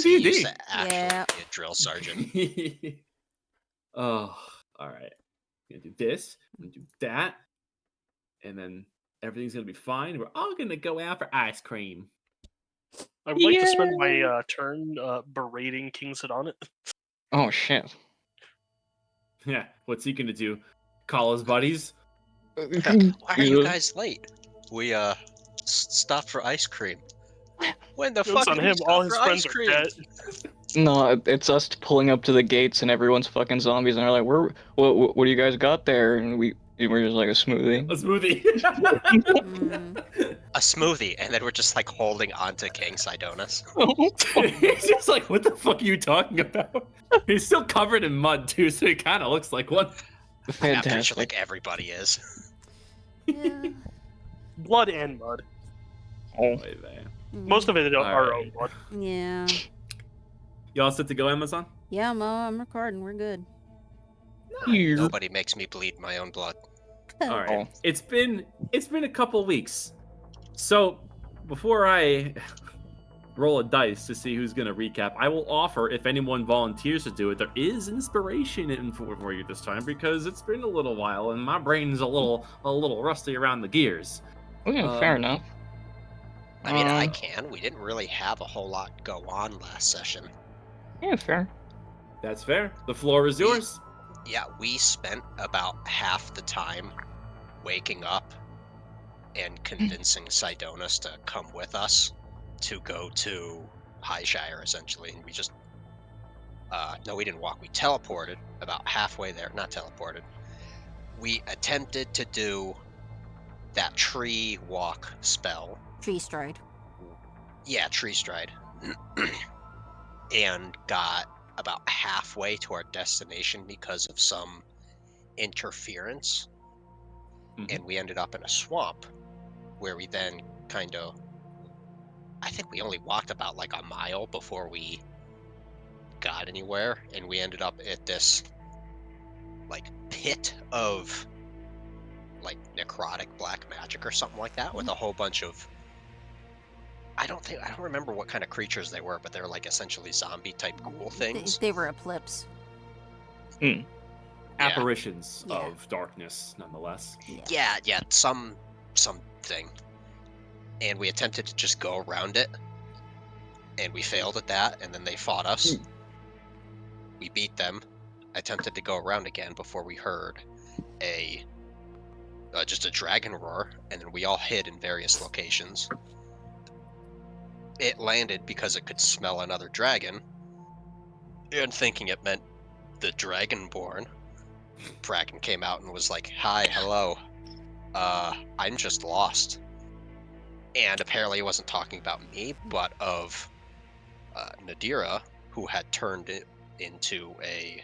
some He used D&D. to actually be a drill sergeant. Oh, all right. I'm gonna do this. I'm gonna do that, and then everything's gonna be fine. We're all gonna go out for ice cream. I would like to spend my turn berating King Sidonit. Oh shit. Yeah, what's he gonna do? Call his buddies? Why are you guys late? We stopped for ice cream. When the Jokes fuck on did we him, stop all for his ice friends are cream? dead. No, it's us pulling up to the gates and everyone's fucking zombies and they're like, what do you guys got there? And we're just like a smoothie. A smoothie. A smoothie, and then we're just like holding onto King Sidonis. He's just like, what the fuck are you talking about? He's still covered in mud too, so he kind of looks like one. I'm pretty sure Fantastic. like everybody is. Yeah. Blood and mud. Oh. Most of it are our own blood. Yeah. Y'all set to go, Amazon? Yeah, Mo, I'm recording. We're good. Nobody makes me bleed my own blood. All right. It's been a couple weeks. So before I roll a dice to see who's gonna recap, I will offer, if anyone volunteers to do it, there is inspiration in for you this time because it's been a little while and my brain's a little rusty around the gears. Yeah, fair enough. I mean, I can. We didn't really have a whole lot go on last session. Yeah, fair. That's fair. The floor is yours. Yeah, we spent about half the time waking up and convincing Sidonis to come with us to go to Highshire, essentially. And we just... no, we didn't walk. We teleported about halfway there. Not teleported. We attempted to do that tree walk spell. Tree stride. Yeah, tree stride. And got about halfway to our destination because of some interference. And we ended up in a swamp where we then kind of... I think we only walked about like a mile before we got anywhere, and we ended up at this like pit of like necrotic black magic or something like that with a whole bunch of... I don't remember what kind of creatures they were, but they're like essentially zombie type ghoul things. They were eclipse. Apparitions of darkness, nonetheless. Yeah, something. And we attempted to just go around it, and we failed at that, and then they fought us. We beat them, attempted to go around again before we heard just a dragon roar, and then we all hid in various locations. It landed because it could smell another dragon, and thinking it meant the Dragonborn, Bracken came out and was like, "Hi, hello. I'm just lost." And apparently he wasn't talking about me, but of Nadira, who had turned it into an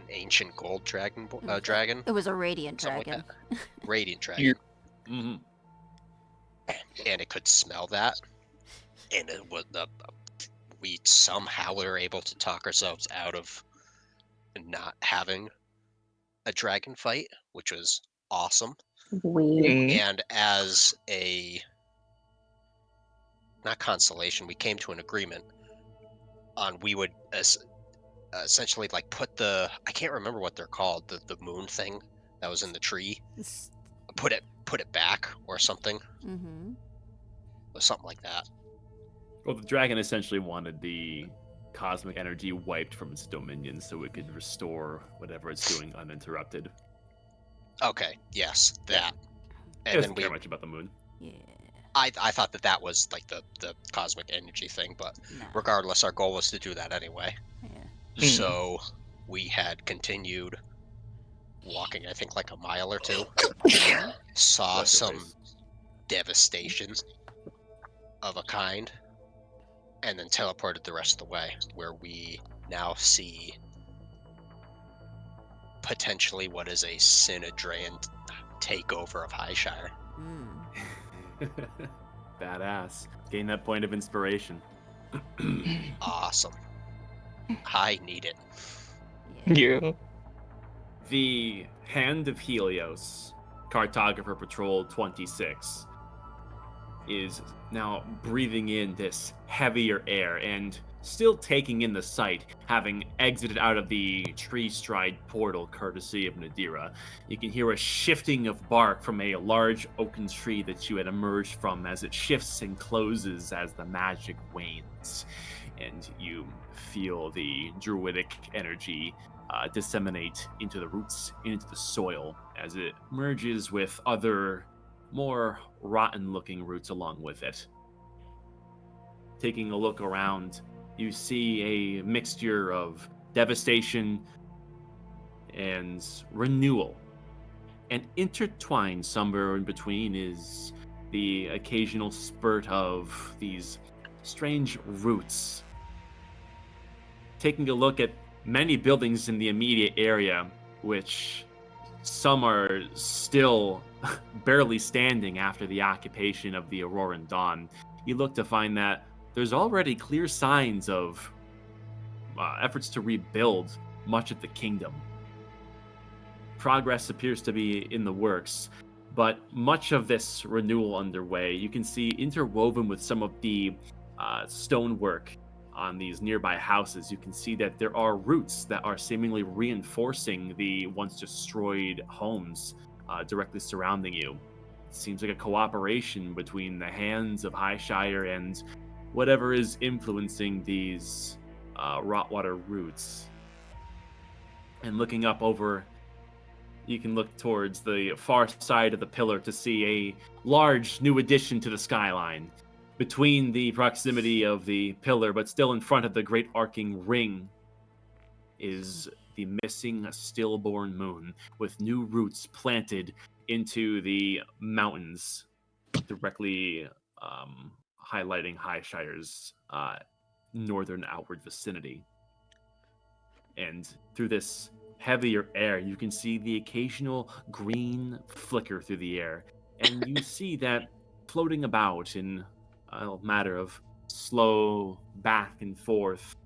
ancient gold dragon? Dragon? It was a radiant dragon. Like radiant dragon. Mm-hmm. And it could smell that. And it was we somehow were able to talk ourselves out of not having a dragon fight, which was awesome. And as a not consolation, we came to an agreement on we would essentially like put the... I can't remember what they're called, the moon thing that was in the tree. Put it back or something. Or something like that. Well, the dragon essentially wanted the cosmic energy wiped from its dominion so it could restore whatever it's doing uninterrupted. Okay, yes, that. And then we care much about the moon. Yeah. I thought that was like the cosmic energy thing, but regardless, our goal was to do that anyway. Yeah. So we had continued walking, I think like a mile or two. Saw some devastation of a kind, and then teleported the rest of the way, where we now see potentially what is a Synedrian takeover of Highshire. Badass. Gain that point of inspiration. Awesome. I need it. Yeah. The Hand of Helios, Cartographer Patrol 26. is now breathing in this heavier air and still taking in the sight, having exited out of the tree-stride portal courtesy of Nadira. You can hear a shifting of bark from a large oaken tree that you had emerged from as it shifts and closes as the magic wanes. And you feel the druidic energy disseminate into the roots, into the soil, as it merges with other, more rotten-looking roots along with it. Taking a look around, you see a mixture of devastation and renewal. And intertwined somewhere in between is the occasional spurt of these strange roots. Taking a look at many buildings in the immediate area, which some are still barely standing after the occupation of the Auroran Dawn, you look to find that there's already clear signs of efforts to rebuild much of the kingdom. Progress appears to be in the works, but much of this renewal underway, you can see interwoven with some of the stonework on these nearby houses. You can see that there are roots that are seemingly reinforcing the once destroyed homes directly surrounding you. It seems like a cooperation between the hands of Highshire and whatever is influencing these Rotwater roots. And looking up over, you can look towards the far side of the pillar to see a large new addition to the skyline. Between the proximity of the pillar, but still in front of the great arcing ring, is the missing stillborn moon, with new roots planted into the mountains, directly highlighting Highshire's northern outward vicinity. And through this heavier air, you can see the occasional green flicker through the air, and you see that floating about in a matter of slow back and forth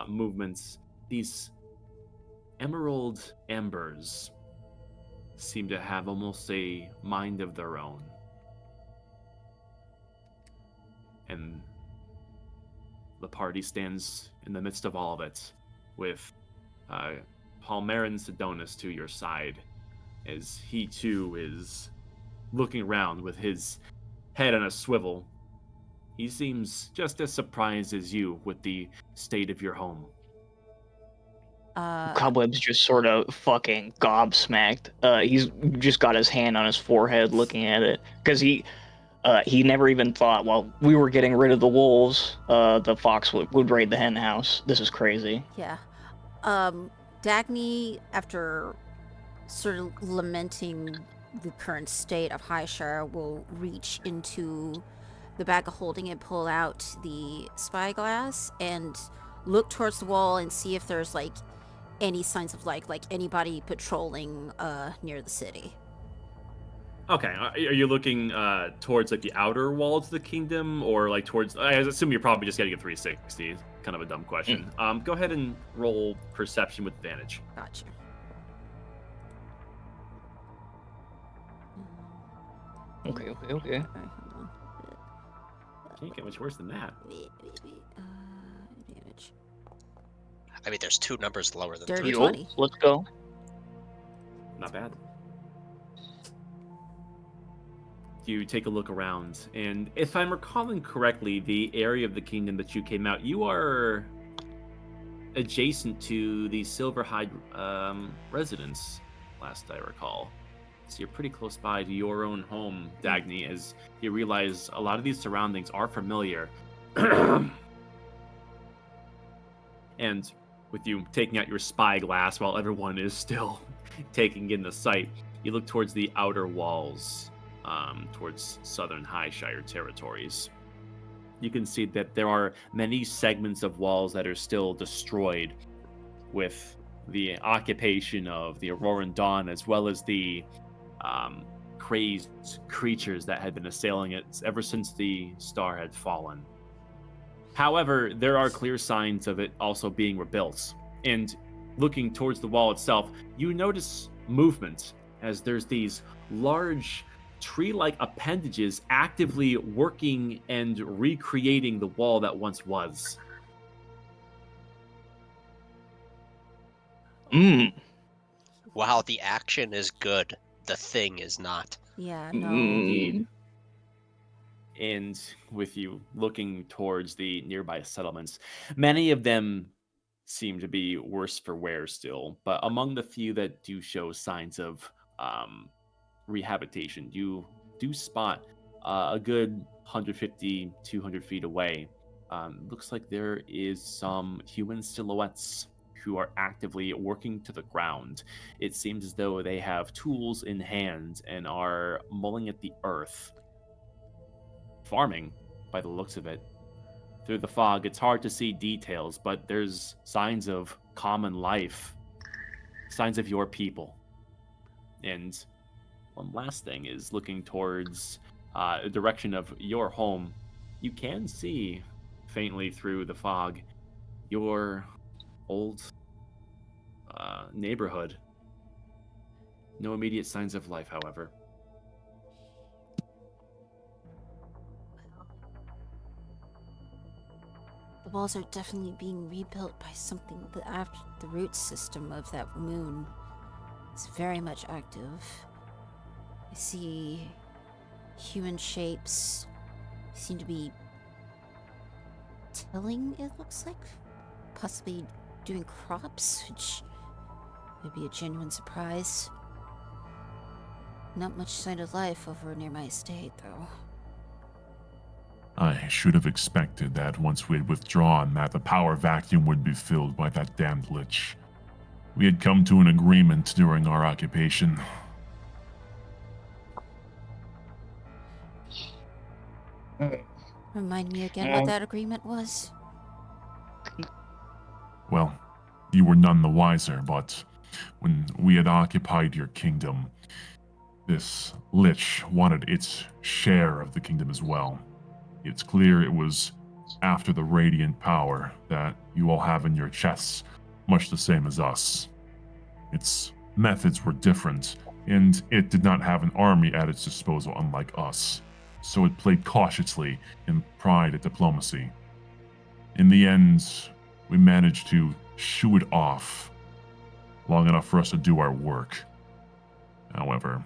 movements, these emerald embers seem to have almost a mind of their own. And the party stands in the midst of all of it, with Palmerin Sidonis to your side, as he too is looking around with his head on a swivel. He seems just as surprised as you with the state of your home. Cobweb's just sort of fucking gobsmacked. He's just got his hand on his forehead looking at it, because he never even thought, while we were getting rid of the wolves, the fox would raid the hen house. This is crazy. Yeah. Dagny, after sort of lamenting the current state of Highshire, will reach into the bag of holding and pull out the spyglass and look towards the wall and see if there's like any signs of like anybody patrolling near the city. Okay, are you looking towards like the outer walls of the kingdom, or like towards? I assume you're probably just getting a 360. Kind of a dumb question. Go ahead and roll perception with advantage. Gotcha. Okay. Alright, hold on. Can't get much worse than that. Damage. I mean, there's two numbers lower than Dirty 3. Yo, 20. let's go. Not bad. You take a look around, and if I'm recalling correctly, the area of the kingdom that you came out, you are adjacent to the Silverhide residence, last I recall. So you're pretty close by to your own home, Dagny, as you realize a lot of these surroundings are familiar. And with you taking out your spyglass while everyone is still taking in the sight, you look towards the outer walls, towards southern Highshire territories. You can see that there are many segments of walls that are still destroyed, with the occupation of the Auroran Dawn, as well as the crazed creatures that had been assailing it ever since the star had fallen. However, there are clear signs of it also being rebuilt. And looking towards the wall itself, you notice movement, as there's these large tree-like appendages actively working and recreating the wall that once was. Wow, the action is good. The thing is not. Yeah, no. Indeed. And with you looking towards the nearby settlements, many of them seem to be worse for wear still, but among the few that do show signs of rehabilitation, you do spot a good 150, 200 feet away. Looks like there is some human silhouettes who are actively working to the ground. It seems as though they have tools in hand and are mulling at the earth. Farming, by the looks of it. Through the fog, it's hard to see details, but there's signs of common life, signs of your people. And one last thing is looking towards the direction of your home. You can see faintly through the fog your old neighborhood. No immediate signs of life, however. The walls are definitely being rebuilt by something. The root system of that moon is very much active. I see human shapes seem to be tilling, it looks like. Possibly doing crops, which would be a genuine surprise. Not much sign of life over near my estate, though. I should have expected that once we had withdrawn that the power vacuum would be filled by that damned lich. We had come to an agreement during our occupation. Remind me again what that agreement was? Well, you were none the wiser, but when we had occupied your kingdom, this lich wanted its share of the kingdom as well. It's clear it was after the radiant power that you all have in your chests, much the same as us. Its methods were different, and it did not have an army at its disposal unlike us, so it played cautiously and pried at diplomacy. In the end, we managed to shoo it off long enough for us to do our work. However,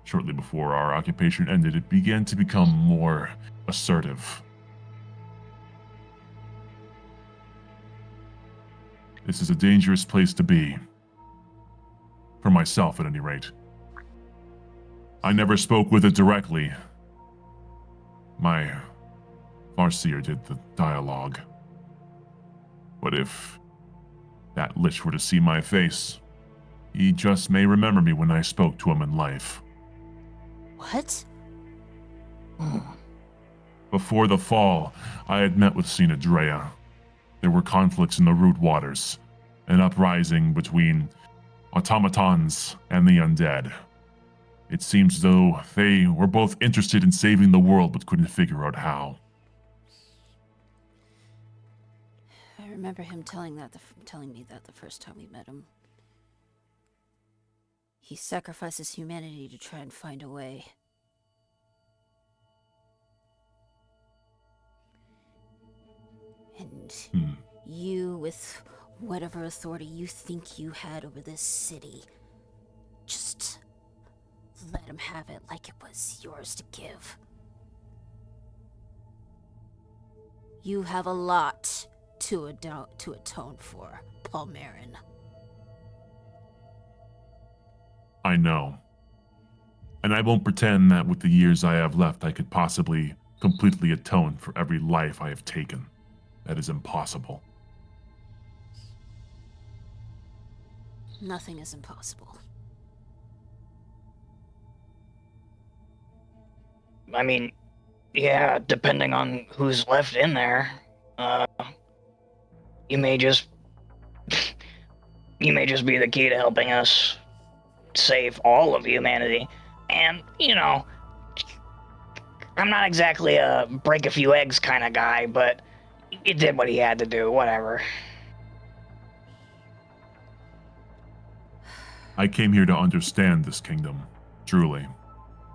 shortly before our occupation ended, it began to become more assertive. This is a dangerous place to be. For myself, at any rate. I never spoke with it directly. My Farseer did the dialogue. But if that lich were to see my face, he just may remember me when I spoke to him in life. What? Before the fall, I had met with Sinadrea. There were conflicts in the root waters, an uprising between automatons and the undead. It seems as though they were both interested in saving the world but couldn't figure out how. I remember him telling me that the first time we met him. He sacrifices humanity to try and find a way. And you, with whatever authority you think you had over this city, just let him have it like it was yours to give. You have a lot to atone for, Palmerin. I know. And I won't pretend that with the years I have left I could possibly completely atone for every life I have taken. That is impossible. Nothing is impossible. I mean, yeah, depending on who's left in there, you may just be the key to helping us save all of humanity. And, you know, I'm not exactly a break a few eggs kind of guy, but he did what he had to do, whatever. I came here to understand this kingdom, truly.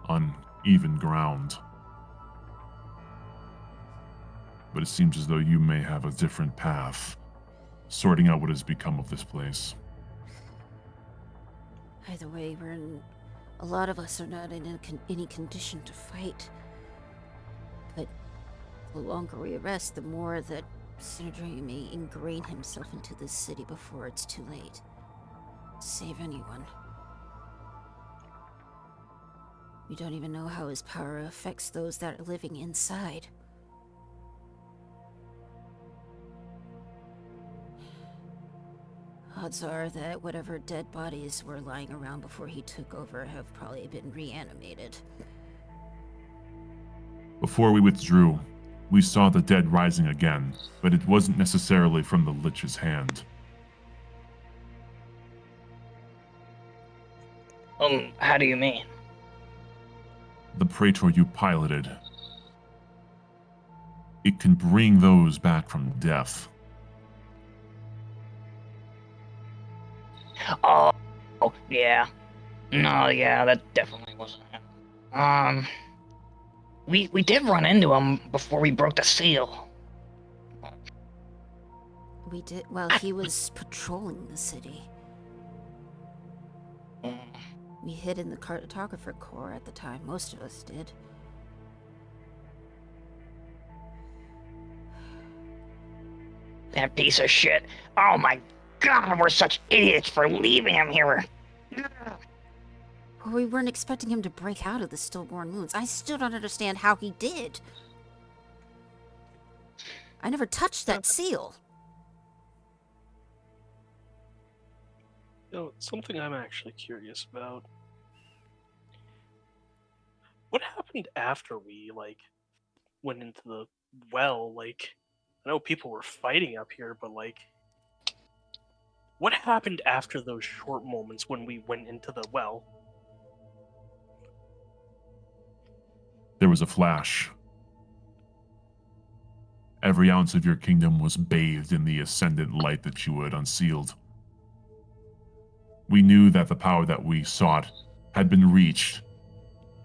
uneven ground. But it seems as though you may have a different path, sorting out what has become of this place. Either way, a lot of us are not in any condition to fight. But the longer we rest, the more that Senator may ingrain himself into this city before it's too late. Save anyone. We don't even know how his power affects those that are living inside. Odds are that whatever dead bodies were lying around before he took over have probably been reanimated. Before we withdrew, we saw the dead rising again, but it wasn't necessarily from the Lich's hand. How do you mean? The Praetor you piloted. It can bring those back from death. Oh, yeah. No, yeah, that definitely wasn't him. We did run into him before we broke the seal. We did. Well, he was patrolling the city. We hid in the cartographer corps at the time. Most of us did. That piece of shit. Oh my god, we're such idiots for leaving him here. Well, we weren't expecting him to break out of the stillborn wounds. I still don't understand how he did. I never touched that seal. You know, something I'm actually curious about. What happened after we, went into the well? I know people were fighting up here, but, what happened after those short moments when we went into the well? There was a flash. Every ounce of your kingdom was bathed in the ascendant light that you had unsealed. We knew that the power that we sought had been reached,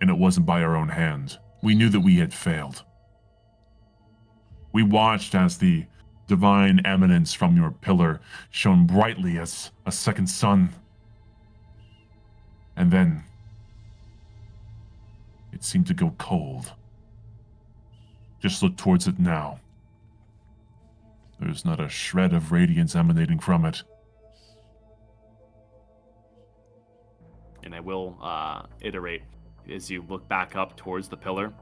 and it wasn't by our own hand. We knew that we had failed. We watched as the divine eminence from your pillar shone brightly as a second sun. And then it seemed to go cold. Just look towards it now. There's not a shred of radiance emanating from it. And I will iterate as you look back up towards the pillar.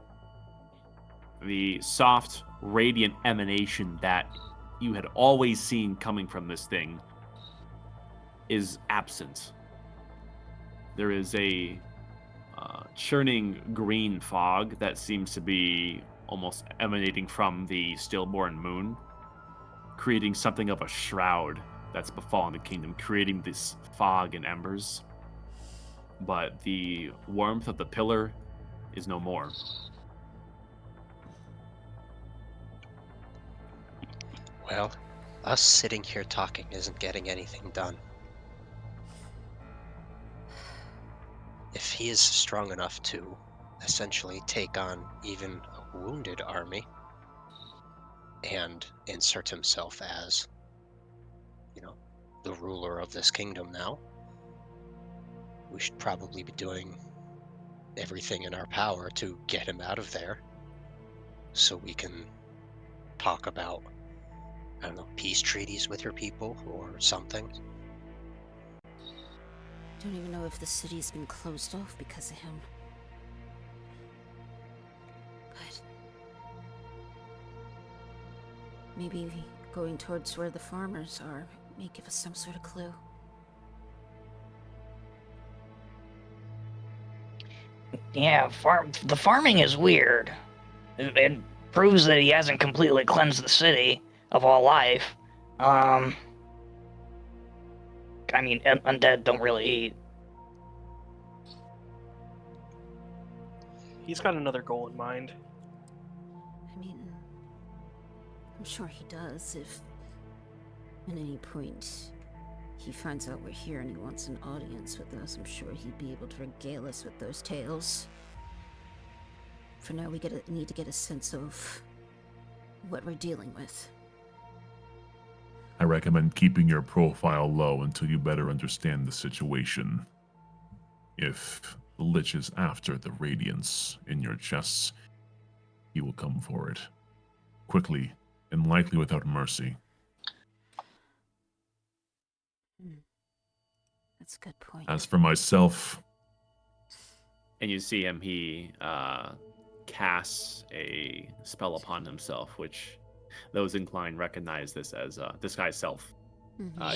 The soft, radiant emanation that you had always seen coming from this thing is absent. There is a churning green fog that seems to be almost emanating from the stillborn moon, creating something of a shroud that's befallen the kingdom, creating this fog and embers. But the warmth of the pillar is no more. Well, us sitting here talking isn't getting anything done. If he is strong enough to essentially take on even a wounded army and insert himself as, the ruler of this kingdom now, we should probably be doing everything in our power to get him out of there so we can talk about, I don't know, peace treaties with your people or something. Don't even know if the city's been closed off because of him. But maybe going towards where the farmers are may give us some sort of clue. Yeah, the farming is weird. It proves that he hasn't completely cleansed the city of all life. I mean, undead don't really eat. He's got another goal in mind. I mean, I'm sure he does if at any point he finds out we're here and he wants an audience with us. I'm sure he'd be able to regale us with those tales. For now, we need to get a sense of what we're dealing with. I recommend keeping your profile low until you better understand the situation. If the Lich is after the radiance in your chests, he will come for it. Quickly, and likely without mercy. That's a good point. As for myself... And you see him, he casts a spell upon himself, which those inclined recognize this as disguise self.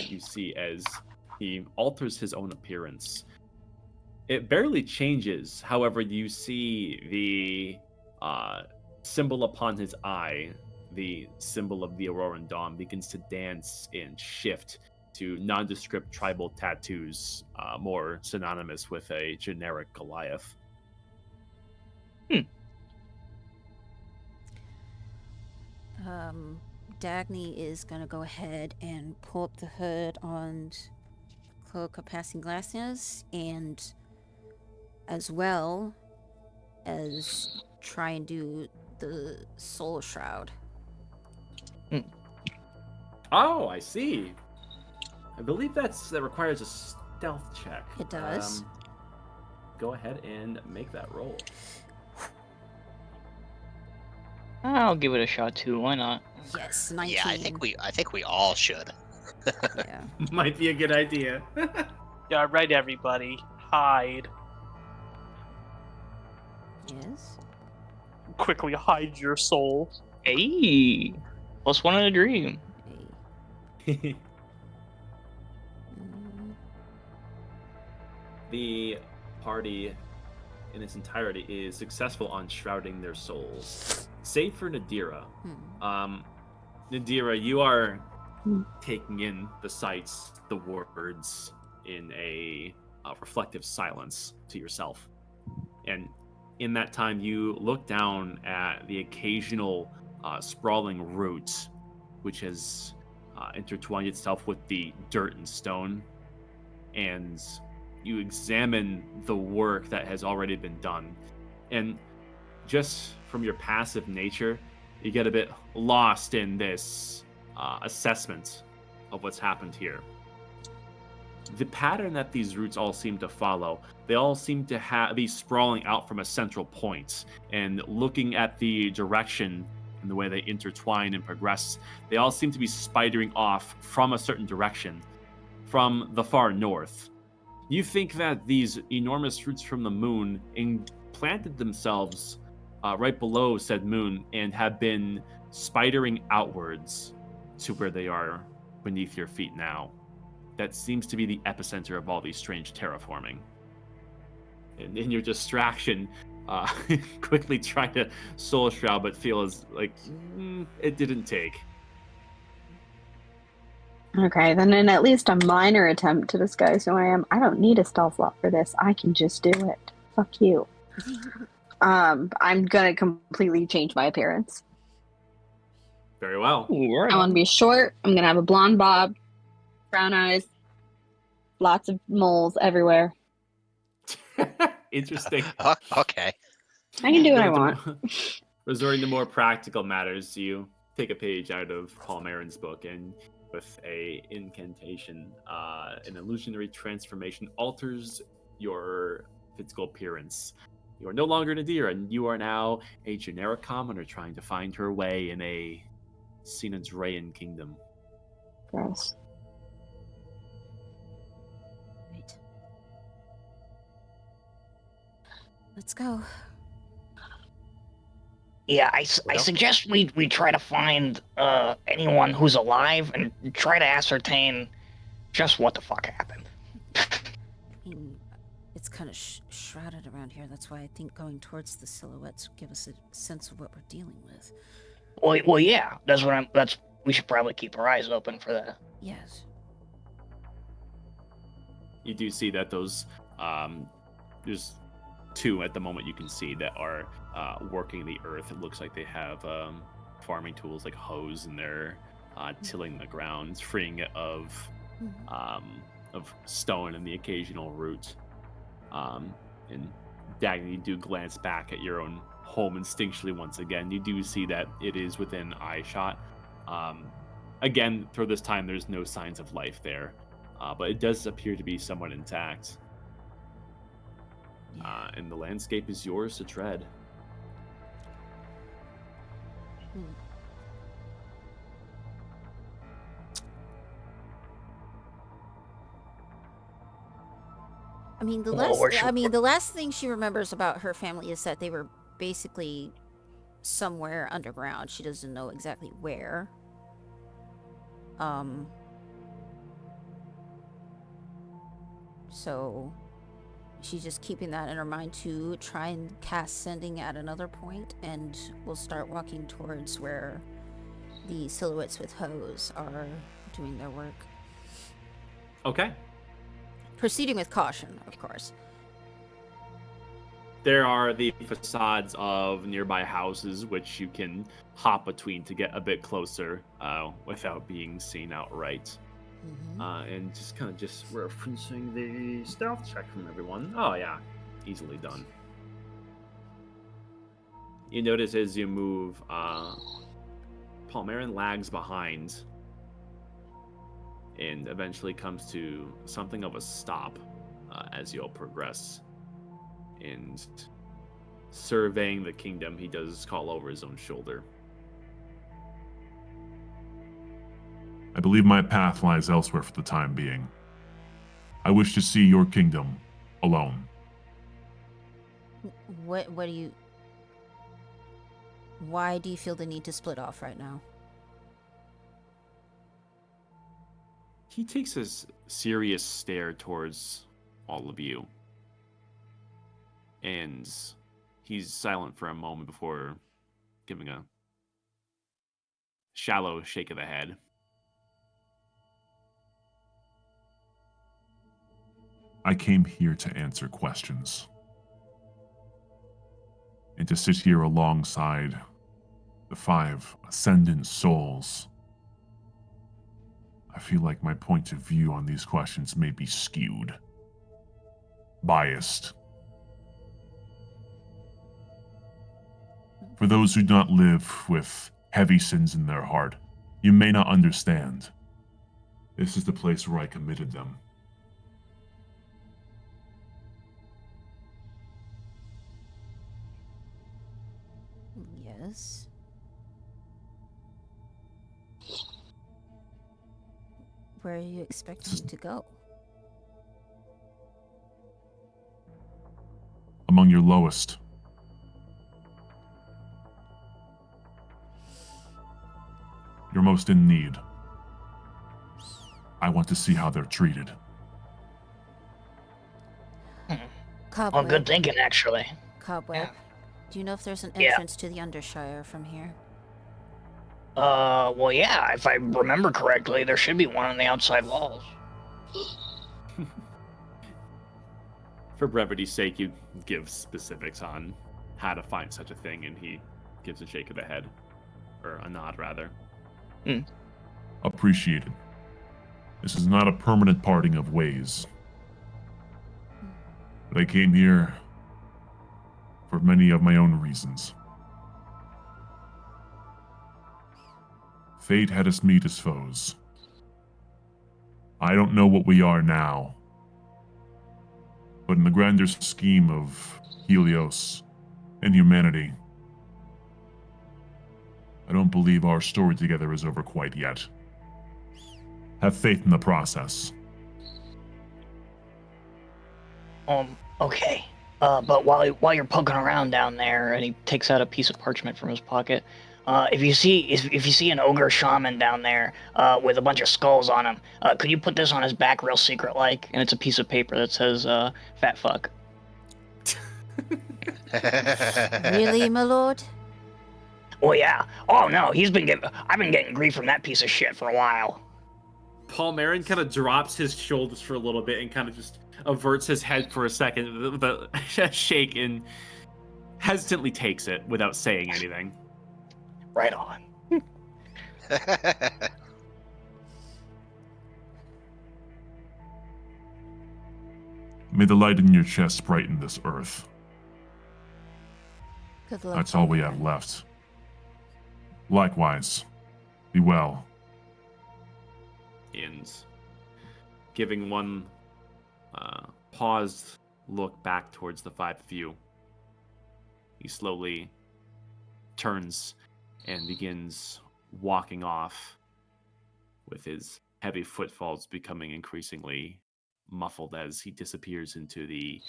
You see as he alters his own appearance. It barely changes. However, you see the symbol upon his eye, the symbol of the Auroran Dawn, begins to dance and shift to nondescript tribal tattoos, more synonymous with a generic Goliath. Dagny is going to go ahead and pull up the hood on Cloak of Passing Glasses, and as well as try and do the Soul Shroud. Oh, I see. I believe that requires a stealth check. It does. Go ahead and make that roll. I'll give it a shot too. Why not? Yes, 19. Yeah, I think we all should. Yeah. Might be a good idea. Yeah, right, everybody. Hide. Yes. Quickly hide your soul. Hey, +1 in a dream. Hey. The party in its entirety is successful on shrouding their souls, save for Nadira. Nadira, you are taking in the sights, the words in a reflective silence to yourself. And in that time, you look down at the occasional sprawling root, which has intertwined itself with the dirt and stone, and you examine the work that has already been done. And just from your passive nature, you get a bit lost in this assessment of what's happened here. The pattern that these roots all seem to follow, they all seem to be sprawling out from a central point, and looking at the direction and the way they intertwine and progress, they all seem to be spidering off from a certain direction, from the far north. You think that these enormous roots from the moon implanted themselves right below said moon and have been spidering outwards to where they are beneath your feet now. That seems to be the epicenter of all these strange terraforming. And in your distraction, quickly try to soul shroud, but feel as like it didn't take. Okay, then in at least a minor attempt to disguise who I am, I don't need a stealth lot for this. I can just do it. Fuck you. I'm gonna completely change my appearance. Very well. I want to be short. I'm gonna have a blonde bob, brown eyes, lots of moles everywhere. Interesting. Okay. I can do what I want. Resorting to more practical matters, you take a page out of Paul Marin's book, and with a incantation, an illusionary transformation alters your physical appearance. You are no longer Nadira, and you are now a generic commoner trying to find her way in a Sinadrean kingdom. Gross. Right. Let's go. Yeah, I suggest we try to find anyone who's alive and try to ascertain just what the fuck happened. I mean, it's kind of shrouded around here. That's why I think going towards the silhouettes would give us a sense of what we're dealing with. Well, yeah. We should probably keep our eyes open for that. Yes. You do see that those there's two at the moment you can see that are working the earth. It looks like they have farming tools like hoes, and they're tilling the ground, freeing it of stone and the occasional root. And Dagny, you do glance back at your own home instinctually once again. You do see that it is within eye shot. Again, through this time, there's no signs of life there, but it does appear to be somewhat intact. And the landscape is yours to tread. I mean, the last thing she remembers about her family is that they were basically somewhere underground. She doesn't know exactly where. So she's just keeping that in her mind to try and cast sending at another point, and we'll start walking towards where the silhouettes with hose are doing their work. Okay. Proceeding with caution, of course. There are the facades of nearby houses, which you can hop between to get a bit closer without being seen outright. And just kind of referencing the stealth check from everyone. Oh, yeah. Easily done. You notice as you move, Palmerin lags behind and eventually comes to something of a stop as you'll progress. And surveying the kingdom, he does call over his own shoulder. I believe my path lies elsewhere for the time being. I wish to see your kingdom alone. What do you... Why do you feel the need to split off right now? He takes a serious stare towards all of you. And he's silent for a moment before giving a shallow shake of the head. I came here to answer questions. And to sit here alongside the 5 ascendant souls. I feel like my point of view on these questions may be skewed, biased. For those who do not live with heavy sins in their heart, you may not understand. This is the place where I committed them. Yes. Where are you expecting to go? Among your lowest. You're most in need. I want to see how they're treated. Cobweb. Well, good thinking, actually. Cobweb. Yeah. Do you know if there's an Yeah. entrance to the Undershire from here? Well, yeah, if I remember correctly, there should be one on the outside walls. For brevity's sake, you give specifics on how to find such a thing, and he gives a shake of the head. Or a nod, rather. Appreciated. This is not a permanent parting of ways. But I came here for many of my own reasons. Fate had us meet as foes. I don't know what we are now, but in the grander scheme of Helios and humanity, I don't believe our story together is over quite yet. Have faith in the process. Okay. But while you're poking around down there, and he takes out a piece of parchment from his pocket, if you see an ogre shaman down there with a bunch of skulls on him, could you put this on his back real secret like? And it's a piece of paper that says "fat fuck." Really, my lord? Well, yeah. Oh no, I've been getting grief from that piece of shit for a while. Palmerin kind of drops his shoulders for a little bit and kind of just averts his head for a second with a shake and hesitantly takes it without saying anything. Right on. May the light in your chest brighten this earth. Good luck. That's all my we have friend. left. Likewise, be well. And giving one paused look back towards the five of you, he slowly turns and begins walking off, with his heavy footfalls becoming increasingly muffled as he disappears into the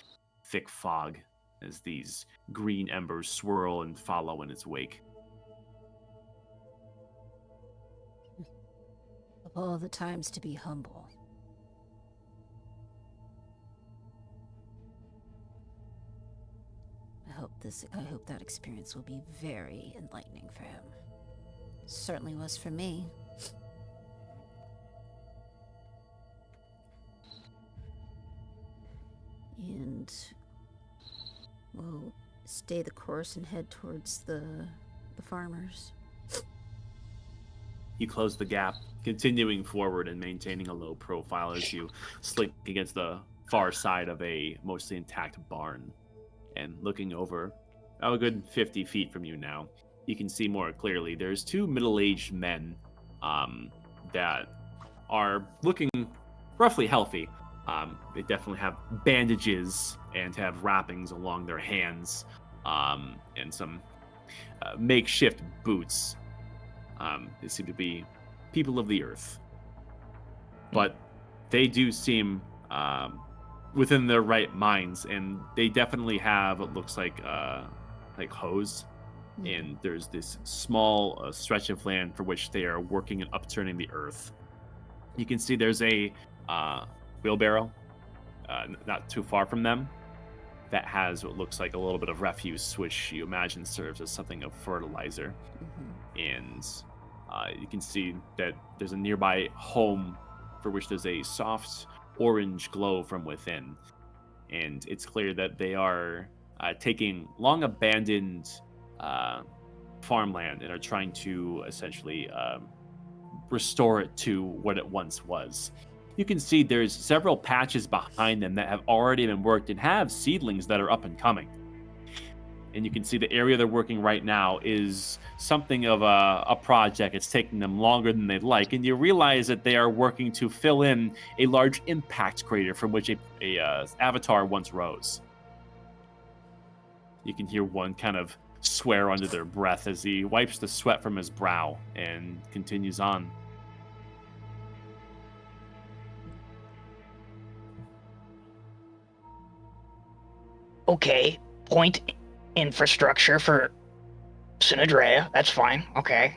thick fog as these green embers swirl and follow in its wake. Of all the times to be humble. I hope that experience will be very enlightening for him. Certainly was for me. And we'll stay the course and head towards the farmers. You close the gap, continuing forward and maintaining a low profile as you slink against the far side of a mostly intact barn. And looking over, about a good 50 feet from you now, you can see more clearly. There's two middle-aged men that are looking roughly healthy. They definitely have bandages and have wrappings along their hands, and some makeshift boots. They seem to be people of the earth, but they do seem within their right minds, and they definitely have what looks like hoes. And there's this small stretch of land for which they are working and upturning the earth. You can see there's a wheelbarrow not too far from them that has what looks like a little bit of refuse, which you imagine serves as something of fertilizer. And you can see that there's a nearby home for which there's a soft orange glow from within. And it's clear that they are taking long abandoned farmland and are trying to essentially restore it to what it once was. You can see there's several patches behind them that have already been worked and have seedlings that are up and coming. And you can see the area they're working right now is something of a project. It's taking them longer than they'd like. And you realize that they are working to fill in a large impact crater from which a avatar once rose. You can hear one kind of swear under their breath as he wipes the sweat from his brow and continues on. Okay, point infrastructure for Synedrea. That's fine. Okay.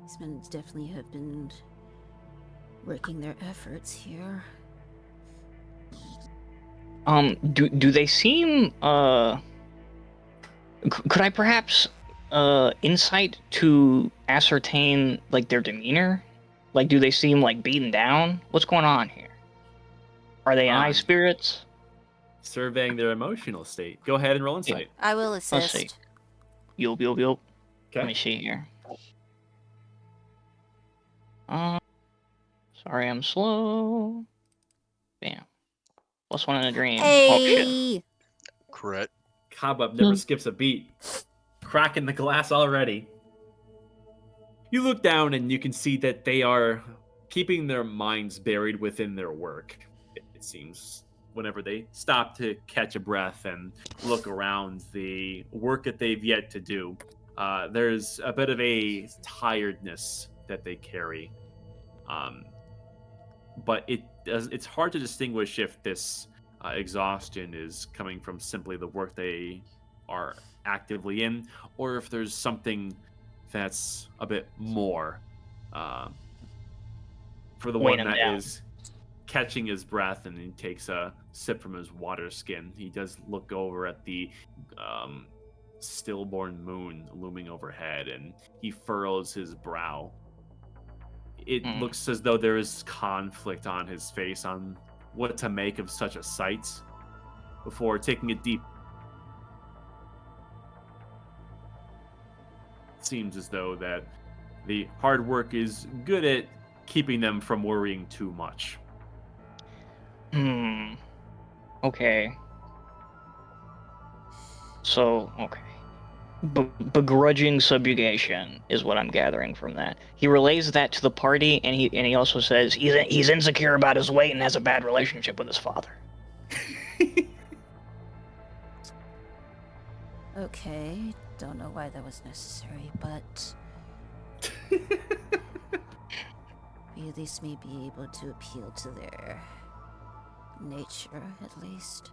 These men definitely have been working their efforts here. Do they seem could I perhaps insight to ascertain like their demeanor? Like, do they seem like beaten down? What's going on here? Are they high spirits? Surveying their emotional state. Go ahead and roll insight. I will Let's see. assist. Yup. Okay. Let me see here. Sorry, I'm slow. Bam. +1 in a dream. Oh shit. Hey! Crit. Cobweb never skips a beat. Cracking the glass already. You look down and you can see that they are keeping their minds buried within their work. It seems whenever they stop to catch a breath and look around the work that they've yet to do, there's a bit of a tiredness that they carry. But it's hard to distinguish if this exhaustion is coming from simply the work they are actively in, or if there's something that's a bit more. For the one that is catching his breath and he takes a sip from his water skin, he does look over at the stillborn moon looming overhead, and he furrows his brow. It looks as though there is conflict on his face on what to make of such a sight before taking a deep. It seems as though that the hard work is good at keeping them from worrying too much. Okay. So, okay. Begrudging subjugation is what I'm gathering from that. He relays that to the party, and he also says he's insecure about his weight and has a bad relationship with his father. Okay, don't know why that was necessary, but we at least may be able to appeal to their nature, at least.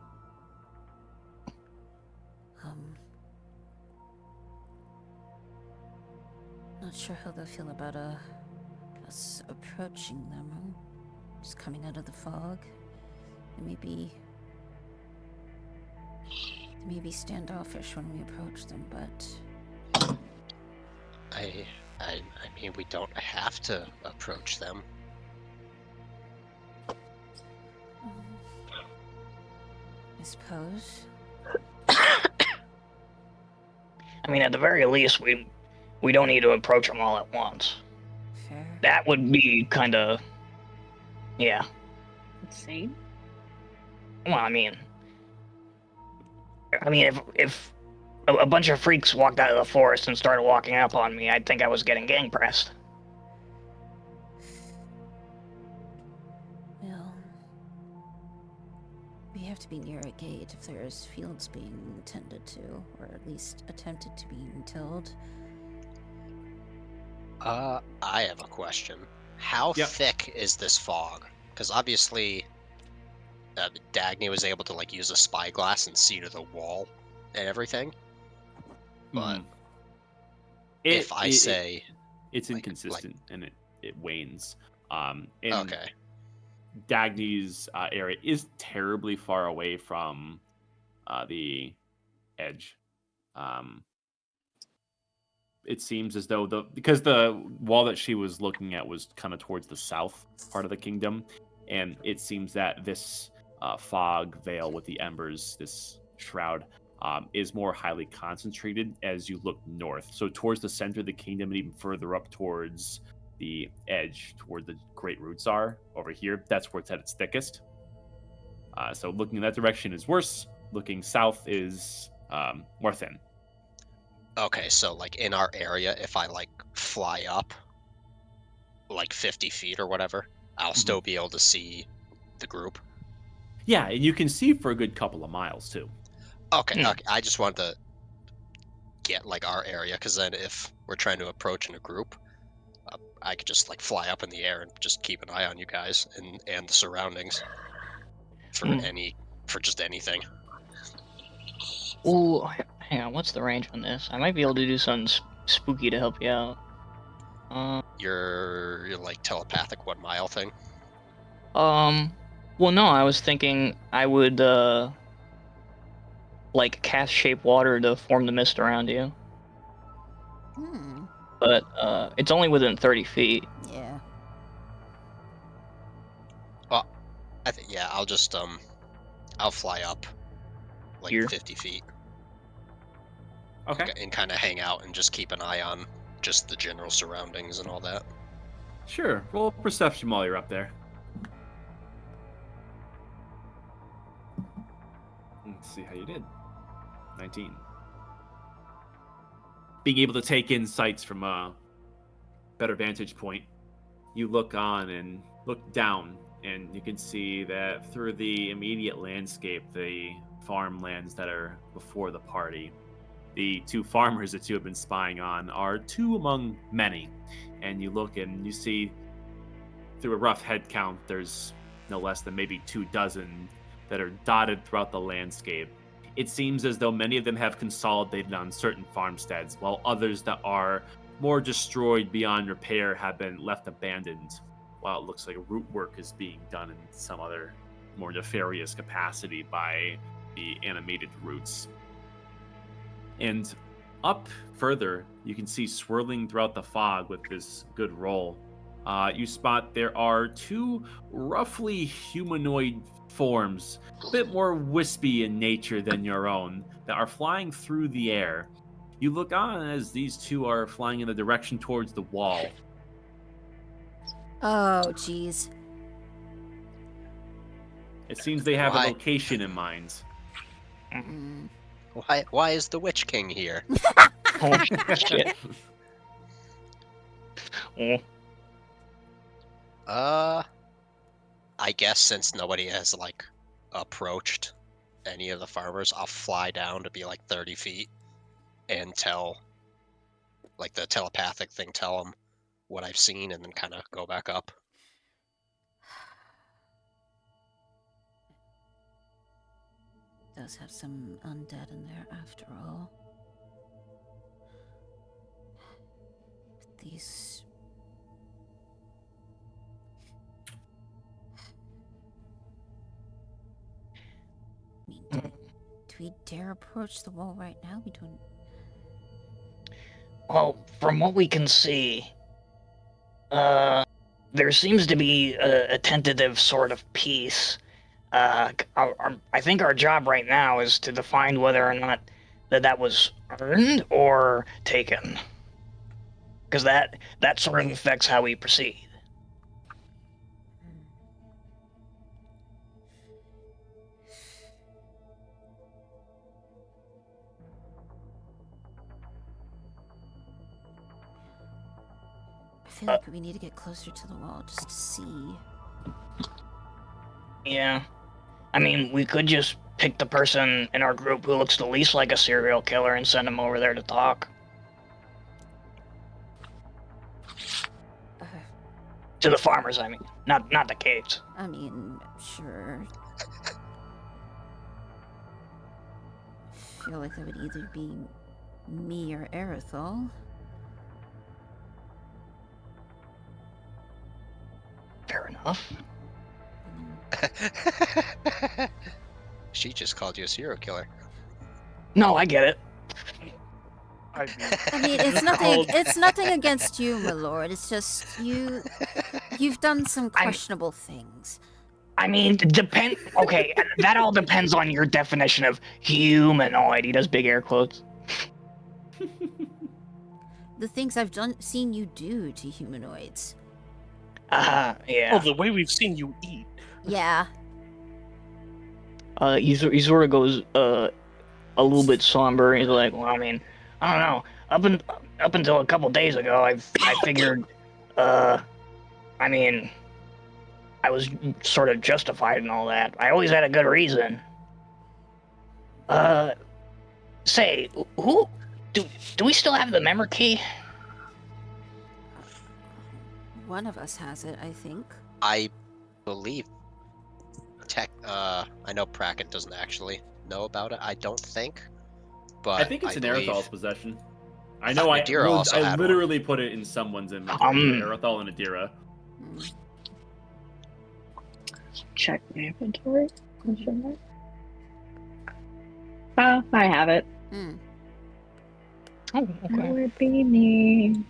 Not sure how they'll feel about us approaching them. Just coming out of the fog. They may be standoffish when we approach them, but I mean, we don't have to approach them. I suppose. I mean, at the very least, we don't need to approach them all at once. Fair. That would be kind of, yeah. Insane. Well, I mean, if a bunch of freaks walked out of the forest and started walking up on me, I'd think I was getting gang pressed. Well, we have to be near a gate if there's fields being tended to, or at least attempted to be tilled. I have a question. How thick is this fog? Because obviously, Dagny was able to like use a spyglass and see to the wall and everything. But if I say it's like, inconsistent and it wanes. Okay. Dagny's area is terribly far away from the edge. It seems as though because the wall that she was looking at was kind of towards the south part of the kingdom, and it seems that this fog veil with the embers, this shroud, is more highly concentrated as you look north. So towards the center of the kingdom, and even further up towards the edge, toward the great roots are over here. That's where it's at its thickest. So looking in that direction is worse. Looking south is more thin. Okay, so like in our area, if I like fly up like 50 feet or whatever, I'll still be able to see the group. Yeah, and you can see for a good couple of miles too. Okay, okay. I just wanted to get like our area, because then if we're trying to approach in a group, I could just like fly up in the air and just keep an eye on you guys and the surroundings for just anything. Ooh, hang on, what's the range on this? I might be able to do something spooky to help you out. Your like telepathic 1 mile thing? Well, no, I was thinking I would, like, cast shape water to form the mist around you. But, it's only within 30 feet. Yeah. Well, yeah, I'll just, I'll fly up like Here? 50 feet. Okay. And kind of hang out and just keep an eye on just the general surroundings and all that. Sure. Roll perception while you're up there. Let's see how you did. 19. Being able to take in sights from a better vantage point, you look on and look down, and you can see that through the immediate landscape, the farmlands that are before the party, the two farmers that you have been spying on are two among many. And you look and you see, through a rough head count, there's no less than maybe 24 that are dotted throughout the landscape. It seems as though many of them have consolidated on certain farmsteads, while others that are more destroyed beyond repair have been left abandoned, while it looks like root work is being done in some other more nefarious capacity by the animated roots. And up further, you can see swirling throughout the fog with this good roll. You spot there are two roughly humanoid forms, a bit more wispy in nature than your own, that are flying through the air. You look on as these two are flying in the direction towards the wall. Oh, jeez. It seems they have Why? a location in mind. Mm. Why is the Witch King here? Oh shit. Oh. I guess since nobody has like approached any of the farmers, I'll fly down to be like 30 feet and tell, like the telepathic thing, tell them what I've seen, and then kind of go back up. Does have some undead in there after all. These. I mean, do we dare approach the wall right now? We don't. Well, from what we can see, there seems to be a tentative sort of peace. I think our job right now is to define whether or not that was earned or taken, because that sort of affects how we proceed. I feel like we need to get closer to the wall just to see. Yeah. I mean, we could just pick the person in our group who looks the least like a serial killer and send him over there to talk. To the farmers, I mean. Not the caves. I mean, sure. I feel like that would either be me or Erithol. Fair enough. She just called you a serial killer. No, I get it. I I mean, it's nothing. It's nothing against you, my lord. It's just you've done some questionable things. I mean, okay, that all depends on your definition of humanoid. He does big air quotes. The things I've seen you do to humanoids. Yeah. Oh, the way we've seen you eat. Yeah. He sort of goes a little bit somber. He's like, well, I mean, I don't know. Up until a couple days ago, I figured, I mean, I was sort of justified and all that. I always had a good reason. Say, who do we still have the memory key? One of us has it, I think. I believe I know Prackett doesn't actually know about it, I don't think. But I think it's in believe Aerothol's possession. I know. I Adira also had one. literally put it in someone's inventory. Aerothol and Adira. Check my inventory. Oh, I have it. Hmm. Oh, That okay. would be me.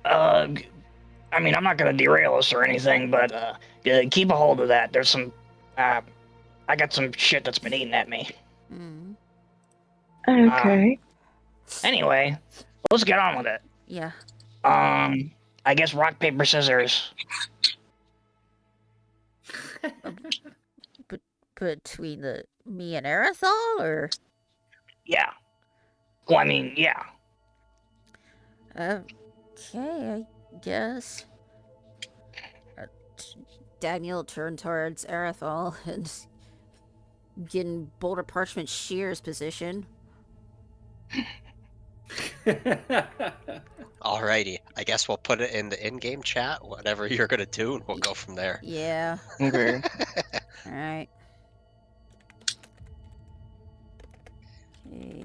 I mean, I'm not gonna derail us or anything, but keep a hold of that. There's some, I got some shit that's been eating at me. Mm. Okay. Anyway, let's get on with it. Yeah. I guess rock, paper, scissors. Between me and Erithol, or? Yeah. Well, I mean, yeah. Okay, I guess. Daniel turned towards Erithol and get in Boulder Parchment Shear's position. Alrighty, I guess we'll put it in the in-game chat, whatever you're gonna do, and we'll go from there. Yeah. Okay. Alright.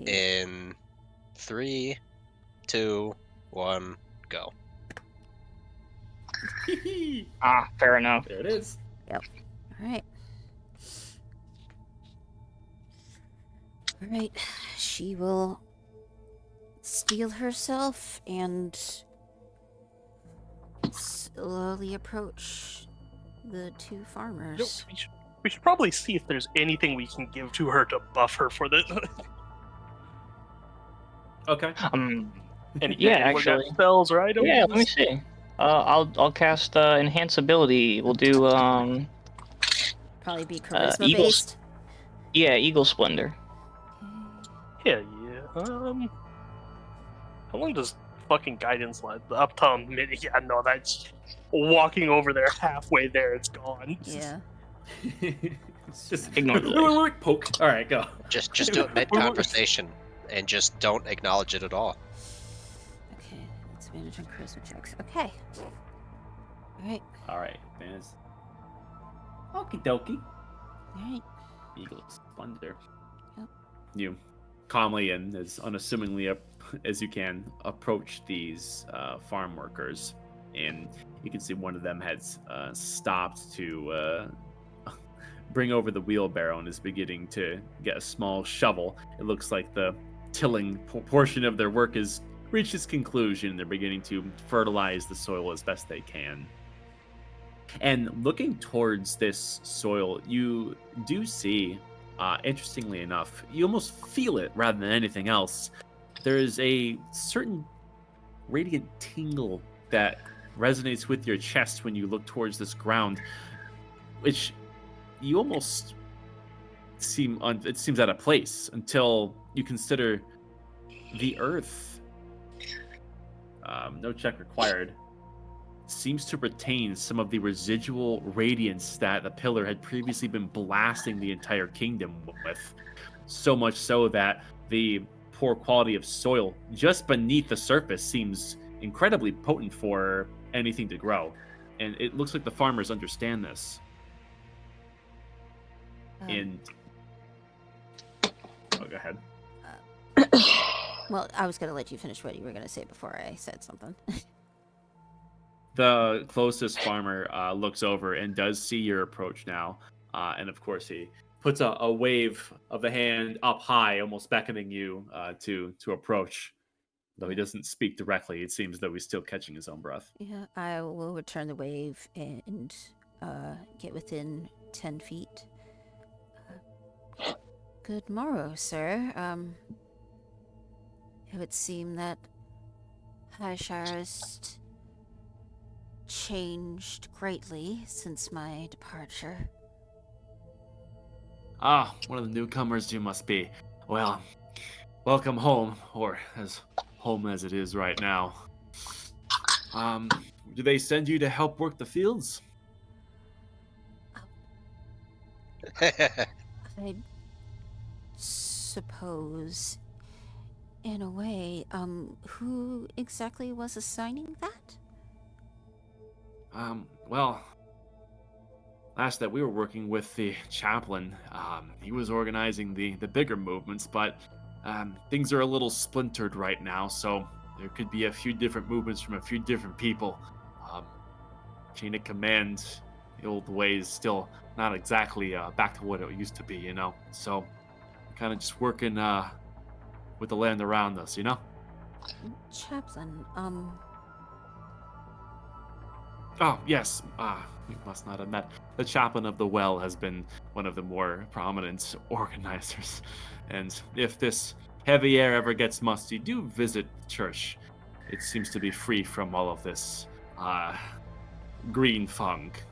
In 3, 2, 1, go. Fair enough. There it is. Alright. Alright. She will steel herself and slowly approach the two farmers. We should probably see if there's anything we can give to her to buff her for this. Okay. Yeah, Anyone got actually. spells or items? Yeah, let me see. I'll cast enhance ability. We'll do probably be charisma Eagles. based. Yeah, Eagle Splendor. Yeah. How long does fucking guidance last? Up to a minute. Yeah, no, that's walking over there halfway there. It's gone. Yeah. It's just Ignore the dice. poke. All right, go. Just do it mid-conversation and just don't acknowledge it at all. Okay, let's manage on charisma checks. Okay. Alright, All right, man. Okie dokie. alright. Eagle Splendor. Yep. You calmly and as unassumingly as you can approach these farm workers, and you can see one of them has stopped to bring over the wheelbarrow and is beginning to get a small shovel. It looks like the tilling portion of their work has reached its conclusion. They're beginning to fertilize the soil as best they can. And looking towards this soil, you do see, interestingly enough, you almost feel it rather than anything else. There is a certain radiant tingle that resonates with your chest when you look towards this ground, which you almost it seems out of place until you consider the earth. No check required. Seems to retain some of the residual radiance that the pillar had previously been blasting the entire kingdom with. So much so that the poor quality of soil just beneath the surface seems incredibly potent for anything to grow. And it looks like the farmers understand this. And oh, go ahead. Well, I was going to let you finish what you were going to say before I said something. The closest farmer looks over and does see your approach now. And of course, he puts a wave of the hand up high, almost beckoning you to approach. Though he doesn't speak directly, it seems though he's still catching his own breath. Yeah, I will return the wave and get within 10 feet. Good morrow, sir. It would seem that Highshire has changed greatly since my departure. Ah, one of the newcomers you must be. Well, welcome home, or as home as it is right now. Do they send you to help work the fields? I suppose, in a way, who exactly was assigning that? Well, last that we were working with the chaplain, he was organizing the bigger movements, but things are a little splintered right now, so there could be a few different movements from a few different people. Chain of command, the old ways, still not exactly back to what it used to be, So, kind of just working with the land around us, Chaplain, Oh, yes. We must not have met. The chaplain of the well has been one of the more prominent organizers. And if this heavy air ever gets musty, do visit the church. It seems to be free from all of this green funk.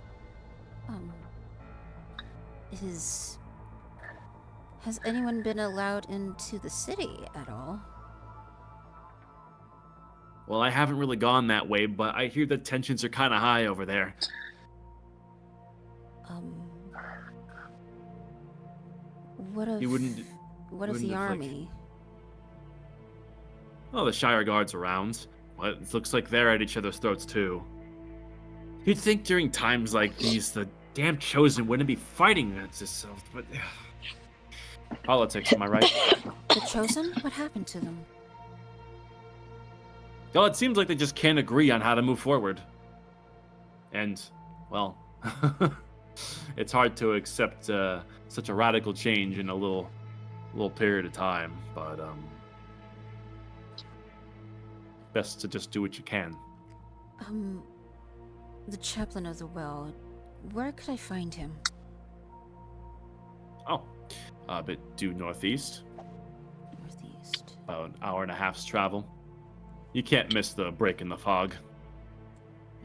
Has anyone been allowed into the city at all? Well, I haven't really gone that way, but I hear the tensions are kind of high over there. What of the army? Oh, the Shire Guard's around. But it looks like they're at each other's throats too. You'd think during times like these, the damn Chosen wouldn't be fighting against itself, but politics, am I right? The Chosen? What happened to them? Well, it seems like they just can't agree on how to move forward. And, well, it's hard to accept such a radical change in a little period of time, but best to just do what you can. The chaplain of the well, where could I find him? Oh, a bit due northeast. Northeast. About an hour and a half's travel. You can't miss the break in the fog.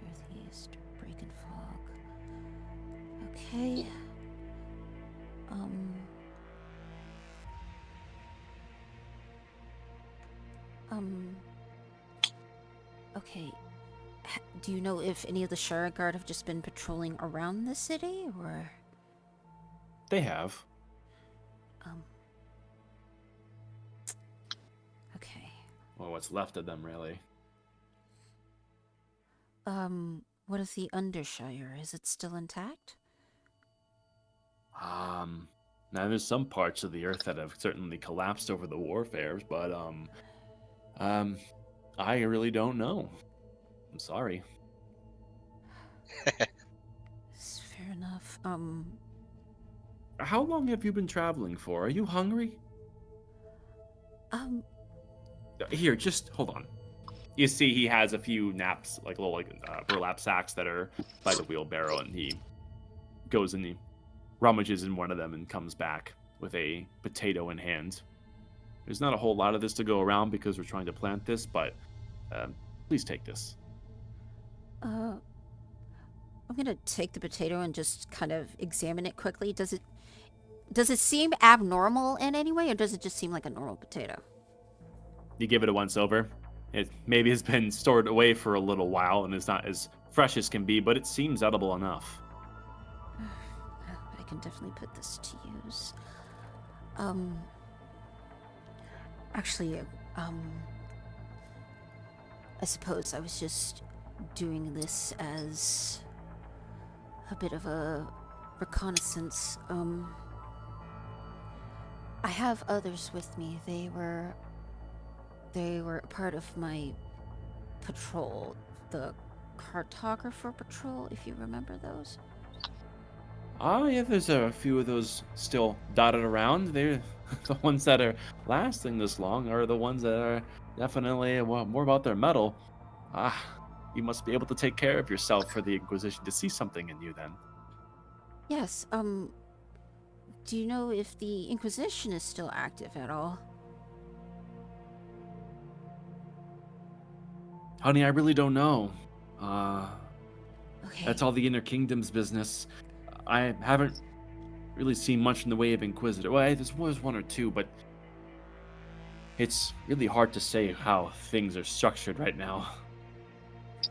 Northeast, break and fog. Okay. Um. Um. Okay. Do you know if any of the Shire Guard have just been patrolling around the city, or? They have. Um. Okay. Well, what's left of them, really. What is the Undershire? Is it still intact? Now there's some parts of the earth that have certainly collapsed over the warfares, but I really don't know. I'm sorry. Fair enough. How long have you been traveling for? Are you hungry? Here, just hold on. You see, he has a few naps, like little burlap sacks that are by the wheelbarrow, and he goes and he rummages in one of them and comes back with a potato in hand. There's not a whole lot of this to go around because we're trying to plant this, but please take this. I'm gonna take the potato and just kind of examine it quickly. Does it seem abnormal in any way, or does it just seem like a normal potato? You give it a once over. It maybe has been stored away for a little while and is not as fresh as can be, but it seems edible enough. I can definitely put this to use. Actually, I suppose I was just doing this as a bit of a reconnaissance. I have others with me. They were a part of my patrol, the cartographer patrol, if you remember those. Yeah, there's a few of those still dotted around. They're the ones that are lasting this long are the ones that are definitely more about their metal. You must be able to take care of yourself for the Inquisition to see something in you then. Yes, do you know if the Inquisition is still active at all? Honey, I really don't know. Okay. That's all the Inner Kingdom's business. I haven't really seen much in the way of Inquisitor. Well, there was one or two, but it's really hard to say how things are structured right now.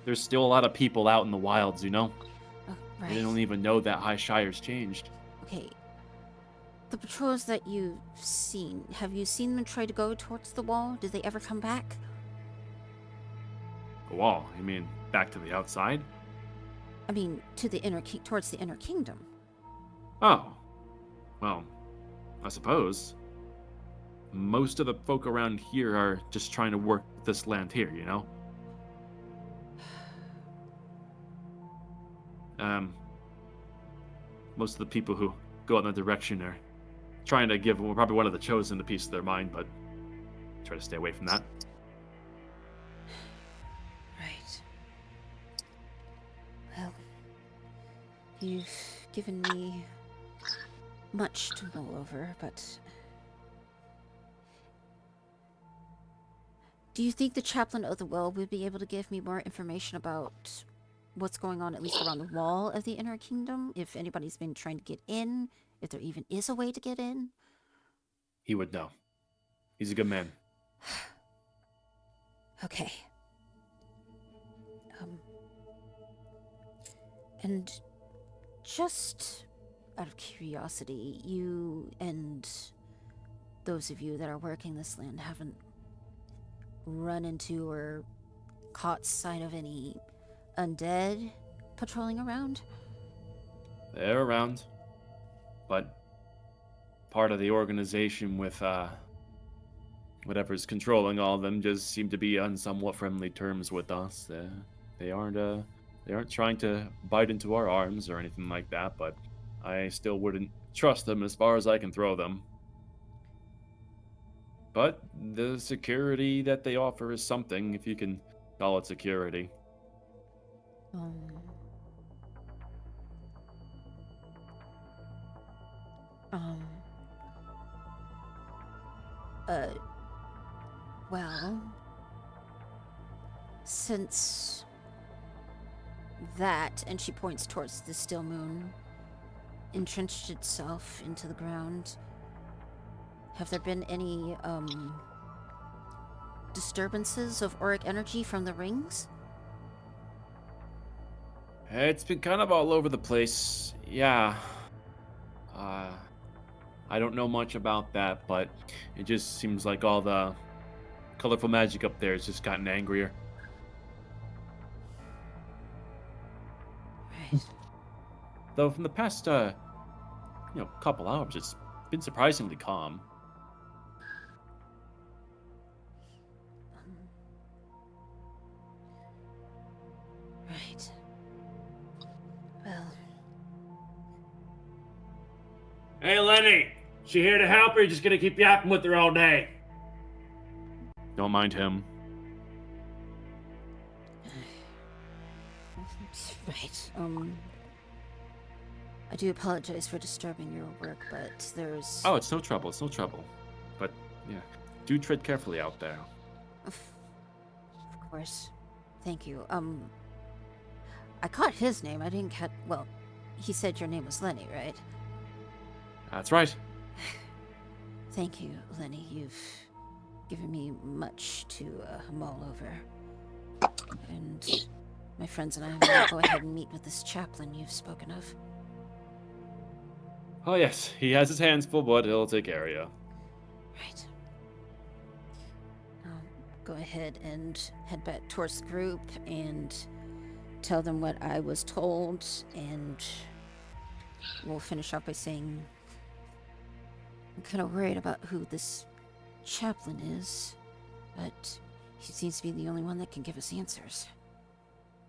There's still a lot of people out in the wilds, you know? Oh, right. They don't even know that High Shire's changed. Okay. The patrols that you've seen, have you seen them try to go towards the wall? Did they ever come back? The wall? You mean back to the outside? I mean, towards the Inner Kingdom. Oh. Well, I suppose. Most of the folk around here are just trying to work this land here, you know? Most of the people who go in that direction are trying to give probably one of the chosen a piece of their mind, but try to stay away from that. Right. Well, you've given me much to mull over, but do you think the Chaplain of the Well would be able to give me more information about what's going on, at least around the wall of the Inner Kingdom? If anybody's been trying to get in, if there even is a way to get in? He would know. He's a good man. Okay. And just out of curiosity, you and those of you that are working this land haven't run into or caught sight of any undead patrolling around? They're around. But part of the organization with whatever's controlling all of them just seem to be on somewhat friendly terms with us. They aren't trying to bite into our arms or anything like that, but I still wouldn't trust them as far as I can throw them. But the security that they offer is something, if you can call it security. Well, since that, and she points towards the still moon, entrenched itself into the ground. Have there been any disturbances of auric energy from the rings? It's been kind of all over the place. Yeah. I don't know much about that, but it just seems like all the colorful magic up there has just gotten angrier. Right. Though from the past, couple hours, it's been surprisingly calm. Right. Well, Hey, Lenny! She here to help, or you just gonna keep yapping with her all day? Don't mind him. right. I do apologize for disturbing your work, but there's... Oh, it's no trouble. It's no trouble. But, yeah, do tread carefully out there. Of course. Thank you. I caught his name. I didn't catch... Well, he said your name was Lenny, right? That's right. Thank you, Lenny. You've given me much to mull over. And my friends and I will go ahead and meet with this chaplain you've spoken of. Oh, yes, he has his hands full, but he'll take care of you. Right. I'll go ahead and head back towards the group and tell them what I was told, and we'll finish off by saying I'm kind of worried about who this chaplain is, but he seems to be the only one that can give us answers.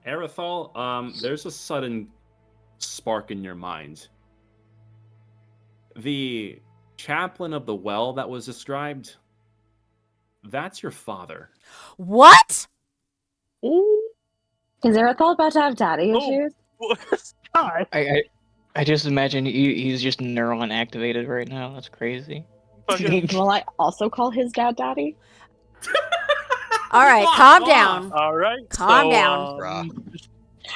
Aerithal, there's a sudden spark in your mind. The chaplain of the well that was described, that's your father. What? Ooh. Is Erythal about to have daddy Oh. issues? God. I just imagine he's just neuron activated right now. That's crazy. Fucking- Will I also call his dad daddy? All right, calm down. All right. Calm down. Bruh.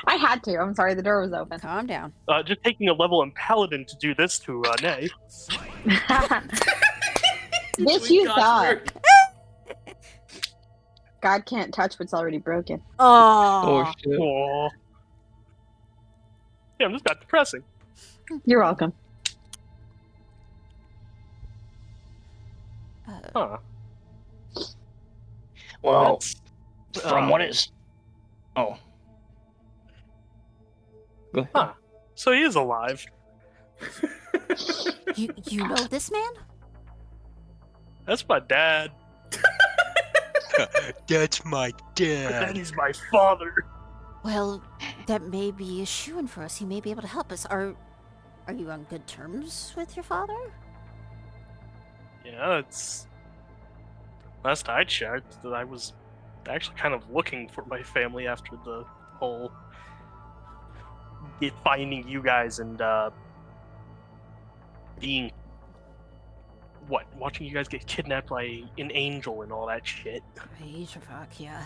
I had to. I'm sorry, the door was open. Calm down. Just taking a level in Paladin to do this to Nay. This you thought. God can't touch what's already broken. Oh Oh. shit. Aww. Damn, this got depressing. You're welcome. Huh. Well, That's- from what it's. Oh. Go ahead. Huh. So he is alive. You know this man? That's my dad. That's my But dad. then he's my father. Well, that may be a shoo-in for us. He may be able to help us. Are you on good terms with your father? Yeah, it's. Last I checked, that I was actually kind of looking for my family after the whole finding you guys and being watching you guys get kidnapped by an angel and all that shit. Right, fuck, yeah.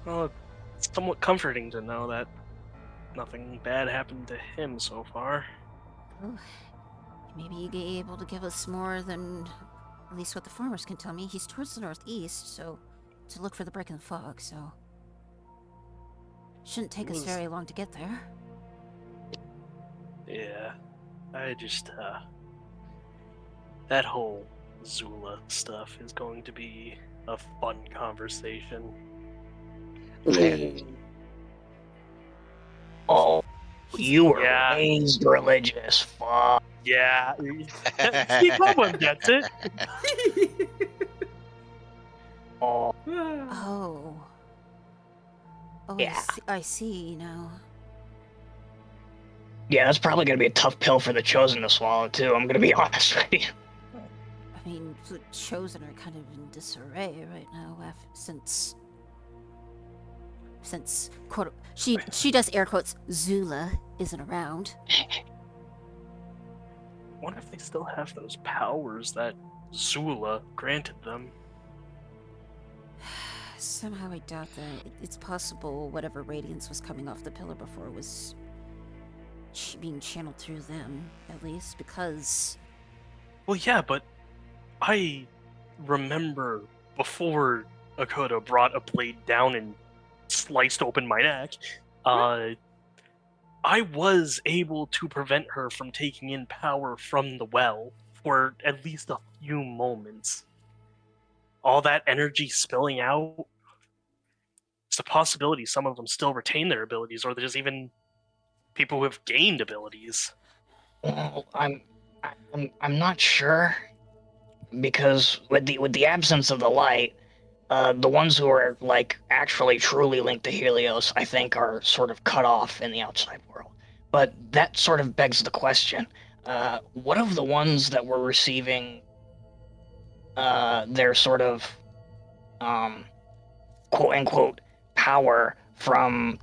Well, it's somewhat comforting to know that nothing bad happened to him so far. Oh, maybe you'd be able to give us more than at least what the farmers can tell me. He's towards the northeast, so to look for the break in the fog, so shouldn't take us very long to get there. Yeah, I just, that whole Zula stuff is going to be a fun conversation. Oh, you were Yeah. raised religious. Fuck. Yeah, Steve Baldwin gets it. Oh, Oh. Oh, Yeah. I see now. yeah, that's probably gonna be a tough pill for the chosen to swallow too. I'm gonna be honest with you. I mean, the Chosen are kind of in disarray right now since quote she does air quotes Zula isn't around. Wonder if they still have those powers that Zula granted them. Somehow I doubt that. It's possible whatever radiance was coming off the pillar before was being channeled through them, at least, because... Well, yeah, but I remember before Akoda brought a blade down and sliced open my neck, I was able to prevent her from taking in power from the well for at least a few moments. All that energy spilling out, it's a possibility some of them still retain their abilities, or there's even people who have gained abilities. Well, I'm not sure, because with the absence of the light, the ones who are like actually truly linked to Helios, I think, are sort of cut off in the outside world. But that sort of begs the question: what of the ones that were receiving their sort of quote unquote power from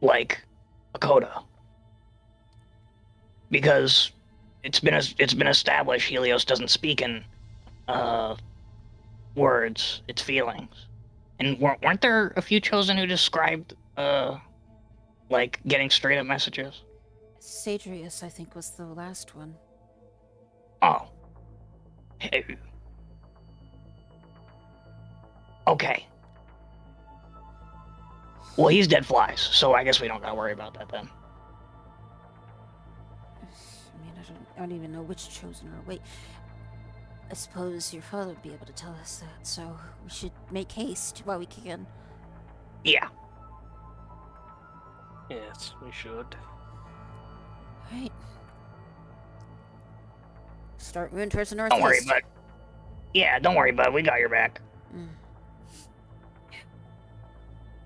like Akoda? Because it's been established Helios doesn't speak in words, it's feelings. And weren't there a few chosen who described like getting straight up messages? Sadrius, I think, was the last one. Oh. Hey. Okay. Well, he's dead flies, so I guess we don't gotta worry about that then. I mean, I don't even know which chosen are. Wait, I suppose your father would be able to tell us that, so we should make haste while we can. Yeah. Yes, we should. Right. Start moving towards the Don't worry, northeast. bud. Yeah, don't worry, bud. We got your back. Mm.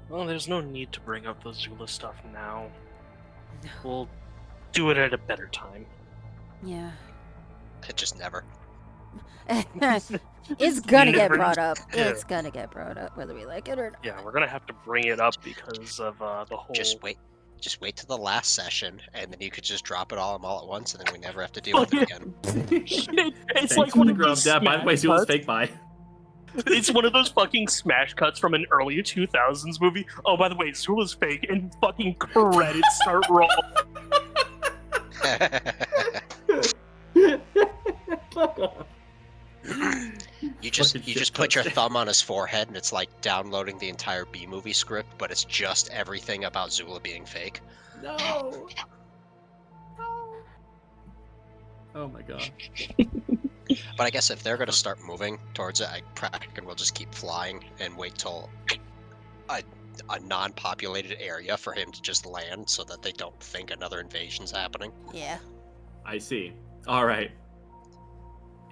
Well, there's no need to bring up the Zula stuff now. No. We'll do it at a better time. Yeah. It just never. It's gonna get Never- brought up. Yeah. It's gonna get brought up, whether we like it or not. Yeah, we're gonna have to bring it up because of the whole. Just wait till the last session, and then you could just drop it all at once, and then we never have to deal with it again. It's Thanks like for one the of grub. those Yeah, by the way, smash Zula's cuts. fake by. It's one of those fucking smash cuts from an early 2000s movie. Oh, by the way, Zula's fake, and fucking credits start rolling. Fuck off. You just Fucking put your shitpost. thumb on his forehead, and it's like downloading the entire B movie script, but it's just everything about Zula being fake. No. Oh my god. But I guess if they're gonna start moving towards it, Kraken will just keep flying and wait till a non-populated area for him to just land, so that they don't think another invasion's happening. Yeah. I see. All right.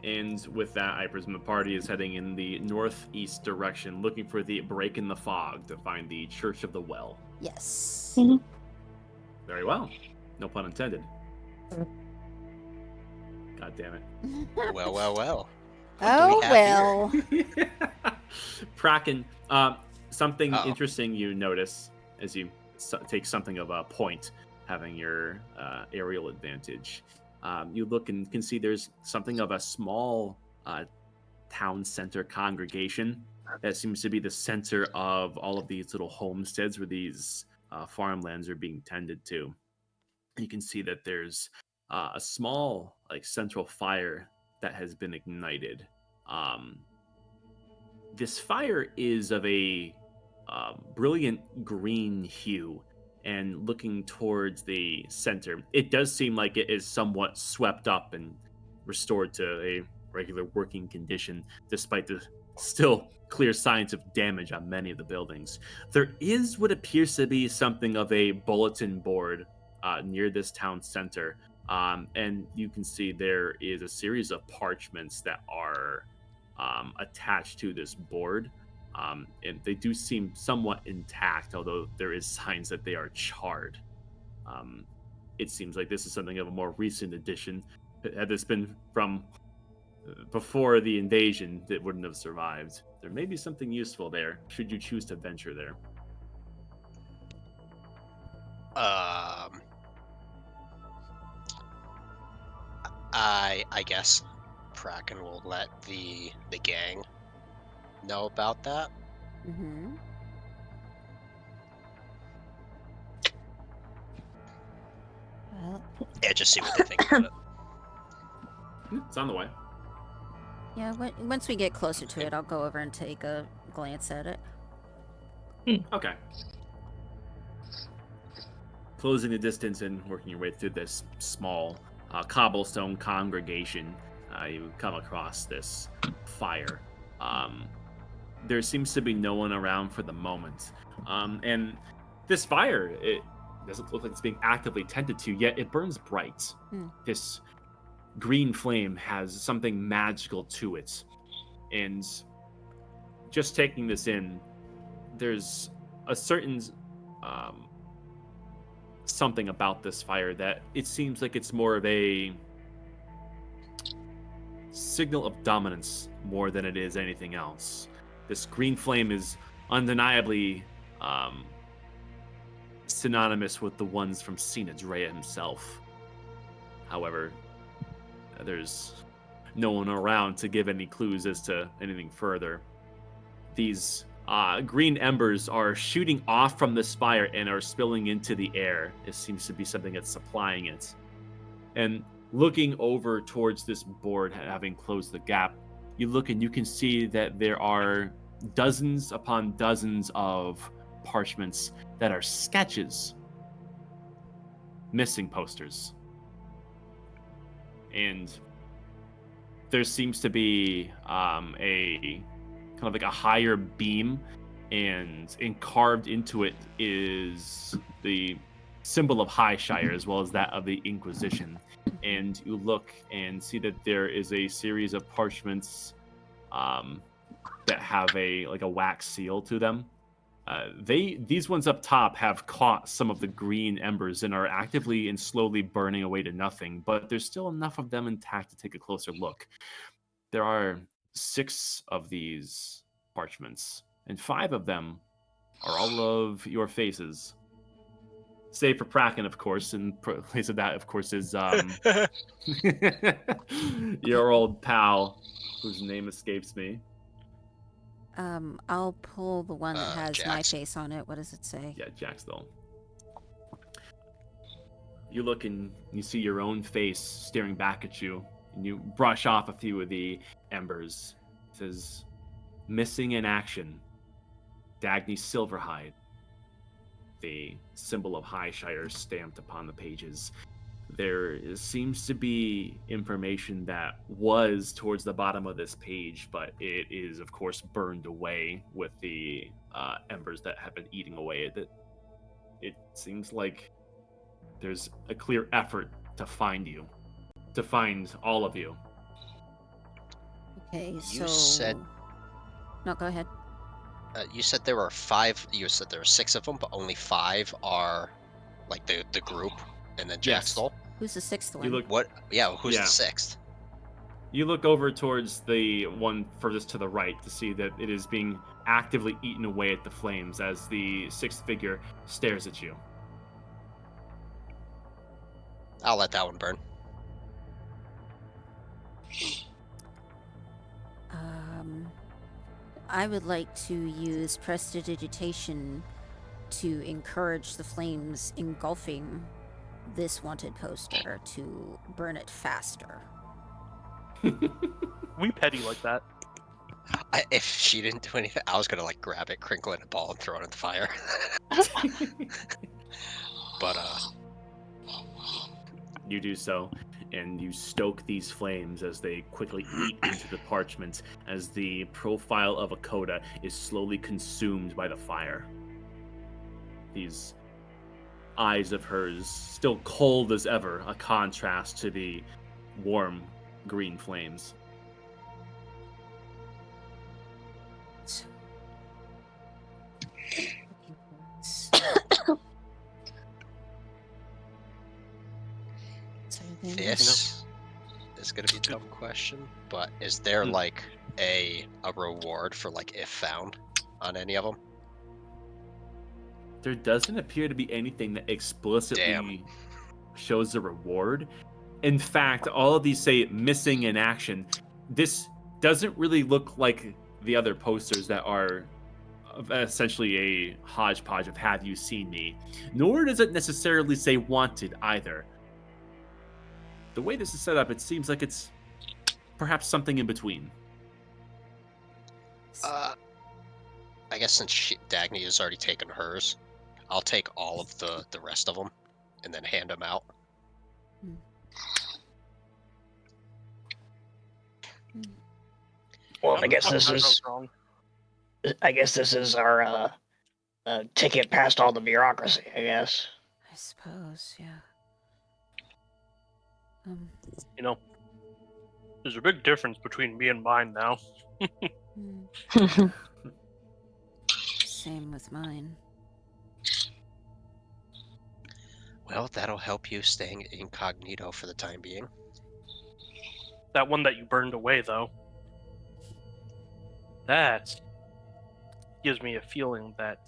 And with that, I presume the party is heading in the northeast direction, looking for the break in the fog to find the Church of the Well. Yes. Very well. No pun intended. God damn it. Well, well, well. Oh we have well. Kraken, something Uh-oh. interesting you notice as you take something of a point, having your aerial advantage. You look and can see there's something of a small town center congregation that seems to be the center of all of these little homesteads where these farmlands are being tended to. You can see that there's a small central fire that has been ignited. This fire is of a brilliant green hue, and looking towards the center, it does seem like it is somewhat swept up and restored to a regular working condition, despite the still clear signs of damage on many of the buildings. There is what appears to be something of a bulletin board near this town center, and you can see there is a series of parchments that are attached to this board. And they do seem somewhat intact, although there is signs that they are charred. It seems like this is something of a more recent addition. Had this been from before the invasion, that wouldn't have survived. There may be something useful there, should you choose to venture there. I guess Kraken will let the gang know about that. Mm-hmm. Well, Yeah, just see what they think about it. It's on the way. yeah, once we get closer to it, I'll go over and take a glance at it. Okay. Closing the distance and working your way through this small cobblestone congregation, you come across this fire. There seems to be no one around for the moment. And this fire, it doesn't look like it's being actively tended to, yet it burns bright. This green flame has something magical to it. And just taking this in, there's a certain something about this fire that it seems like it's more of a signal of dominance more than it is anything else. This green flame is undeniably synonymous with the ones from Sina Drea himself. However, there's no one around to give any clues as to anything further. These green embers are shooting off from this fire and are spilling into the air. It seems to be something that's supplying it. And looking over towards this board, having closed the gap, you look and you can see that there are dozens upon dozens of parchments that are sketches, missing posters. And there seems to be a kind of like a higher beam, and carved into it is the symbol of Highshire as well as that of the Inquisition. And you look and see that there is a series of parchments that have a wax seal to them. These ones up top have caught some of the green embers and are actively and slowly burning away to nothing, but there's still enough of them intact to take a closer look. There are 6 of these parchments, and 5 of them are all of your faces. Save for Praken, of course, and place of that, of course, is your old pal, whose name escapes me. I'll pull the one that has my Jax. face on it. What does it say? Yeah, Jacksville. You look and you see your own face staring back at you, and you brush off a few of the embers. It says, "Missing in action, Dagny Silverhide." The symbol of Highshire stamped upon the pages. There seems to be information that was towards the bottom of this page, but it is, of course, burned away with the embers that have been eating away at it. It seems like there's a clear effort to find you, to find all of you. Okay, so... You said... No, go ahead. You said there were 5. You said there were 6 of them, but only 5 are like the group, and then Yes. Jackstall. Who's the 6th one? You look. What? Yeah, who's Yeah. the 6th? You look over towards the one furthest to the right to see that it is being actively eaten away at the flames as the 6th figure stares at you. I'll let that one burn. I would like to use prestidigitation to encourage the flames engulfing this wanted poster to burn it faster. We petty like that. If she didn't do anything, I was gonna like grab it, crinkle it in a ball, and throw it in the fire. But You do so, and you stoke these flames as they quickly eat into the parchment as the profile of Akoda is slowly consumed by the fire. These eyes of hers, still cold as ever, a contrast to the warm green flames. this is gonna be a dumb question, but is there like a reward for like if found on any of them? There doesn't appear to be anything that explicitly shows a reward. In fact, all of these say missing in action. This doesn't really look like the other posters that are essentially a hodgepodge of "Have you seen me?" Nor does it necessarily say "wanted" either. The way this is set up, it seems like it's perhaps something in between. I guess since Dagny has already taken hers, I'll take all of the rest of them and then hand them out. Well, I guess That this sounds is. wrong. I guess this is our ticket past all the bureaucracy. I guess. I suppose, yeah. You know, there's a big difference between me and mine now. Same with mine. Well, that'll help you staying incognito for the time being. That one that you burned away, though, that gives me a feeling that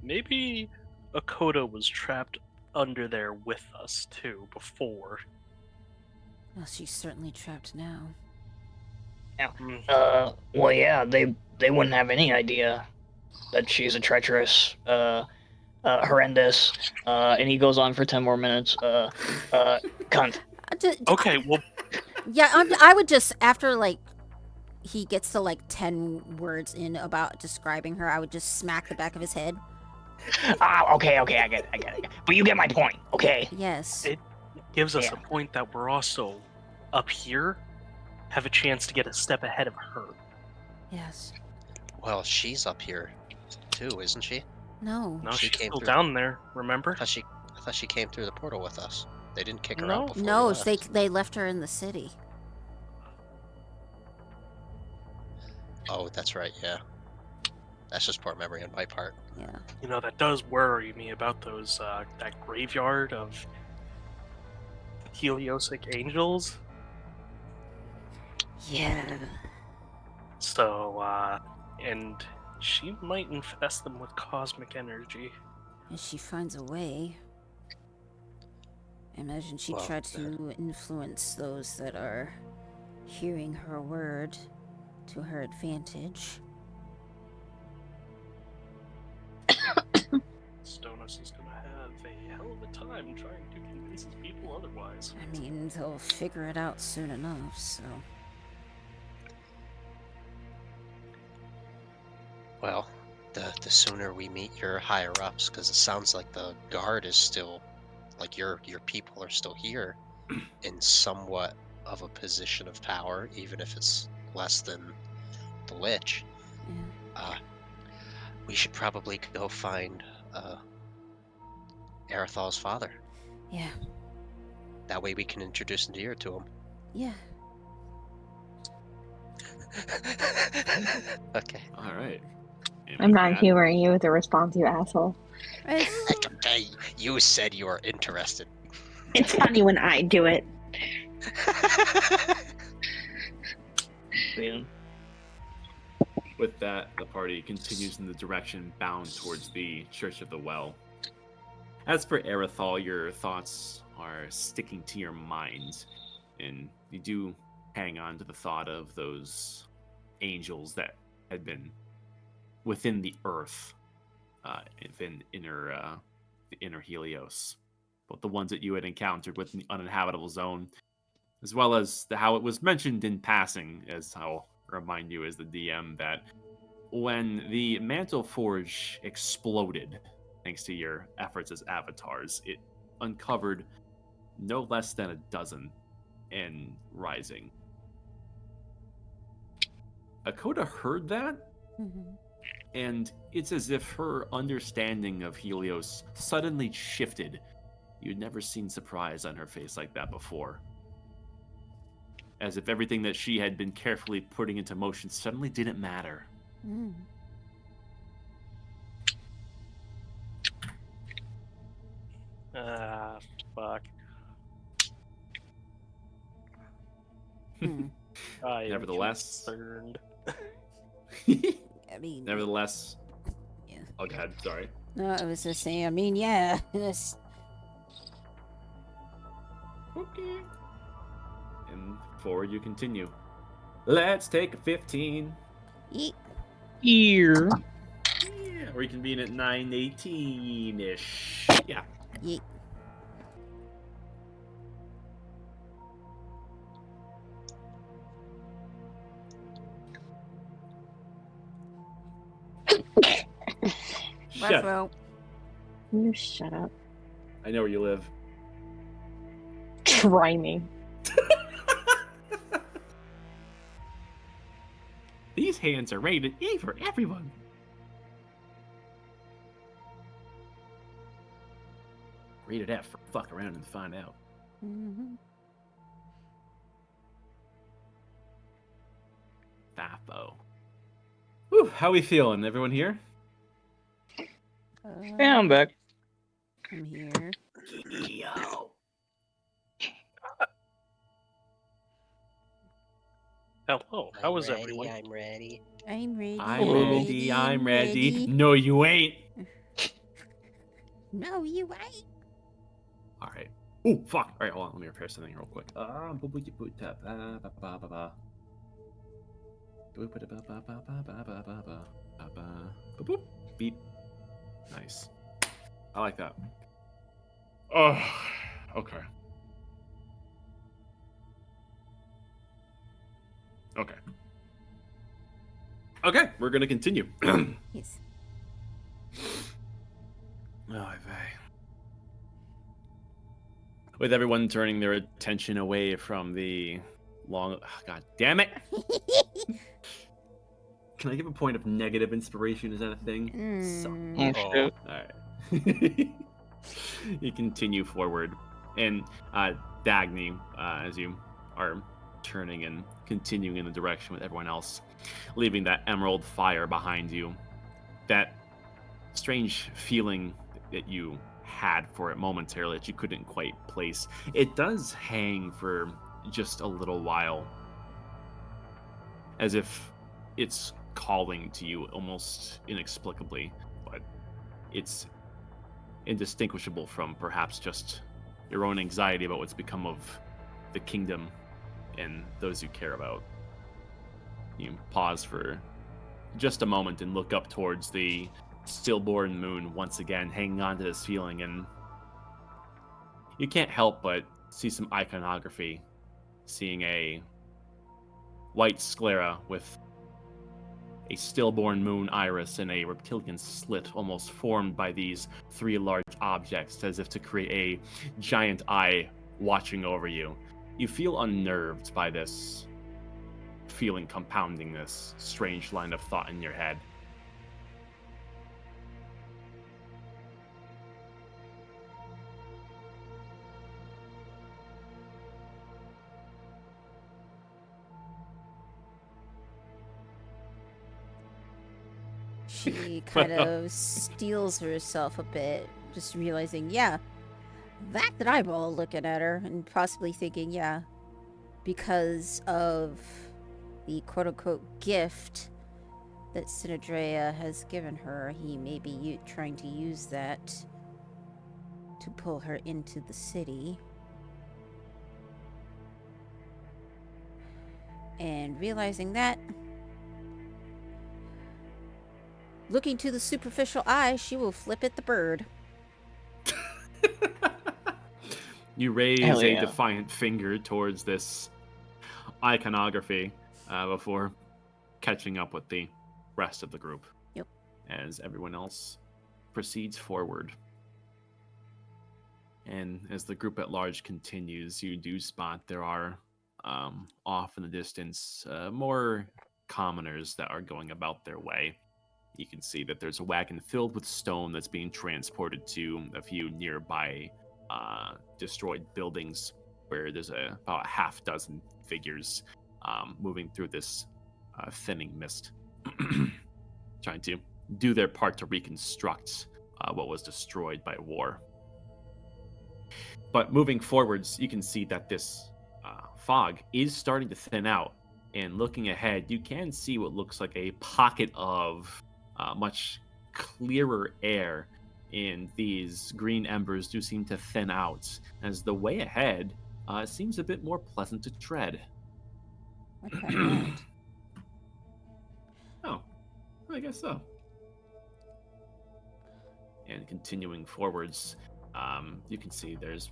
maybe Akoda was trapped under there with us, too, before. Well, she's certainly trapped now. Well, yeah, they wouldn't have any idea that she's a treacherous, horrendous, and he goes on for 10 more minutes, cunt. Okay, well, Yeah, I would just, after, like, he gets to, like, 10 words in about describing her, I would just smack the back of his head. Okay, I get it. But you get my point, okay? Yes. it gives us a point that we're also up here, have a chance to get a step ahead of her. Yes. Well, she's up here too, isn't she? No. No, She she's came still through. down there, remember? I thought she came through the portal with us. They didn't kick her No. out before we No, left. they left her in the city. Oh, that's right, yeah. That's just poor memory on my part. Yeah. You know, that does worry me about those, that graveyard of Heliosic angels. Yeah. So, and she might infest them with cosmic energy. If she finds a way. I imagine she Well, tried to influence those that are hearing her word to her advantage. Stonos is gonna have a hell of a time trying to convince his people otherwise. I mean, they'll figure it out soon enough, so. Well, the sooner we meet your higher ups, because it sounds like the guard is still, like your people are still here, in somewhat of a position of power, even if it's less than the Lich. Yeah. We should probably go find Arethal's father. Yeah. That way we can introduce Nadir to him. Yeah. Okay. All right. And I'm with not that- humoring you with a response, you asshole. Right. Okay, you said you were interested. It's funny when I do it. Yeah. With that, the party continues in the direction bound towards the Church of the Well. As for Arethal, your thoughts are sticking to your mind, and you do hang on to the thought of those angels that had been within the earth, within the inner Helios, both the ones that you had encountered within the uninhabitable zone, as well as how it was mentioned in passing, as I'll remind you as the DM, that when the Mantle Forge exploded, thanks to your efforts as avatars, it uncovered no less than a dozen and rising. Akoda heard that, and it's as if her understanding of Helios suddenly shifted. You'd never seen surprise on her face like that before. As if everything that she had been carefully putting into motion suddenly didn't matter. Fuck. I am Nevertheless, concerned. I mean. nevertheless. Yeah. Oh, God, sorry. No, I was just saying. I mean, yeah. It's, Okay. And forward you continue. Let's take a 15. yeet. Here. Yeah, reconvene at 9:18-ish. Yeah. Yeet. Shut. Ruffo. You shut up. I know where you live. Try me. These hands are rated E for everyone. Rated F for fuck around and find out. Mm-hmm. Fafo. Whew, how we feeling? Everyone here? Yeah, I'm back. I'm here. Yo. Hello, how is ready, everyone? I'm ready. I'm ready. I'm ready. I'm ready. No, you ain't. No, you ain't. All right. Oh, fuck. All right, hold on. Let me repair something real quick. Beep. Nice. I like that. Oh, okay. Okay. Okay, we're gonna continue. Yes. With everyone turning their attention away from the long. God damn it! Can I give a point of negative inspiration? Is that a thing? Suck. Mm. Oh, shit. Alright. You continue forward. And Dagny, as you are turning and continuing in the direction with everyone else, leaving that emerald fire behind you, that strange feeling that you had for it momentarily that you couldn't quite place, it does hang for just a little while, as if it's calling to you almost inexplicably, but it's indistinguishable from perhaps just your own anxiety about what's become of the kingdom and those you care about. You pause for just a moment and look up towards the stillborn moon once again, hanging on to this feeling, and you can't help but see some iconography, seeing a white sclera with a stillborn moon iris and a reptilian slit almost formed by these three large objects as if to create a giant eye watching over you. You feel unnerved by this feeling compounding this strange line of thought in your head. She kind of steels herself a bit, just realizing, yeah, that eyeball looking at her, and possibly thinking, yeah, because of the quote-unquote gift that Sinadrea has given her, he may be trying to use that to pull her into the city. And realizing that, looking to the superficial eye, she will flip at the bird. You raise Hell a yeah. defiant finger towards this iconography before catching up with the rest of the group. Yep. As everyone else proceeds forward. And as the group at large continues, you do spot there are off in the distance more commoners that are going about their way. You can see that there's a wagon filled with stone that's being transported to a few nearby destroyed buildings where there's about a half dozen figures moving through this thinning mist, trying to do their part to reconstruct what was destroyed by war. But moving forwards, you can see that this fog is starting to thin out. And looking ahead, you can see what looks like a pocket of much clearer air. And these green embers do seem to thin out as the way ahead seems a bit more pleasant to tread. What kind of that? Oh, I guess so. And continuing forwards, you can see there's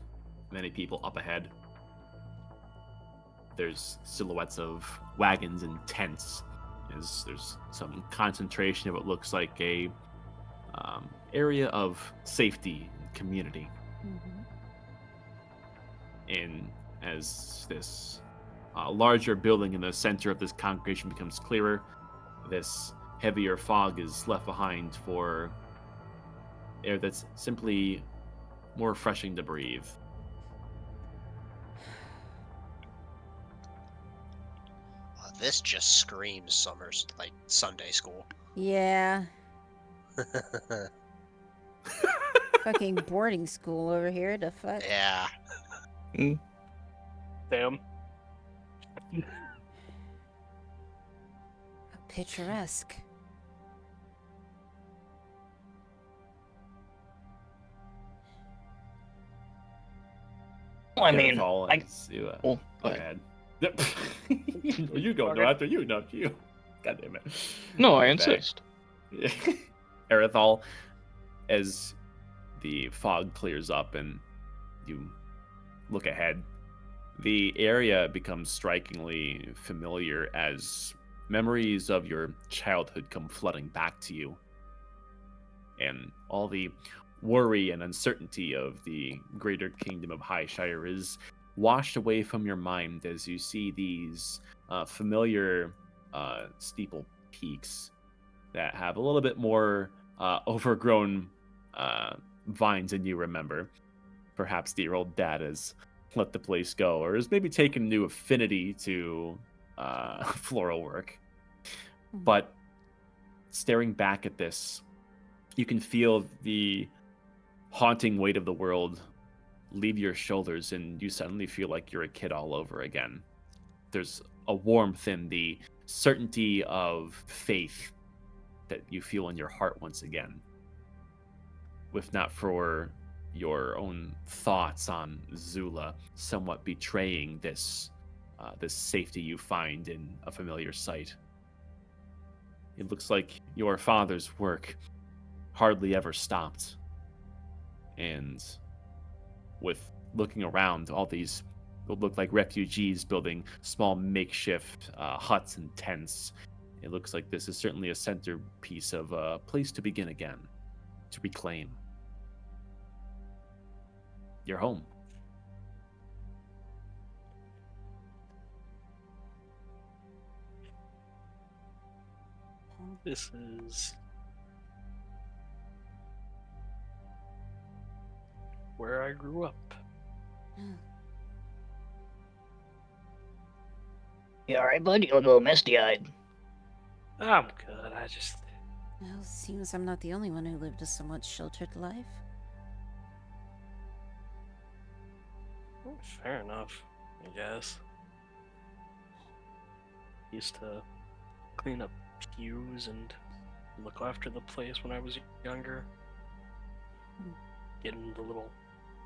many people up ahead. There's silhouettes of wagons and tents. There's some concentration of what looks like a area of safety and community. Mm-hmm. And as this larger building in the center of this congregation becomes clearer, this heavier fog is left behind for air that's simply more refreshing to breathe. This just screams summer's like Sunday school. Yeah. Fucking boarding school over here. The fuck? Yeah. Damn. Picturesque. Well, I mean, Careful I. as you, Well, go ahead. You go. No, after you, not you. God damn it. No, I Okay. insist. Erithal, as the fog clears up and you look ahead, the area becomes strikingly familiar as memories of your childhood come flooding back to you. And all the worry and uncertainty of the greater kingdom of Highshire is washed away from your mind as you see these familiar steeple peaks that have a little bit more overgrown vines than you remember. Perhaps your old dad has let the place go, or has maybe taken new affinity to floral work. But staring back at this, you can feel the haunting weight of the world leave your shoulders, and you suddenly feel like you're a kid all over again. There's a warmth in the certainty of faith that you feel in your heart once again. If not for your own thoughts on Zula somewhat betraying this safety you find in a familiar sight. It looks like your father's work hardly ever stopped. And with looking around, all these would look like refugees building small makeshift huts and tents. It looks like this is certainly a centerpiece of a place to begin again, to reclaim your home. This is where I grew up. You alright, bud? You look a little misty-eyed. I'm good. I just Well, seems I'm not the only one who lived a somewhat sheltered life. fair enough, I guess. Used to clean up pews and look after the place when I was younger. Get in the little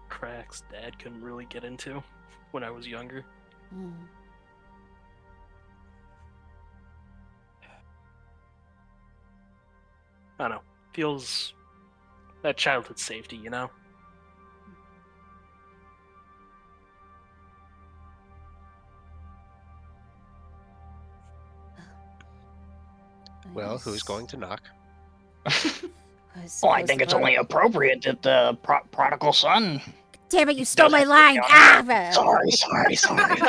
cracks Dad couldn't really get into when I was younger. I don't know. Feels that childhood safety, you know? Well, who's going to knock? Well, I think it's only appropriate that the prodigal son. Damn it, you stole my line! Ah! Sorry. Fucker.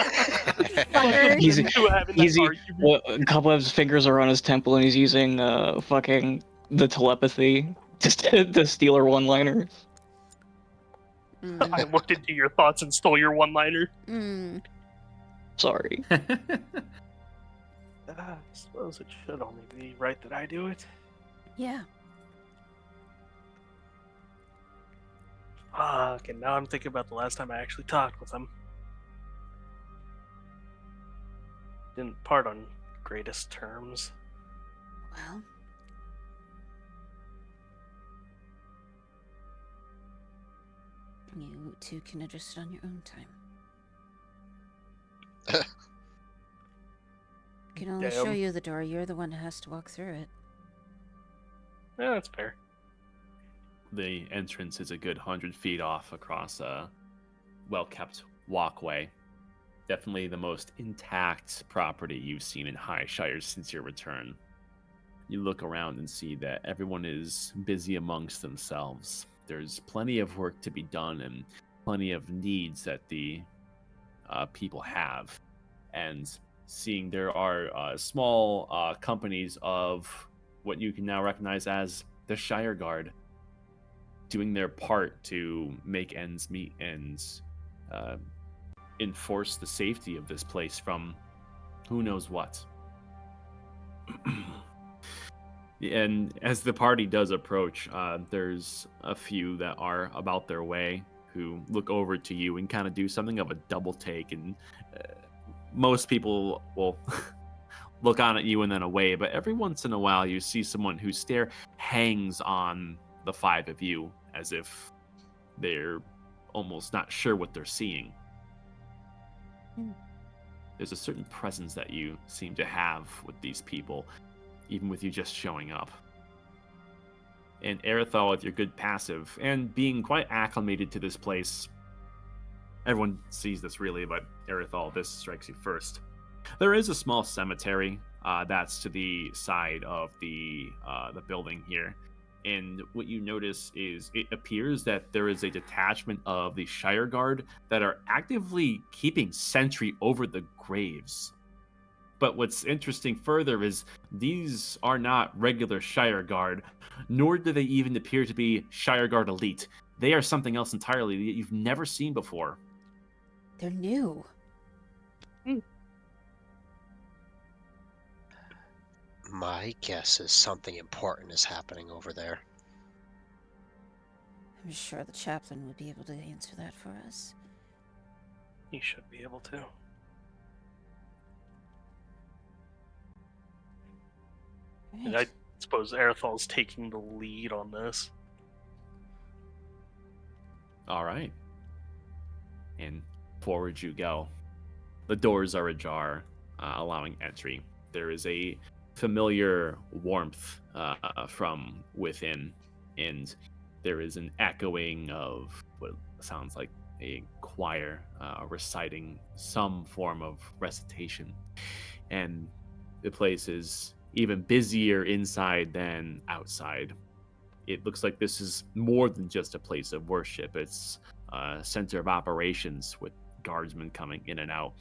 A couple of his fingers are on his temple, and he's using fucking the telepathy just to steal her one-liners. I looked into your thoughts and stole your one-liner. Sorry. I suppose it should only be right that I do it. Yeah. Okay, now I'm thinking about the last time I actually talked with him. Didn't part on greatest terms. Well. You two can address it on your own time. I can only show you the door. You're the one who has to walk through it. Yeah, that's fair. The entrance is a good 100 feet off across a well-kept walkway. Definitely the most intact property you've seen in Highshire since your return. You look around and see that everyone is busy amongst themselves. There's plenty of work to be done and plenty of needs that the people have. And seeing there are small companies of what you can now recognize as the Shire Guard doing their part to make ends meet and enforce the safety of this place from who knows what. And as the party does approach, there's a few that are about their way who look over to you and kind of do something of a double take. And most people will look on at you and then away, but every once in a while you see someone whose stare hangs on the five of you as if they're almost not sure what they're seeing. There's a certain presence that you seem to have with these people, even with you just showing up. And Erithal, with your good passive and being quite acclimated to this place, everyone sees this really, but Erithal, this strikes you first. There is a small cemetery that's to the side of the building here. And what you notice is it appears that there is a detachment of the Shire Guard that are actively keeping sentry over the graves. But what's interesting further is these are not regular Shire Guard, nor do they even appear to be Shire Guard elite. They are something else entirely that you've never seen before. They're new. My guess is something important is happening over there. I'm sure the chaplain would be able to answer that for us. He should be able to. And I suppose Erithal's taking the lead on this. All right. And forward you go. The doors are ajar, allowing entry. There is a familiar warmth from within, and there is an echoing of what sounds like a choir reciting some form of recitation. And the place is even busier inside than outside. It looks like this is more than just a place of worship. It's a center of operations with guardsmen coming in and out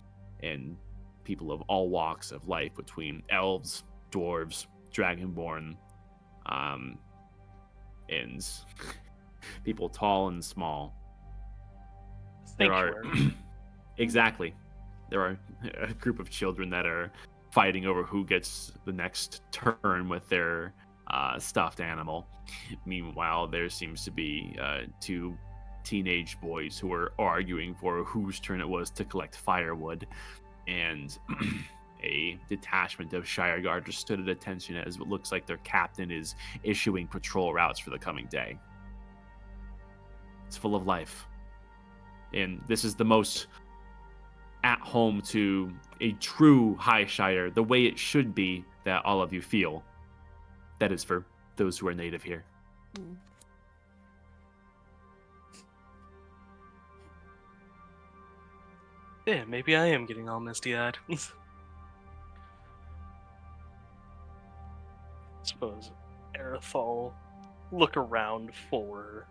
and people of all walks of life, between elves, dwarves, dragonborn, and people tall and small. There are exactly. There are a group of children that are fighting over who gets the next turn with their stuffed animal. Meanwhile, there seems to be two teenage boys who are arguing for whose turn it was to collect firewood, and a detachment of Shire Guard just stood at attention as it looks like their captain is issuing patrol routes for the coming day. It's full of life. And this is the most at home to a true Highshire, the way it should be, that all of you feel. That is for those who are native here. Yeah, maybe I am getting all misty-eyed. Suppose Erithal look around for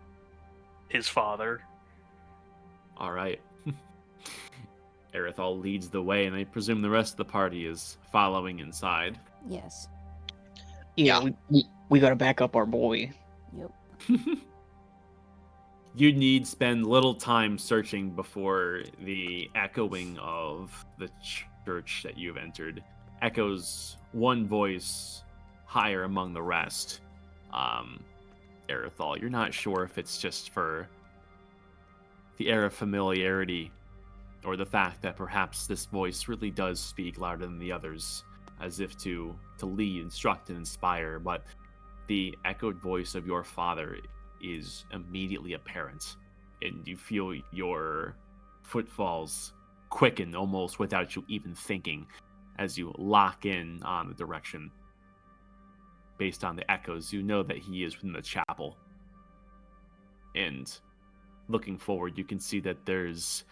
his father. All right. Erithal leads the way, and I presume the rest of the party is following inside. Yes. Yeah, we gotta back up our boy. Yep. You need spend little time searching before the echoing of the church that you've entered echoes one voice higher among the rest. Erithal, you're not sure if it's just for the air of familiarity or the fact that perhaps this voice really does speak louder than the others, as if to lead, instruct, and inspire, but the echoed voice of your father is immediately apparent, and you feel your footfalls quicken almost without you even thinking as you lock in on the direction. based on the echoes, you know that he is within the chapel. And looking forward, you can see that there's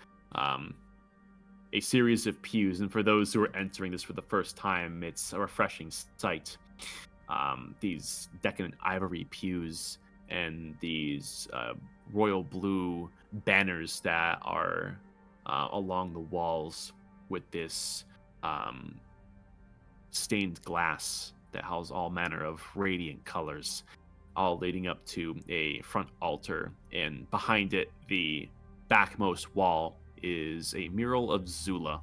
a series of pews, and for those who are entering this for the first time, it's a refreshing sight. These decadent ivory pews and these royal blue banners that are along the walls with this stained glass that houses all manner of radiant colors, all leading up to a front altar. And behind it, the backmost wall, is a mural of Zula.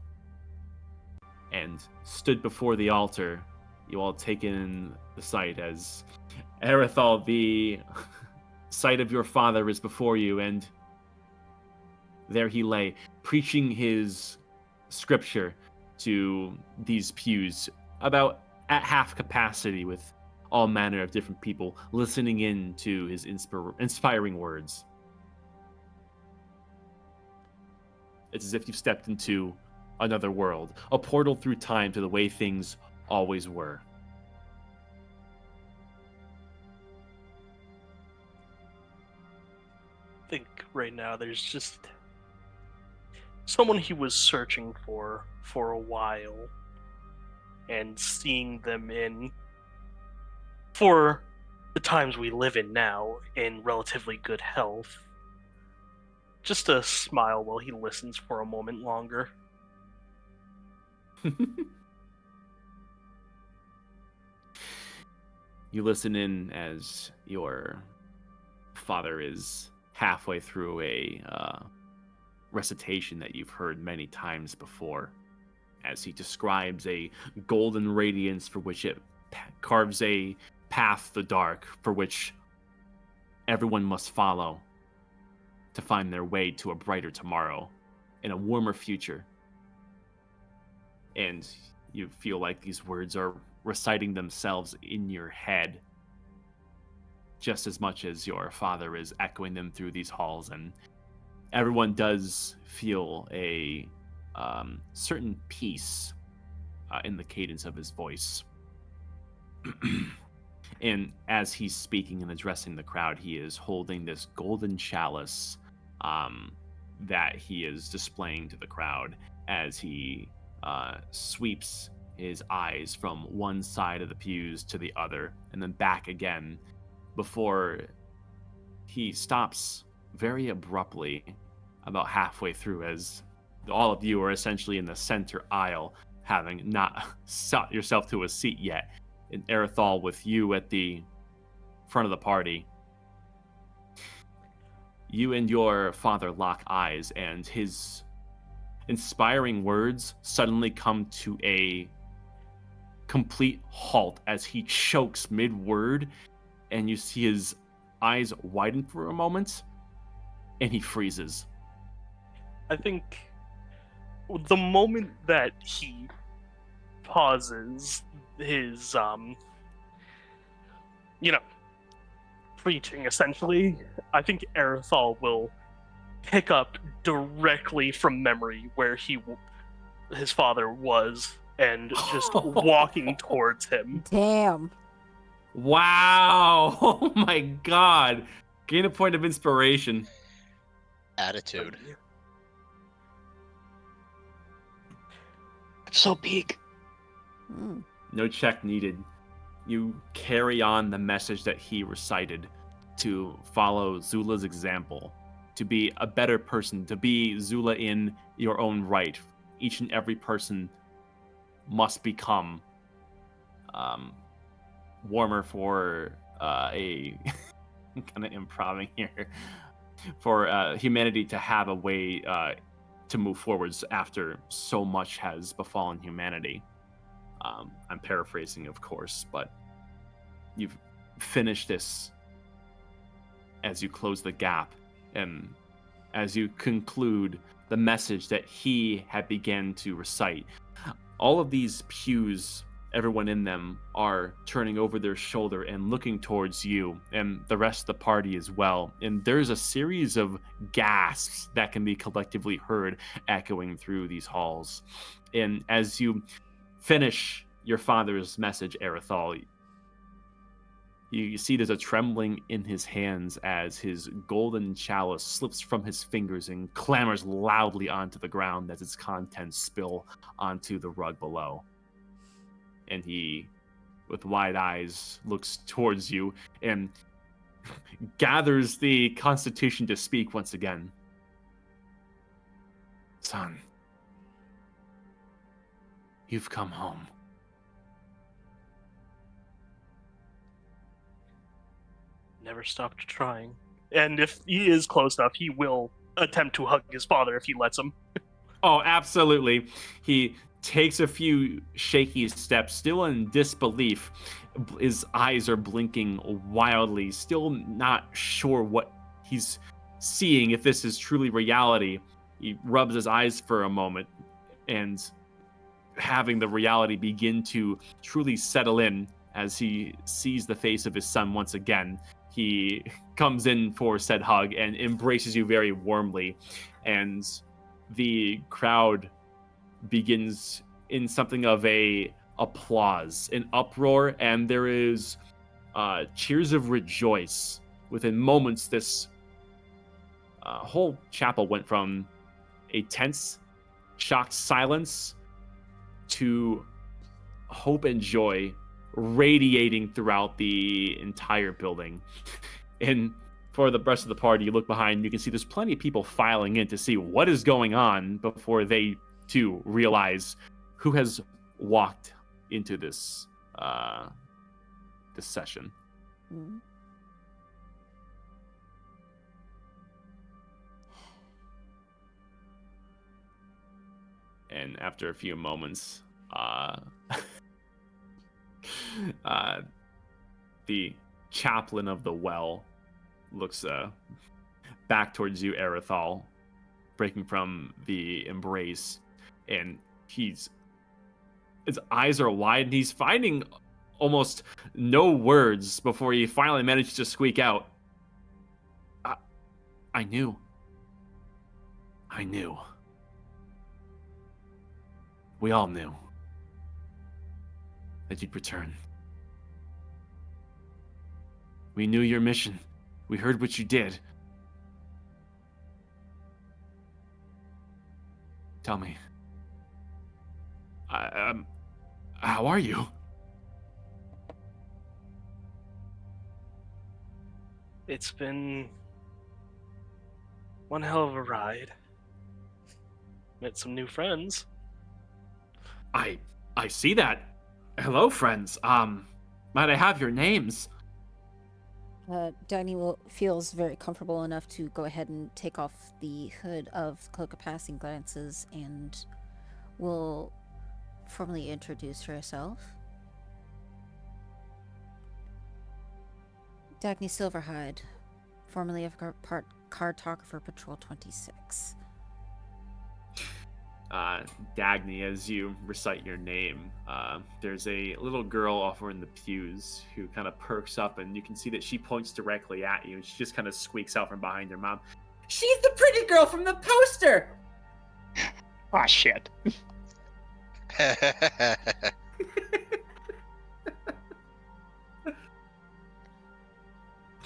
And stood before the altar, you all take in the sight as Erethal, the sight of your father, is before you, and there he lay, preaching his scripture to these pews, about at half capacity, with all manner of different people listening in to his inspiring words. It's as if you've stepped into another world, a portal through time to the way things always were. I think right now there's just someone he was searching for a while, and seeing them in, for the times we live in now, in relatively good health. Just a smile while he listens for a moment longer. You listen in as your father is halfway through a recitation that you've heard many times before, as he describes a golden radiance for which it carves a path to the dark, for which everyone must follow to find their way to a brighter tomorrow and a warmer future. And you feel like these words are reciting themselves in your head just as much as your father is echoing them through these halls. And everyone does feel a certain peace in the cadence of his voice. And as he's speaking and addressing the crowd, he is holding this golden chalice that he is displaying to the crowd as he sweeps his eyes from one side of the pews to the other and then back again before he stops very abruptly about halfway through, as all of you are essentially in the center aisle, having not sought yourself to a seat yet. And Erethal, with you at the front of the party, you and your father lock eyes, and his inspiring words suddenly come to a complete halt as he chokes mid-word, and you see his eyes widen for a moment, and he freezes. I think the moment that he pauses his, preaching, essentially, I think Erethal will pick up directly from memory where his father was, and just walking towards him. Damn. Wow! Oh my god! Gain a point of inspiration. Attitude. It's so big. Mm. No check needed. You carry on the message that he recited, to follow Zula's example, to be a better person, to be Zula in your own right. Each and every person must become warmer for a kind of improving here, for humanity to have a way to move forwards after so much has befallen humanity. I'm paraphrasing, of course, but you've finished this as you close the gap and as you conclude the message that he had began to recite. All of these pews, everyone in them, are turning over their shoulder and looking towards you and the rest of the party as well. And there's a series of gasps that can be collectively heard echoing through these halls. And as you finish your father's message, Erethal, You see there's a trembling in his hands as his golden chalice slips from his fingers and clambers loudly onto the ground as its contents spill onto the rug below. And he, with wide eyes, looks towards you and gathers the constitution to speak once again. Son, you've come home. Never stopped trying. And if he is close enough, he will attempt to hug his father if he lets him. Oh, absolutely. He takes a few shaky steps, still in disbelief. His eyes are blinking wildly, still not sure what he's seeing, if this is truly reality. He rubs his eyes for a moment, and having the reality begin to truly settle in as he sees the face of his son once again. He comes in for said hug and embraces you very warmly, and the crowd begins in something of a applause, an uproar, and there is cheers of rejoice. Within moments, this whole chapel went from a tense, shocked silence to hope and joy radiating throughout the entire building. And for the rest of the party, you look behind, you can see there's plenty of people filing in to see what is going on before they too realize who has walked into this this session. Mm. And after a few moments, the chaplain of the well looks back towards you, Erithal, breaking from the embrace, and his eyes are wide, and he's finding almost no words before he finally manages to squeak out, I knew. We all knew that you'd return. We knew your mission. We heard what you did. Tell me, how are you? It's been one hell of a ride. Met some new friends. I see that. Hello, friends. Might I have your names? Dagny feels very comfortable enough to go ahead and take off the hood of Cloak of Passing Glances and will formally introduce herself. Dagny Silverhide, formerly of Cartographer Patrol 26. Dagny, as you recite your name, there's a little girl over in the pews who kind of perks up, and you can see that she points directly at you, and she just kind of squeaks out from behind her mom, "She's the pretty girl from the poster!" Ah, shit.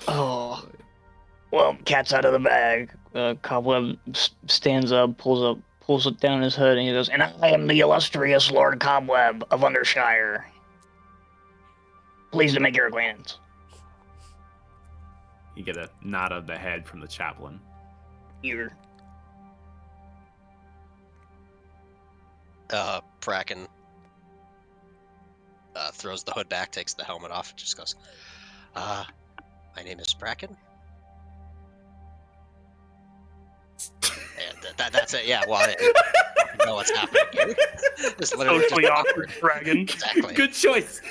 Oh. Well, cat's out of the bag. Cobweb stands up, pulls it down his hood, and he goes, "And I am the illustrious Lord Cobweb of Undershire. Pleased to make your acquaintance." You get a nod of the head from the chaplain. Here. Bracken throws the hood back, takes the helmet off, and just goes, my name is Bracken. And that's it. Yeah, well, I know what's happening here. It's literally Socially just awkward dragon. Exactly. Good choice.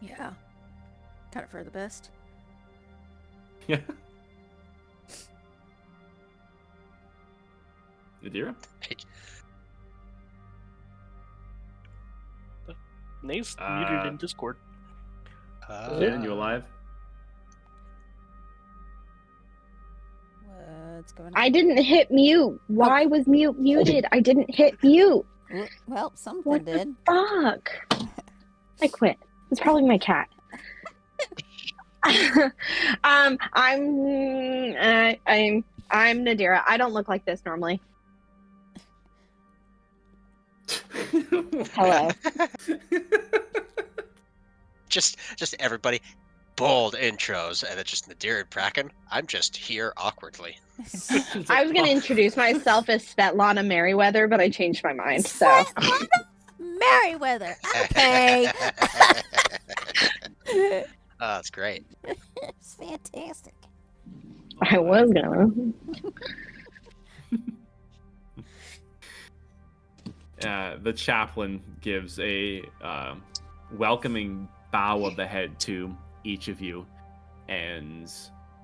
Yeah. Got it for the best. Yeah. Nadira? Nate's muted in Discord. Jan, you alive? What's going on? I didn't hit mute. Why was mute muted? I didn't hit mute. Well, something What did. the fuck? I quit. It's probably my cat. I'm Nadira. I don't look like this normally. Hello. just everybody, bold intros, and then just Nadir and Bracken. I'm just here awkwardly. I was going to introduce myself as Svetlana Merriweather, but I changed my mind. So Merriweather. Okay. Oh, that's great. It's fantastic. I was gonna. The chaplain gives a welcoming bow of the head to each of you, and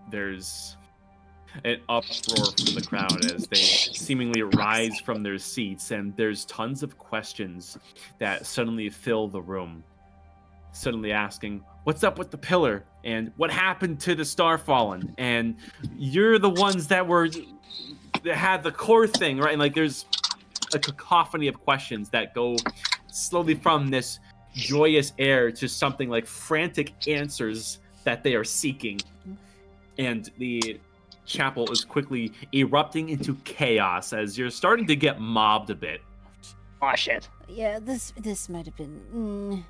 there's an uproar from the crowd as they seemingly rise from their seats, and there's tons of questions that suddenly fill the room. Suddenly asking, what's up with the pillar? And what happened to the Starfallen? And you're the ones that had the core thing, right? And like there's a cacophony of questions that go slowly from this joyous air to something like frantic answers that they are seeking. And the chapel is quickly erupting into chaos as you're starting to get mobbed a bit. Oh shit. Yeah, this might have been.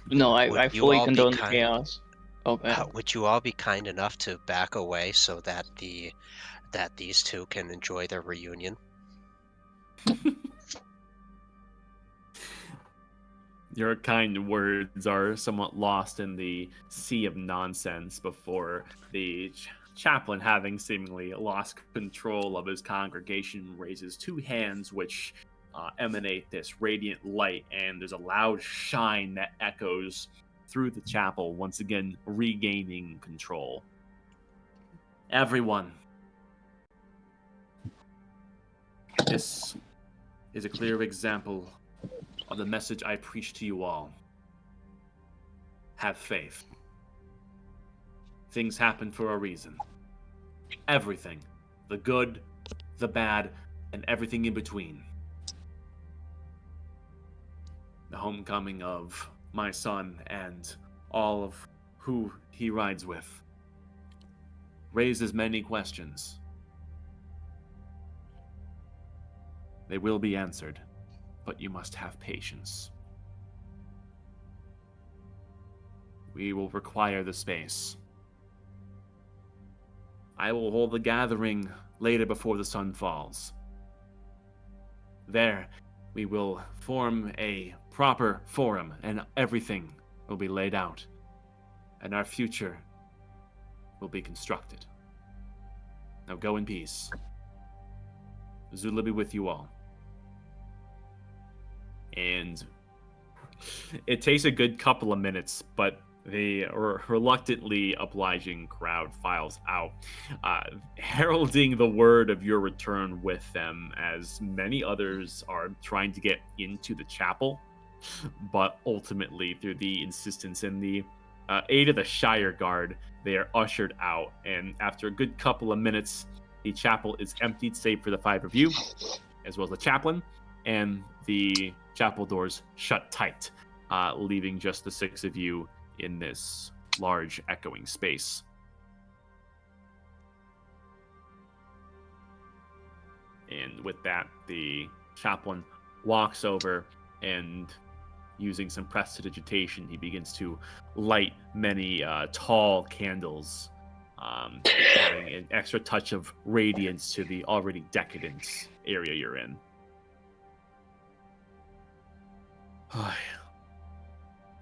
No, I would you fully all be condone the kind- chaos. Okay. Would you all be kind enough to back away so that these two can enjoy their reunion? Your kind words are somewhat lost in the sea of nonsense before the chaplain, having seemingly lost control of his congregation, raises two hands which emanate this radiant light, and there's a loud shine that echoes through the chapel, once again regaining control. Everyone, this is a clear example of the message I preach to you all. Have faith. Things happen for a reason. Everything. The good, the bad, and everything in between. The homecoming of my son and all of who he rides with raises many questions. They will be answered, but you must have patience. We will require the space. I will hold the gathering later before the sun falls. There, we will form a proper forum, and everything will be laid out, and our future will be constructed. Now go in peace. Zula be with you all. And it takes a good couple of minutes, but the reluctantly obliging crowd files out, heralding the word of your return with them, as many others are trying to get into the chapel, but ultimately, through the insistence and the aid of the Shire Guard, they are ushered out, and after a good couple of minutes, the chapel is emptied save for the five of you, as well as the chaplain, and the chapel doors shut tight, leaving just the six of you in this large echoing space. And with that, the chaplain walks over and, using some prestidigitation, he begins to light many tall candles, adding an extra touch of radiance to the already decadent area you're in.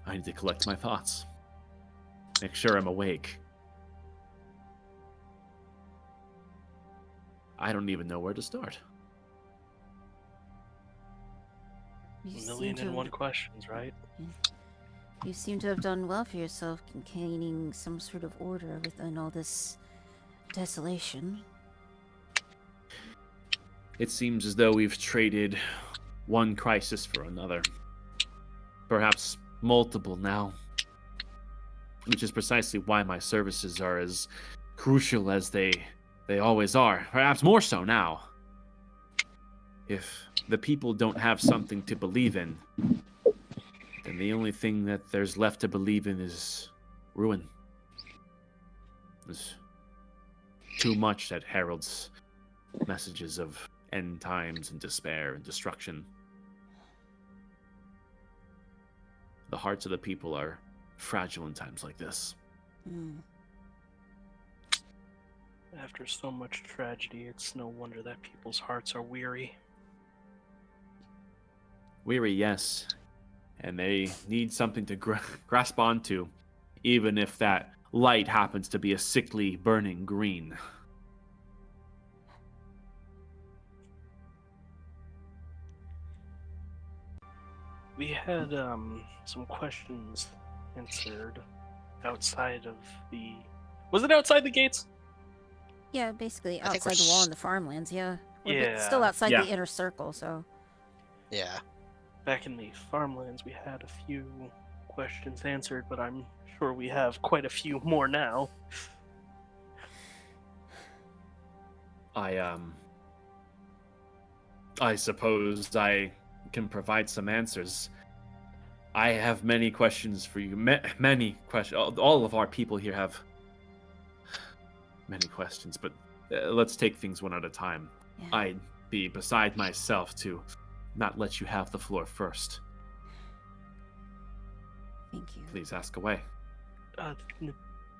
I need to collect my thoughts. Make sure I'm awake. I don't even know where to start. You A million and one questions, right? You seem to have done well for yourself, gaining some sort of order within all this desolation. It seems as though we've traded one crisis for another. Perhaps multiple now. Which is precisely why my services are as crucial as they always are. Perhaps more so now. If the people don't have something to believe in, then the only thing that there's left to believe in is ruin. There's too much that heralds messages of end times and despair and destruction. The hearts of the people are fragile in times like this. Mm. After so much tragedy, it's no wonder that people's hearts are weary. Weary, yes, and they need something to grasp onto, even if that light happens to be a sickly, burning green. We had some questions answered outside of the... Was it outside the gates? Yeah, basically I think we're outside the wall in the farmlands, yeah. We're still Yeah. outside Yeah. the inner circle, so... Yeah. Back in the farmlands, we had a few questions answered, but I'm sure we have quite a few more now. I suppose I can provide some answers. I have many questions for you. Many questions. All of our people here have many questions, but let's take things one at a time. Yeah. I'd be beside myself to not let you have the floor first. Thank you. Please ask away.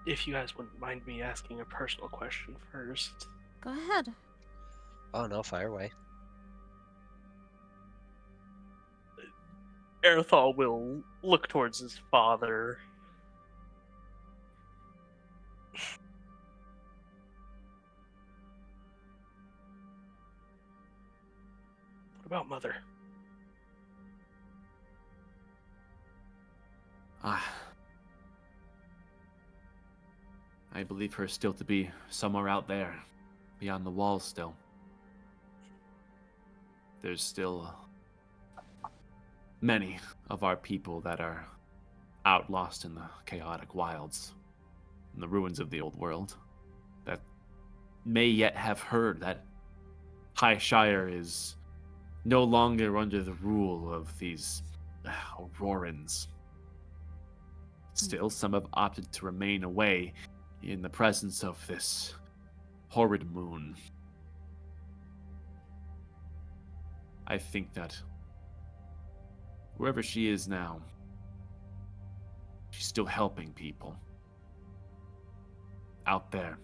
If you guys wouldn't mind me asking a personal question first. Go ahead. Oh no, fire away. Erthal will look towards his father. What about Mother? I believe her still to be somewhere out there, beyond the walls still. There's still many of our people that are out lost in the chaotic wilds, in the ruins of the old world, that may yet have heard that High Shire is no longer under the rule of these Aurorans. Still, some have opted to remain away in the presence of this horrid moon. I think that wherever she is now, she's still helping people out there,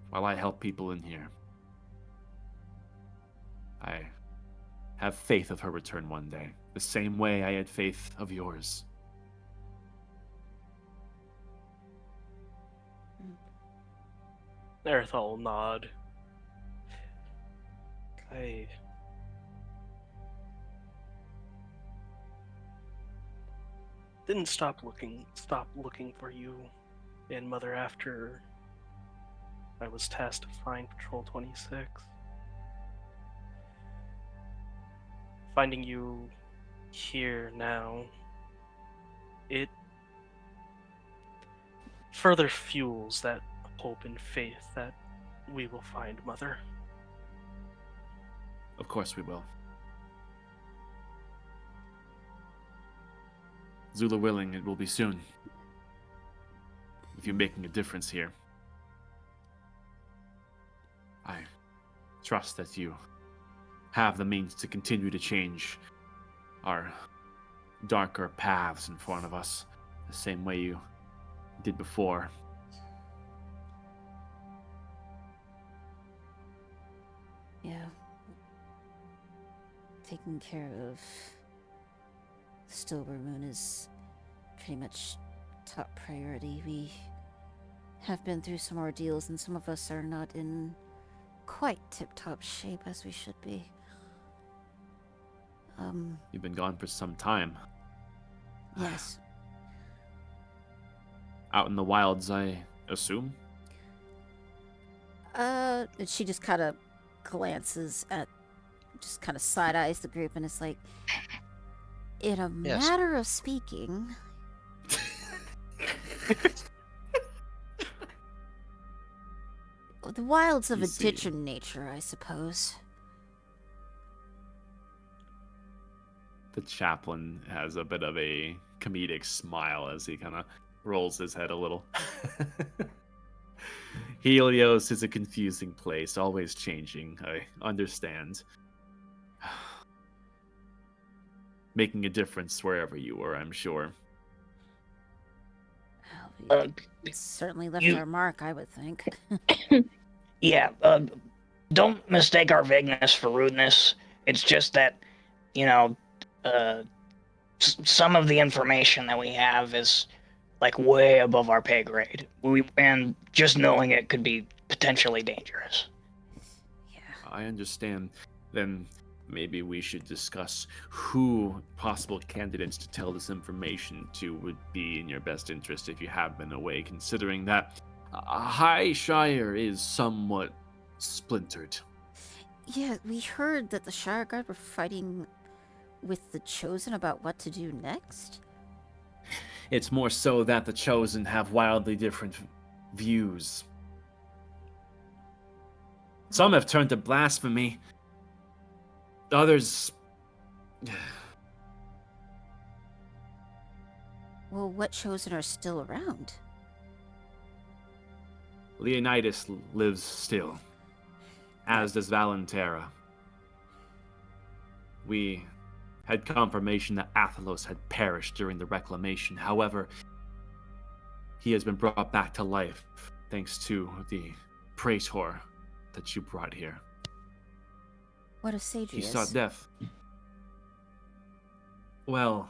while I help people in here. I have faith of her return one day, the same way I had faith of yours. Erthal will nod. I didn't stop looking for you and Mother after I was tasked to find Patrol 26. Finding you here now, it further fuels that hope and faith that we will find Mother. Of course we will. Zula willing, it will be soon. With you making a difference here. I trust that you have the means to continue to change our darker paths in front of us, the same way you did before. Yeah. Taking care of Stillbur Moon is pretty much top priority. We have been through some ordeals, and some of us are not in quite tip-top shape as we should be. You've been gone for some time. Yes. Out in the wilds, I assume? She just kind of glances at, just kind of side-eyes the group, and it's like, in a Yes. matter of speaking... The wilds of You a see. ditch in nature, I suppose. The chaplain has a bit of a comedic smile as he kind of rolls his head a little. Helios is a confusing place, always changing. I understand. Making a difference wherever you were, I'm sure. Well, we certainly left our mark, I would think. Yeah, don't mistake our vagueness for rudeness. It's just that, some of the information that we have is like way above our pay grade. And just knowing it could be potentially dangerous. Yeah. I understand. Then maybe we should discuss who possible candidates to tell this information to would be in your best interest if you have been away, considering that High Shire is somewhat splintered. Yeah, we heard that the Shire Guard were fighting with the Chosen about what to do next. It's more so that the Chosen have wildly different views. Some have turned to blasphemy. Others... Well, what Chosen are still around? Leonidas lives still, as does Valentera. We had confirmation that Athelos had perished during the reclamation. However, he has been brought back to life thanks to the praetor that you brought here. What of Sadrius? He sought death. Well,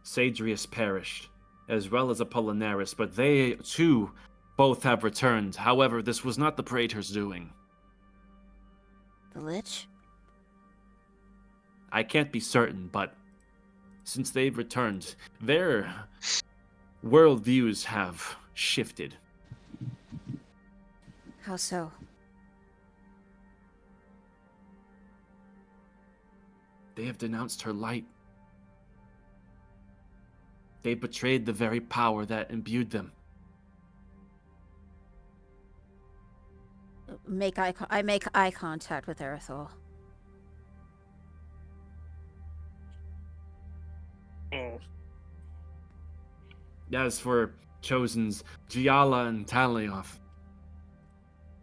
Sadrius perished, as well as Apollinaris, but they, too, both have returned. However, this was not the praetor's doing. The Lich? I can't be certain, but since they've returned, their worldviews have shifted. How so? They have denounced her light. They betrayed the very power that imbued them. I make eye contact with Erithol. As for Chosen's Giala and Talioth,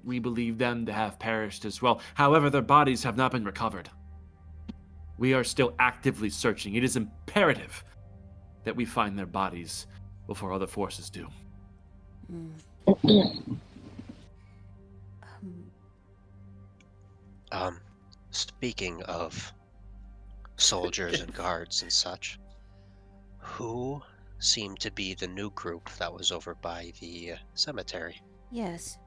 we believe them to have perished as well. However, their bodies have not been recovered. We are still actively searching. It is imperative that we find their bodies before other forces do. Speaking of soldiers and guards and such, who seemed to be the new group that was over by the cemetery? Yes.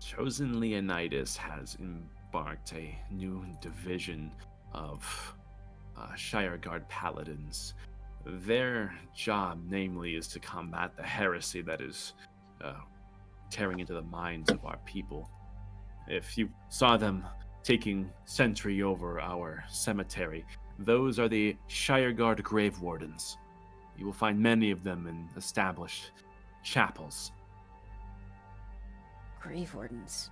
Chosen Leonidas has embarked a new division of Shire Guard paladins. Their job, namely, is to combat the heresy that is tearing into the minds of our people. If you saw them taking sentry over our cemetery, those are the Shire Guard grave wardens. You will find many of them in established chapels. Grave Wardens.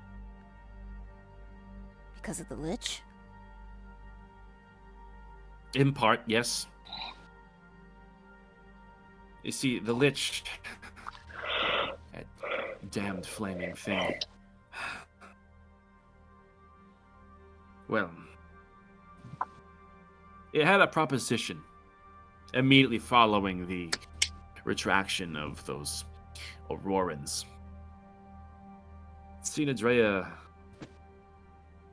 Because of the Lich? In part, yes. You see, the Lich, that damned flaming thing. Well, it had a proposition immediately following the retraction of those Aurorans. Sinadrea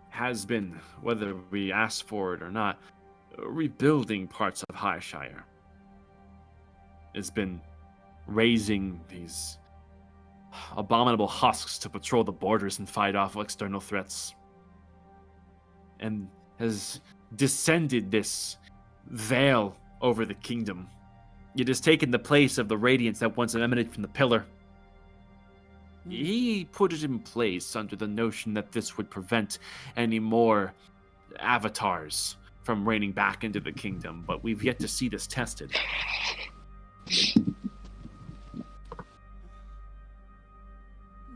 has been, whether we asked for it or not, rebuilding parts of Highshire. It's been raising these abominable husks to patrol the borders and fight off external threats. And has descended this veil over the kingdom. It has taken the place of the radiance that once emanated from the pillar. He put it in place under the notion that this would prevent any more avatars from reigning back into the kingdom, but we've yet to see this tested.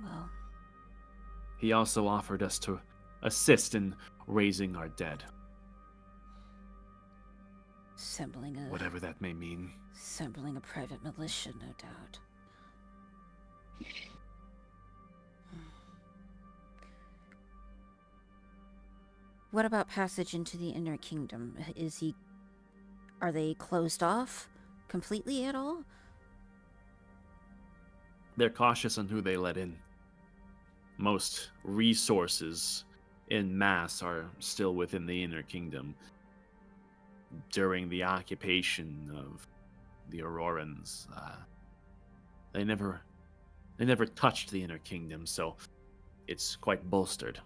Well, He also offered us to assist in raising our dead, Assembling a whatever that may mean. private militia, no doubt. What about passage into the inner kingdom? Are they closed off completely at all? They're cautious on who they let in. Most resources in mass are still within the inner kingdom. During the occupation of the Aurorans, they never touched the inner kingdom, so it's quite bolstered.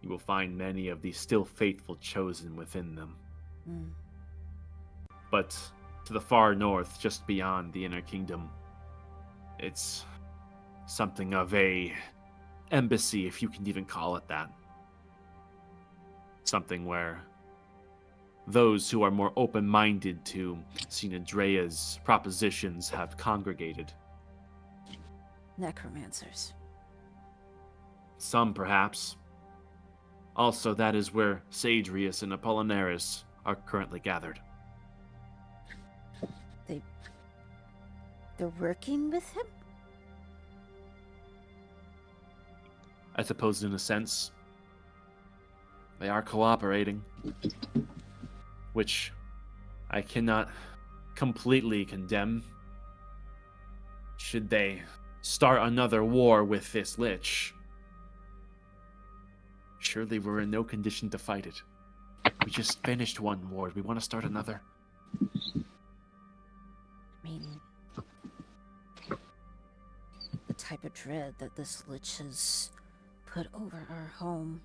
You will find many of the still faithful chosen within them. Mm. But to the far north, just beyond the inner kingdom, it's something of a embassy, if you can even call it that. Something where those who are more open-minded to Sinadrea's propositions have congregated. Necromancers. Some, perhaps. Also, that is where Sadrius and Apollinaris are currently gathered. They're working with him? I suppose, in a sense, they are cooperating, which I cannot completely condemn. Should they start another war with this Lich, surely we're in no condition to fight it. We just finished one war. We want to start another. I mean, the type of dread that this Lich has put over our home,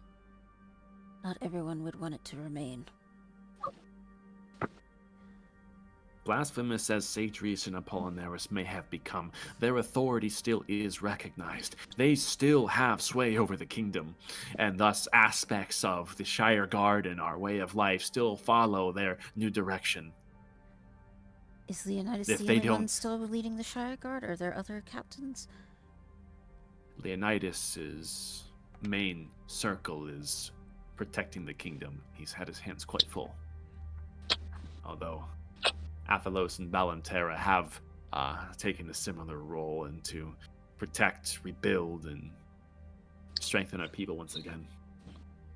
not everyone would want it to remain. Blasphemous as Sadrius and Apollinaris may have become, their authority still is recognized. They still have sway over the kingdom, and thus aspects of the Shire Guard and our way of life still follow their new direction. Is Leonidas If the they only one don't- still leading the Shire Guard? Are there other captains? Leonidas' main circle is protecting the kingdom. He's had his hands quite full. Although Athelos and Balantera have taken a similar role and to protect, rebuild, and strengthen our people once again.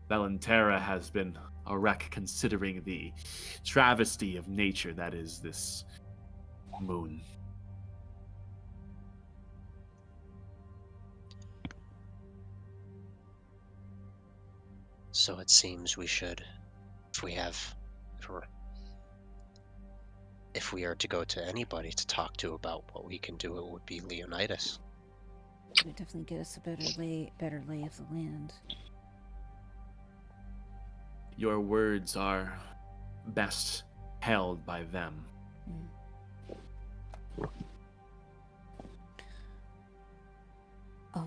Balantera has been a wreck considering the travesty of nature that is this moon. So it seems we should, if we are to go to anybody to talk to about what we can do, it would be Leonidas. It would definitely get us a better lay of the land. Your words are best held by them. I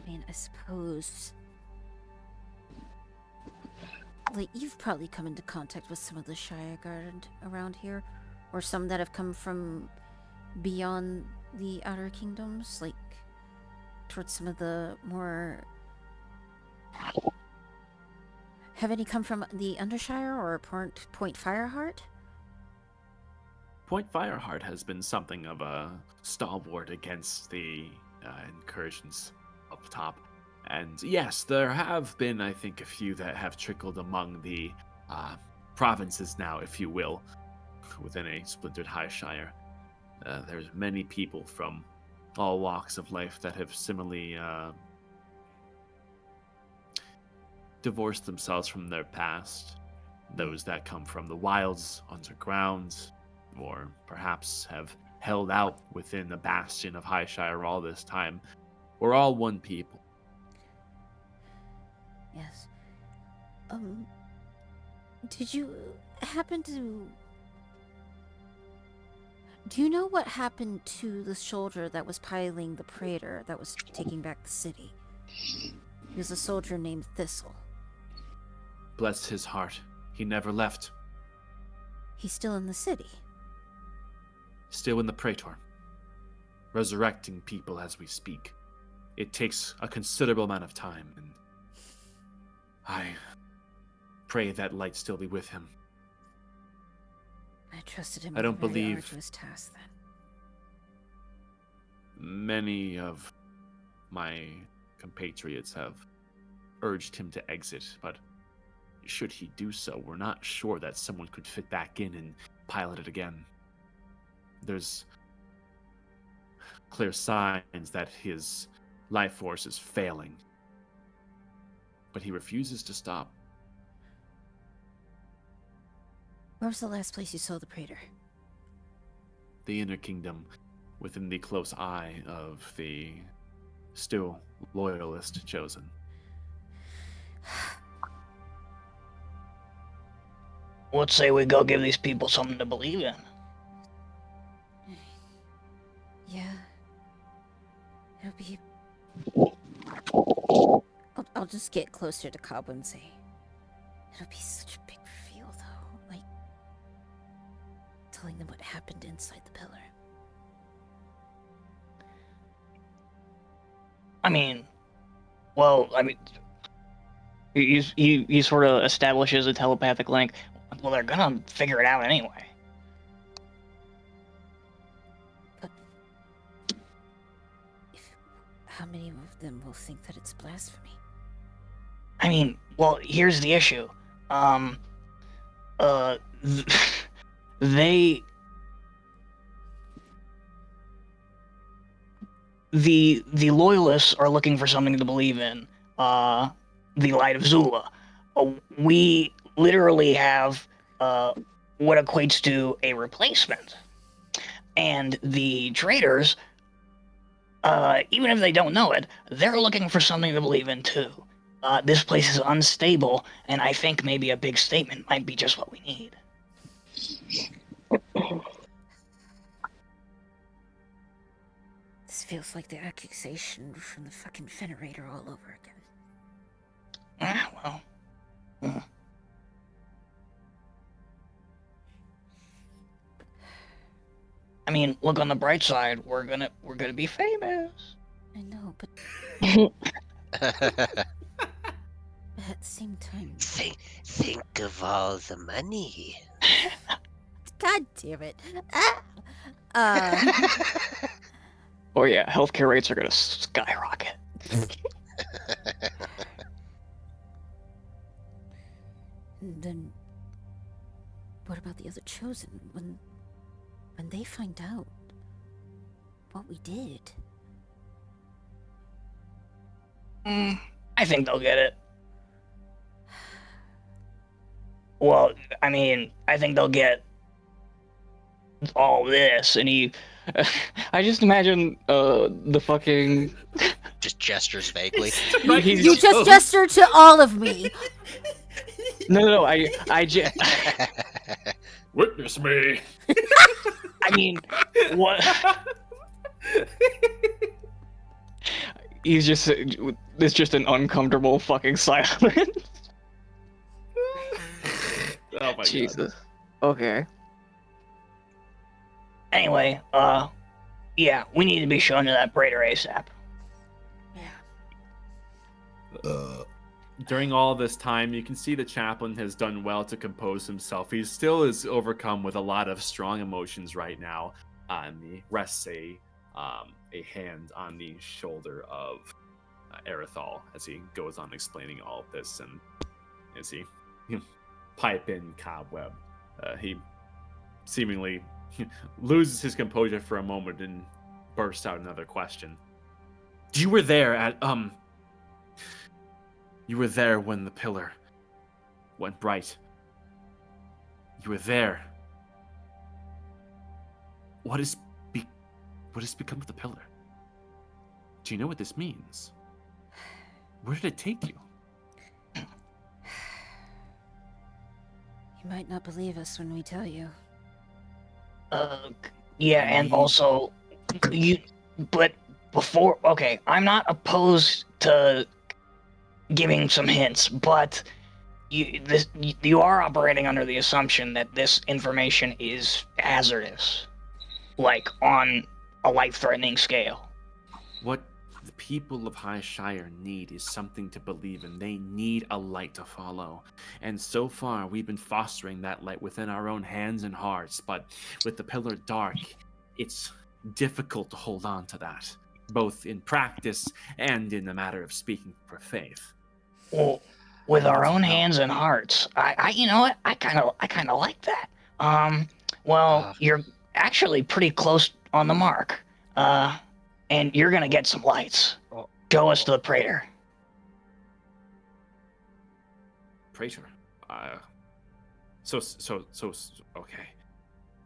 mean, I suppose, like, you've probably come into contact with some of the Shire Guard around here, or some that have come from beyond the Outer Kingdoms, like, towards some of the more... Have any come from the Undershire or Point Fireheart? Point Fireheart has been something of a stalwart against the incursions up top. And yes, there have been, I think, a few that have trickled among the provinces now, if you will, within a splintered Highshire. There's many people from all walks of life that have similarly divorced themselves from their past. Those that come from the wilds underground, or perhaps have held out within the bastion of Highshire all this time. We're all one people. Yes. Did you happen to... Do you know what happened to the soldier that was piloting the Praetor that was taking back the city? He was a soldier named Thistle. Bless his heart. He never left. He's still in the city. Still in the Praetor. resurrecting people as we speak. It takes a considerable amount of time, and I pray that light still be with him. I trusted him I don't with a very believe- arduous task then. Many of my compatriots have urged him to exit, but should he do so, we're not sure that someone could fit back in and pilot it again. There's clear signs that his life force is failing, but he refuses to stop. Where was the last place you saw the Praetor? The inner kingdom, within the close eye of the still loyalist chosen. Let's say we go give these people something to believe in. Yeah. It'll be... I'll just get closer to Cobble and say, it'll be such a big reveal, though. Like, telling them what happened inside the pillar. He sort of establishes a telepathic link. Well, they're gonna figure it out anyway. But how many of them will think that it's blasphemy? Well, here's the issue. They... The loyalists are looking for something to believe in. The Light of Zula. We literally have what equates to a replacement. And the traders, even if they don't know it, they're looking for something to believe in too. This place is unstable, and I think maybe a big statement might be just what we need. This feels like the accusation from the fucking Fenerator all over again. Look on the bright side. We're gonna be famous. I know, but at the same time... Think of all the money. God damn it. Oh yeah, healthcare rates are gonna skyrocket. Then what about the other chosen? When they find out what we did? I think they'll get it. Well, I think they'll get all this, and he... I just imagine the fucking... Just gestures vaguely. You just gestured to all of me. No, I just... Witness me. What? He's just... It's just an uncomfortable fucking silence. Oh my Jesus. Okay. Anyway, yeah, we need to be shown to that Praetor ASAP. Yeah. During all this time, you can see the chaplain has done well to compose himself. He still is overcome with a lot of strong emotions right now. And he rests a hand on the shoulder of Erithal as he goes on explaining all of this. And as he pipe in Cobweb, he seemingly loses his composure for a moment and bursts out another question. You were there at, You were there when the pillar went bright. You were there. What has become of the pillar? Do you know what this means? Where did it take you? You might not believe us when we tell you. Yeah, and also, but before, okay, I'm not opposed to giving some hints, but you are operating under the assumption that this information is hazardous, like on a life-threatening scale. What the people of Highshire need is something to believe in. They need a light to follow. And so far, we've been fostering that light within our own hands and hearts. But with the Pillar Dark, it's difficult to hold on to that, both in practice and in the matter of speaking for faith. Well, with our own No. hands and hearts, I you know what? I kind of like that. Well, you're actually pretty close on the mark. And you're gonna get some lights. Show us to the Praetor. Praetor? So, okay.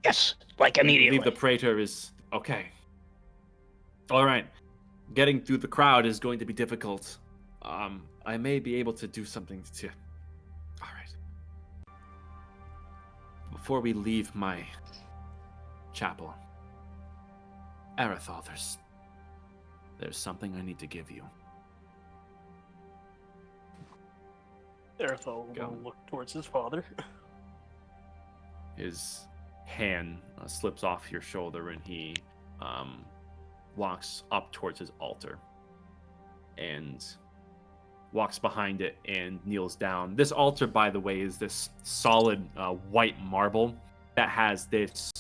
Yes, like immediately. I believe the Praetor is, okay. All right. Getting through the crowd is going to be difficult. I may be able to do something to... All right. Before we leave my chapel, Arathal, there's something I need to give you. Arathal will look towards his father. His hand slips off your shoulder and he walks up towards his altar and walks behind it and kneels down. This altar, by the way, is this solid white marble that has this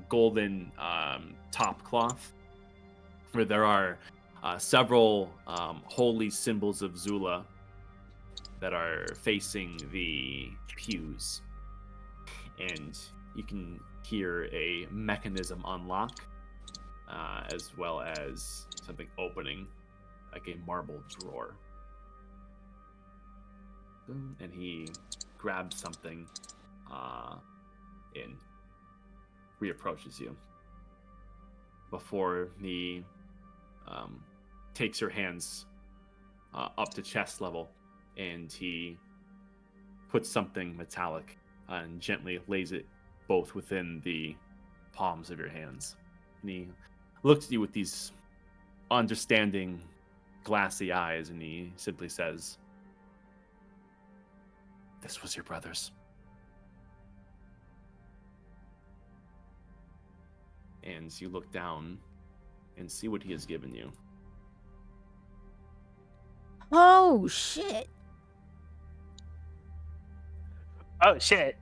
golden top cloth where there are several holy symbols of Zula that are facing the pews. And you can hear a mechanism unlock, as well as something opening, like a marble drawer. And he grabs something and reapproaches you. Before he takes your hands up to chest level, and he puts something metallic and gently lays it both within the palms of your hands. And he looks at you with these understanding, glassy eyes, and he simply says, "This was your brother's." And you look down and see what he has given you. Oh, shit. Oh shit!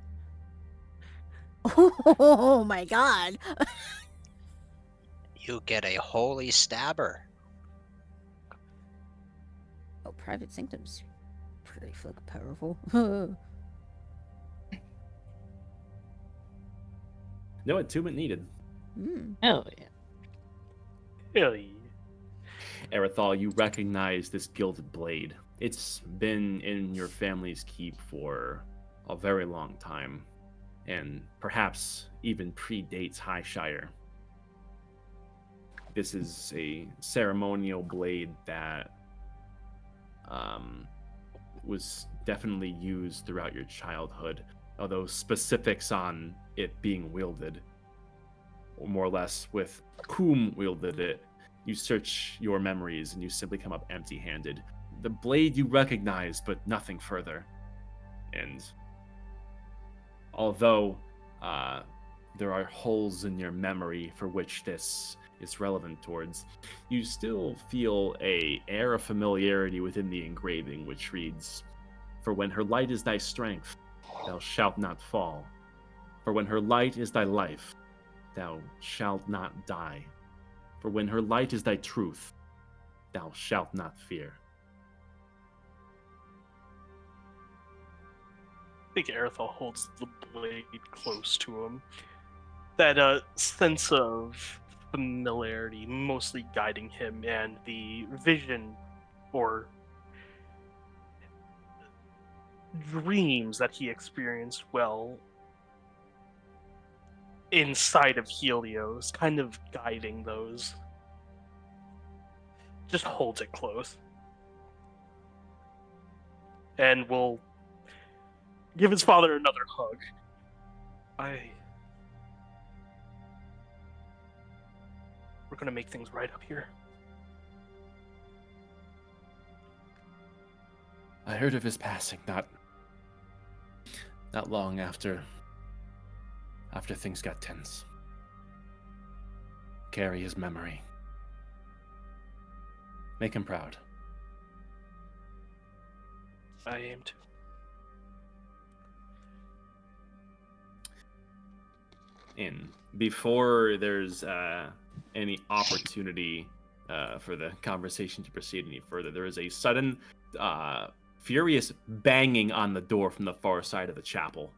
Oh my god. You get a holy stabber. Oh, private sanctum's pretty fucking powerful. No attunement needed. Hell yeah. Hell yeah. Arathal, you recognize this gilded blade. It's been in your family's keep for a very long time, and perhaps even predates Highshire. This is a ceremonial blade that was definitely used throughout your childhood, although specifics on it being wielded, or more or less with whom wielded it, you search your memories and you simply come up empty-handed. The blade you recognize, but nothing further. And although there are holes in your memory for which this is relevant towards, you still feel an air of familiarity within the engraving, which reads, "For when her light is thy strength, thou shalt not fall. For when her light is thy life, thou shalt not die. For when her light is thy truth, thou shalt not fear." I think Arathal holds the blade close to him. That sense of familiarity mostly guiding him, and the vision or dreams that he experienced inside of Helios, kind of guiding those. Just holds it close. And will give his father another hug. We're gonna make things right up here. I heard of his passing not long after things got tense. carry his memory. Make him proud. I am too. And before there's any opportunity for the conversation to proceed any further, there is a sudden, furious banging on the door from the far side of the chapel.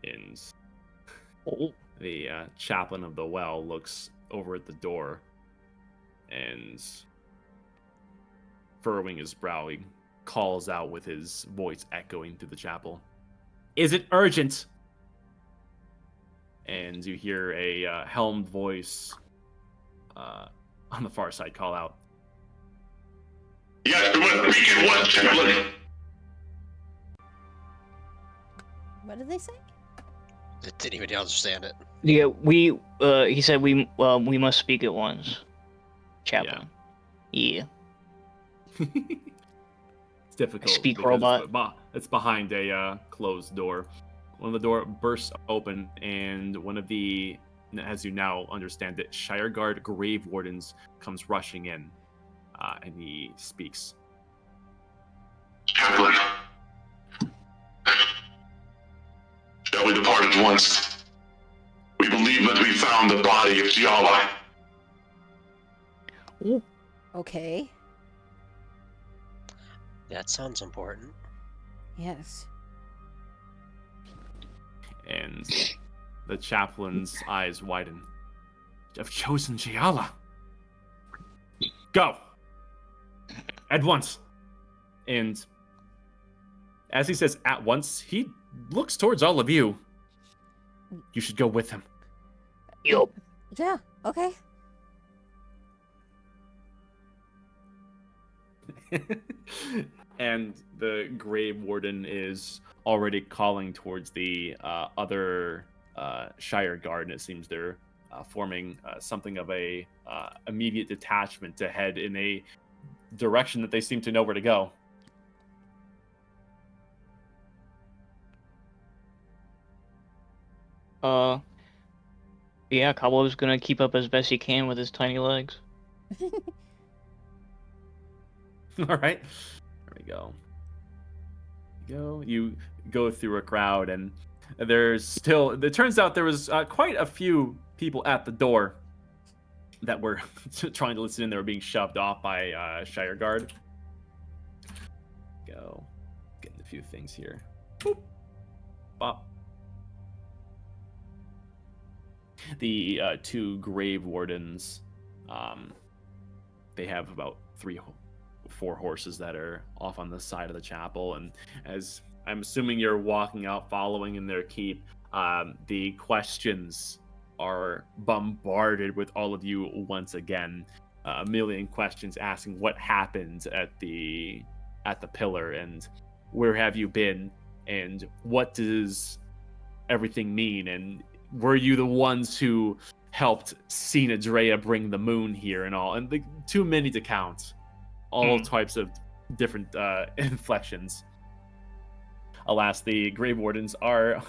And the chaplain of the well looks over at the door and, furrowing his brow, he calls out with his voice echoing through the chapel. Is it urgent? And you hear a helmed voice on the far side call out. Yes, we must speak at once, chaplain. What did they say? Didn't even understand it. Yeah, he said we must speak at once. Chaplain. Yeah. It's difficult. Speak because robot. It's behind a closed door. One of the door bursts open, and one of the, as you now understand it, Shire Guard Grave Wardens comes rushing in, and he speaks. Chaplain. Shall we depart at once? We believe that we found the body of Giala. Okay. That sounds important. Yes. And the chaplain's eyes widen. I've chosen Giala. Go! At once! And as he says at once, he looks towards all of you. You should go with him. Yup. Yeah, okay. And the Grave Warden is already calling towards the other Shire Guard, and it seems they're forming something of a immediate detachment to head in a direction that they seem to know where to go. Yeah, Cobble's gonna keep up as best he can with his tiny legs. All right, there we go. You go through a crowd, and there's still. It turns out there was quite a few people at the door that were trying to listen in. They were being shoved off by Shire Guard. Go, getting a few things here. Boop. Bop. The two Grave Wardens, they have about 4 horses that are off on the side of the chapel, and as I'm assuming you're walking out following in their keep, the questions are bombarded with all of you once again. A million questions asking what happened at the pillar, and where have you been, and what does everything mean, and were you the ones who helped Cena Drea bring the moon here and all, and too many to count. All types of different inflections. Alas, the Grave Wardens are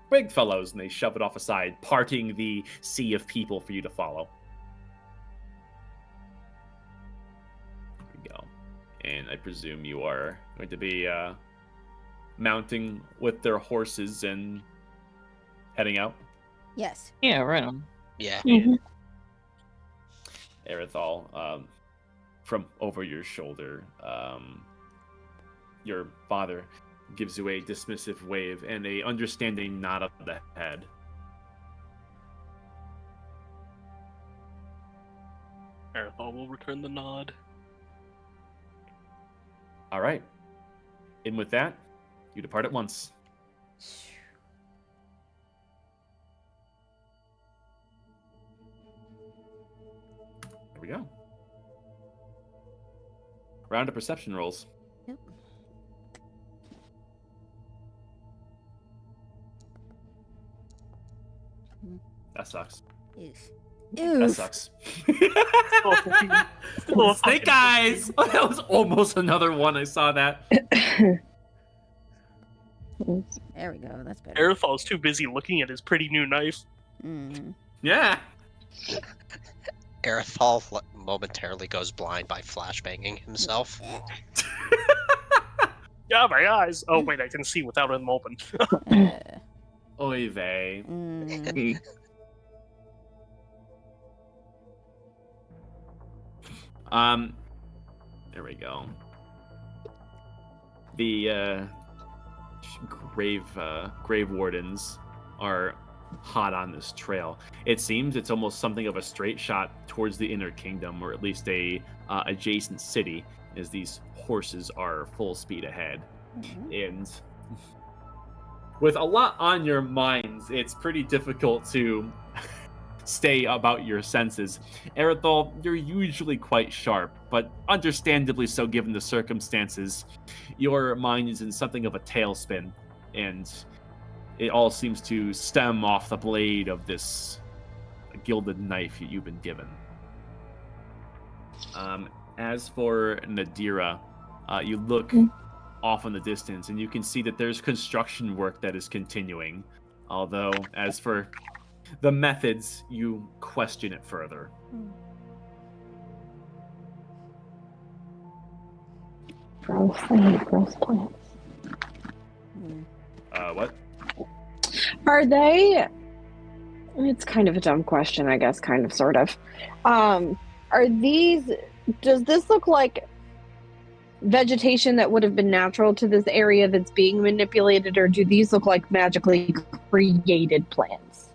big fellows, and they shove it off aside, parting the sea of people for you to follow. There we go. And I presume you are going to be mounting with their horses and heading out? Yes. Yeah, right on. Yeah. Erithal, from over your shoulder, your father gives you a dismissive wave and a understanding nod of the head. Erithal will return the nod. All right. And with that, you depart at once. There we go. Round of perception rolls. Yep. That sucks. Oof. That Oof. sucks. Still a Snake fucking- eyes! That was almost another one. I saw that. There we go. That's better. Aerothol's too busy looking at his pretty new knife. Yeah. Aerithal momentarily goes blind by flashbanging himself. Yeah, my eyes. Oh wait, I can see without them open. Oy vey. There we go. The grave wardens are hot on this trail. It seems it's almost something of a straight shot towards the inner kingdom, or at least a adjacent city, as these horses are full speed ahead. And with a lot on your minds, it's pretty difficult to stay about your senses. Aerithal, you're usually quite sharp, but understandably so given the circumstances. Your mind is in something of a tailspin, and it all seems to stem off the blade of this gilded knife that you've been given. As for Nadira, you look off in the distance, and you can see that there's construction work that is continuing. Although, as for the methods, you question it further. Gross. I hate gross plants. What? Are they? It's kind of a dumb question, I guess, kind of, sort of. Are these? Does this look like vegetation that would have been natural to this area that's being manipulated, or do these look like magically created plants?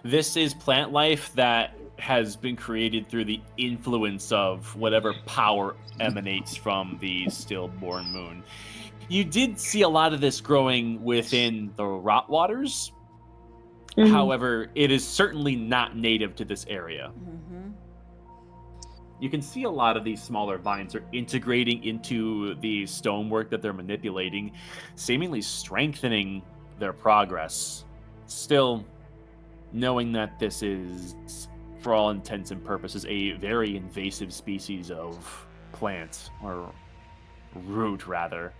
This is plant life that has been created through the influence of whatever power emanates from the stillborn moon. You did see a lot of this growing within the rot waters. However, it is certainly not native to this area. You can see a lot of these smaller vines are integrating into the stonework that they're manipulating, seemingly strengthening their progress. Still, knowing that this is, for all intents and purposes, a very invasive species of plant, or root rather,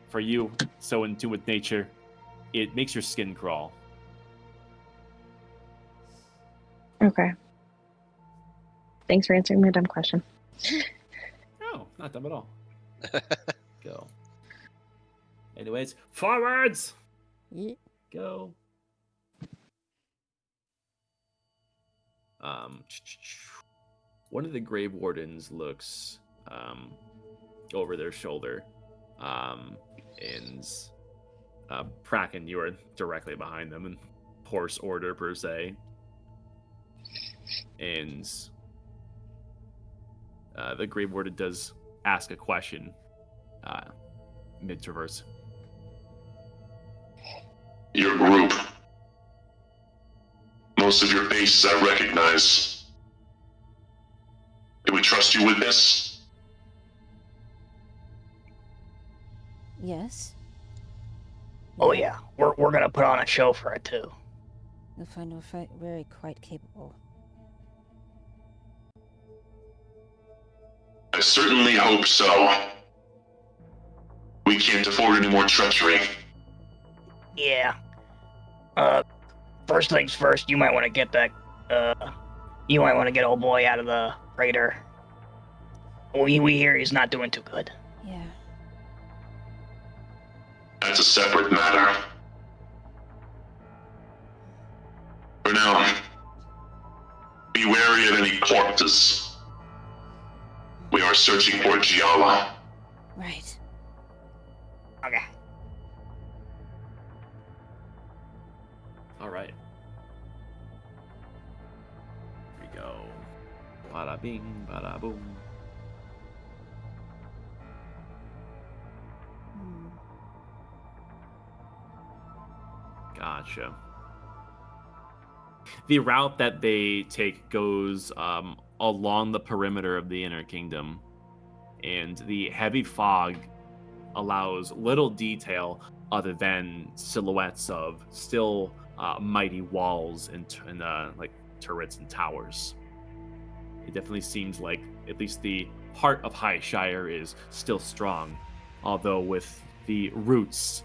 for you, so in tune with nature, it makes your skin crawl. Okay. Thanks for answering my dumb question. No, not dumb at all. Go. Anyways, forwards! Go. One of the grave wardens looks over their shoulder, and Praken, you are directly behind them in horse order per se, and the grave warden does ask a question mid-traverse. Your group. Most of your faces I recognize. Do we trust you with this? Yes. Oh yeah, we're gonna put on a show for it too. You'll find we're very quite capable. I certainly hope so. We can't afford any more treachery. Yeah. First things first, you might want to get that, you might want to get old boy out of the freighter. We hear he's not doing too good. Yeah. That's a separate matter. For now, be wary of any corpses. We are searching for Giala. Right. Okay. All right. Here we go. Bada bing, bada boom. Gotcha. The route that they take goes along the perimeter of the Inner Kingdom, and the heavy fog allows little detail other than silhouettes of still mighty walls and like turrets and towers. It definitely seems like at least the heart of Highshire is still strong, although with the roots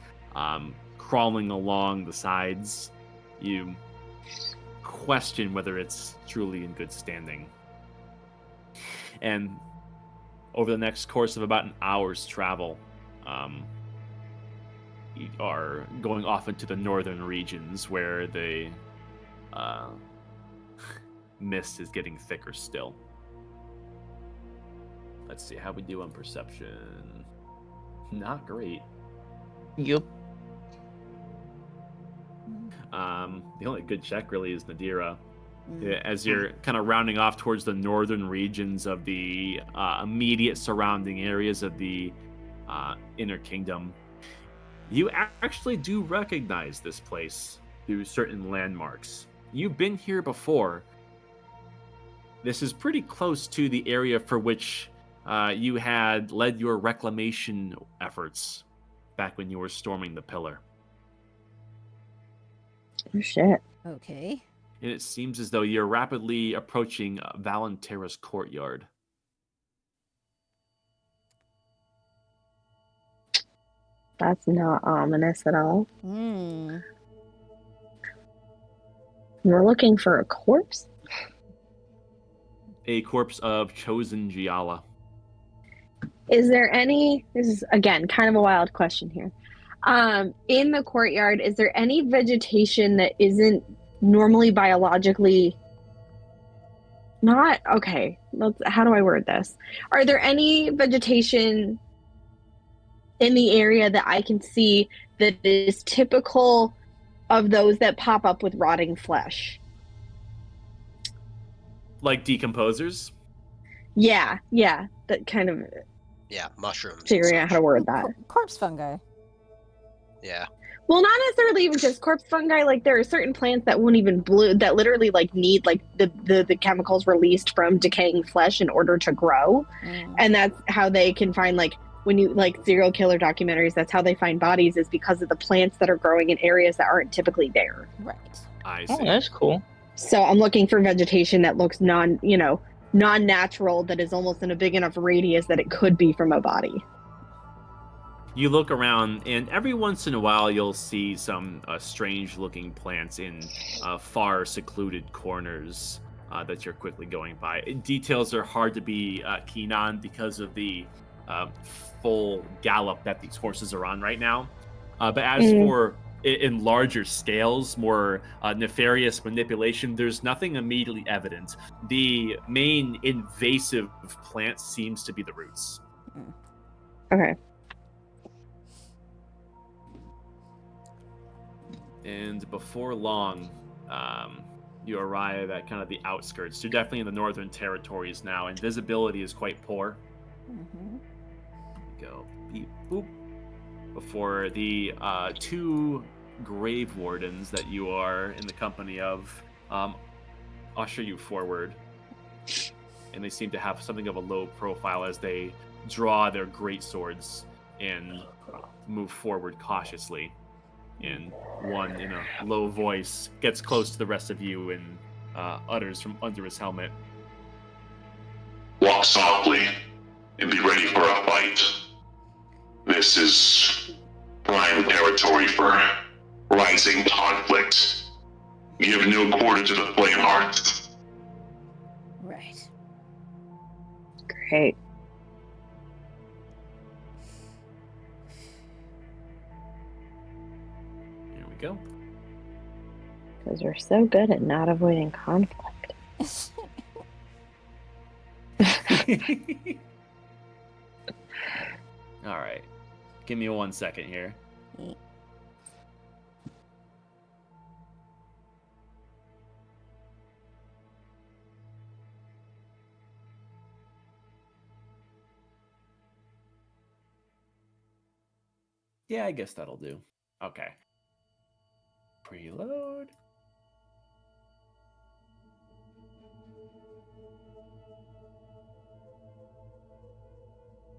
crawling along the sides. You question whether it's truly in good standing. And over the next course of about an hour's travel, you are going off into the northern regions where the mist is getting thicker still. Let's see how we do on perception. Not great. Yep. The only good check really is Nadira. As you're kind of rounding off towards the northern regions of the immediate surrounding areas of the Inner Kingdom, you actually do recognize this place through certain landmarks. You've been here before. This is pretty close to the area for which you had led your reclamation efforts back when you were storming the pillar. Oh, shit. Okay. And it seems as though you're rapidly approaching Valentera's courtyard. That's not ominous at all. Hmm. We're looking for a corpse? A corpse of chosen Giala. Is there any, this is again kind of a wild question here. In the courtyard, is there any vegetation that isn't normally biologically not okay? How do I word this? Are there any vegetation in the area that I can see that is typical of those that pop up with rotting flesh? Like decomposers? Yeah, that kind of Yeah, mushrooms. and figuring out such. how to word that. Corpse fungi. Yeah. Well, not necessarily even just corpse fungi. Like there are certain plants that won't even bloom, that literally like need like the chemicals released from decaying flesh in order to grow, and that's how they can find like when you like serial killer documentaries. That's how they find bodies is because of the plants that are growing in areas that aren't typically there. Right. I Oh, see. that's cool. So I'm looking for vegetation that looks non-natural, that is almost in a big enough radius that it could be from a body. You look around, and every once in a while, you'll see some strange-looking plants in far secluded corners that you're quickly going by. Details are hard to be keen on because of the full gallop that these horses are on right now. But as for in larger scales, more nefarious manipulation, there's nothing immediately evident. The main invasive plant seems to be the roots. Okay. And before long, you arrive at kind of the outskirts. You're definitely in the northern territories now, and visibility is quite poor. Go beep boop. Before the two grave wardens that you are in the company of usher you forward. And they seem to have something of a low profile as they draw their great swords and move forward cautiously. And one, in a low voice, gets close to the rest of you and utters from under his helmet. Walk softly and be ready for a fight. This is prime territory for rising conflict. Give no quarter to the flame heart. Right. Great. Here we go. Because we're so good at not avoiding conflict. All right. Give me 1 second here. Yeah, I guess that'll do. Okay. Preload.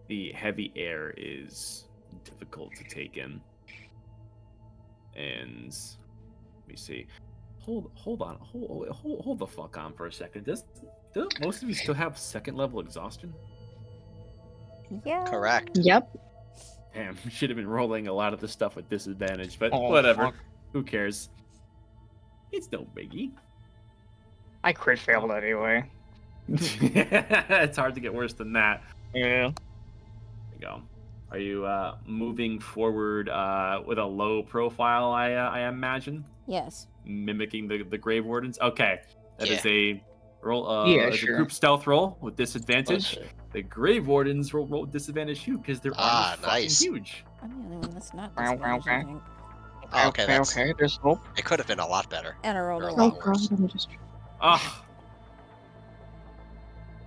The heavy air is difficult to take in. And let me see. Hold on. Hold the fuck on for a second. Do most of you still have second level exhaustion? Yeah. Correct. Yep. Damn, should have been rolling a lot of the stuff with disadvantage, but Oh, whatever. fuck. Who cares? It's no biggie. I crit failed anyway. It's hard to get worse than that. Yeah. There you go. Are you moving forward with a low profile, I imagine? Yes. Mimicking the Grave Wardens? Okay. That is a roll. Yeah, it's sure. a group stealth roll with disadvantage. Let's see. The Grave Wardens roll with disadvantage too, because their Ah, armor's fucking nice. huge. I'm the only one that's not Wow, wow, disadvantaged, I wow. think. Oh, okay, that's okay. There's hope. it. Could have been a lot better. And I rolled Or a a Oh lot one. god, worse. I'm just. Ah.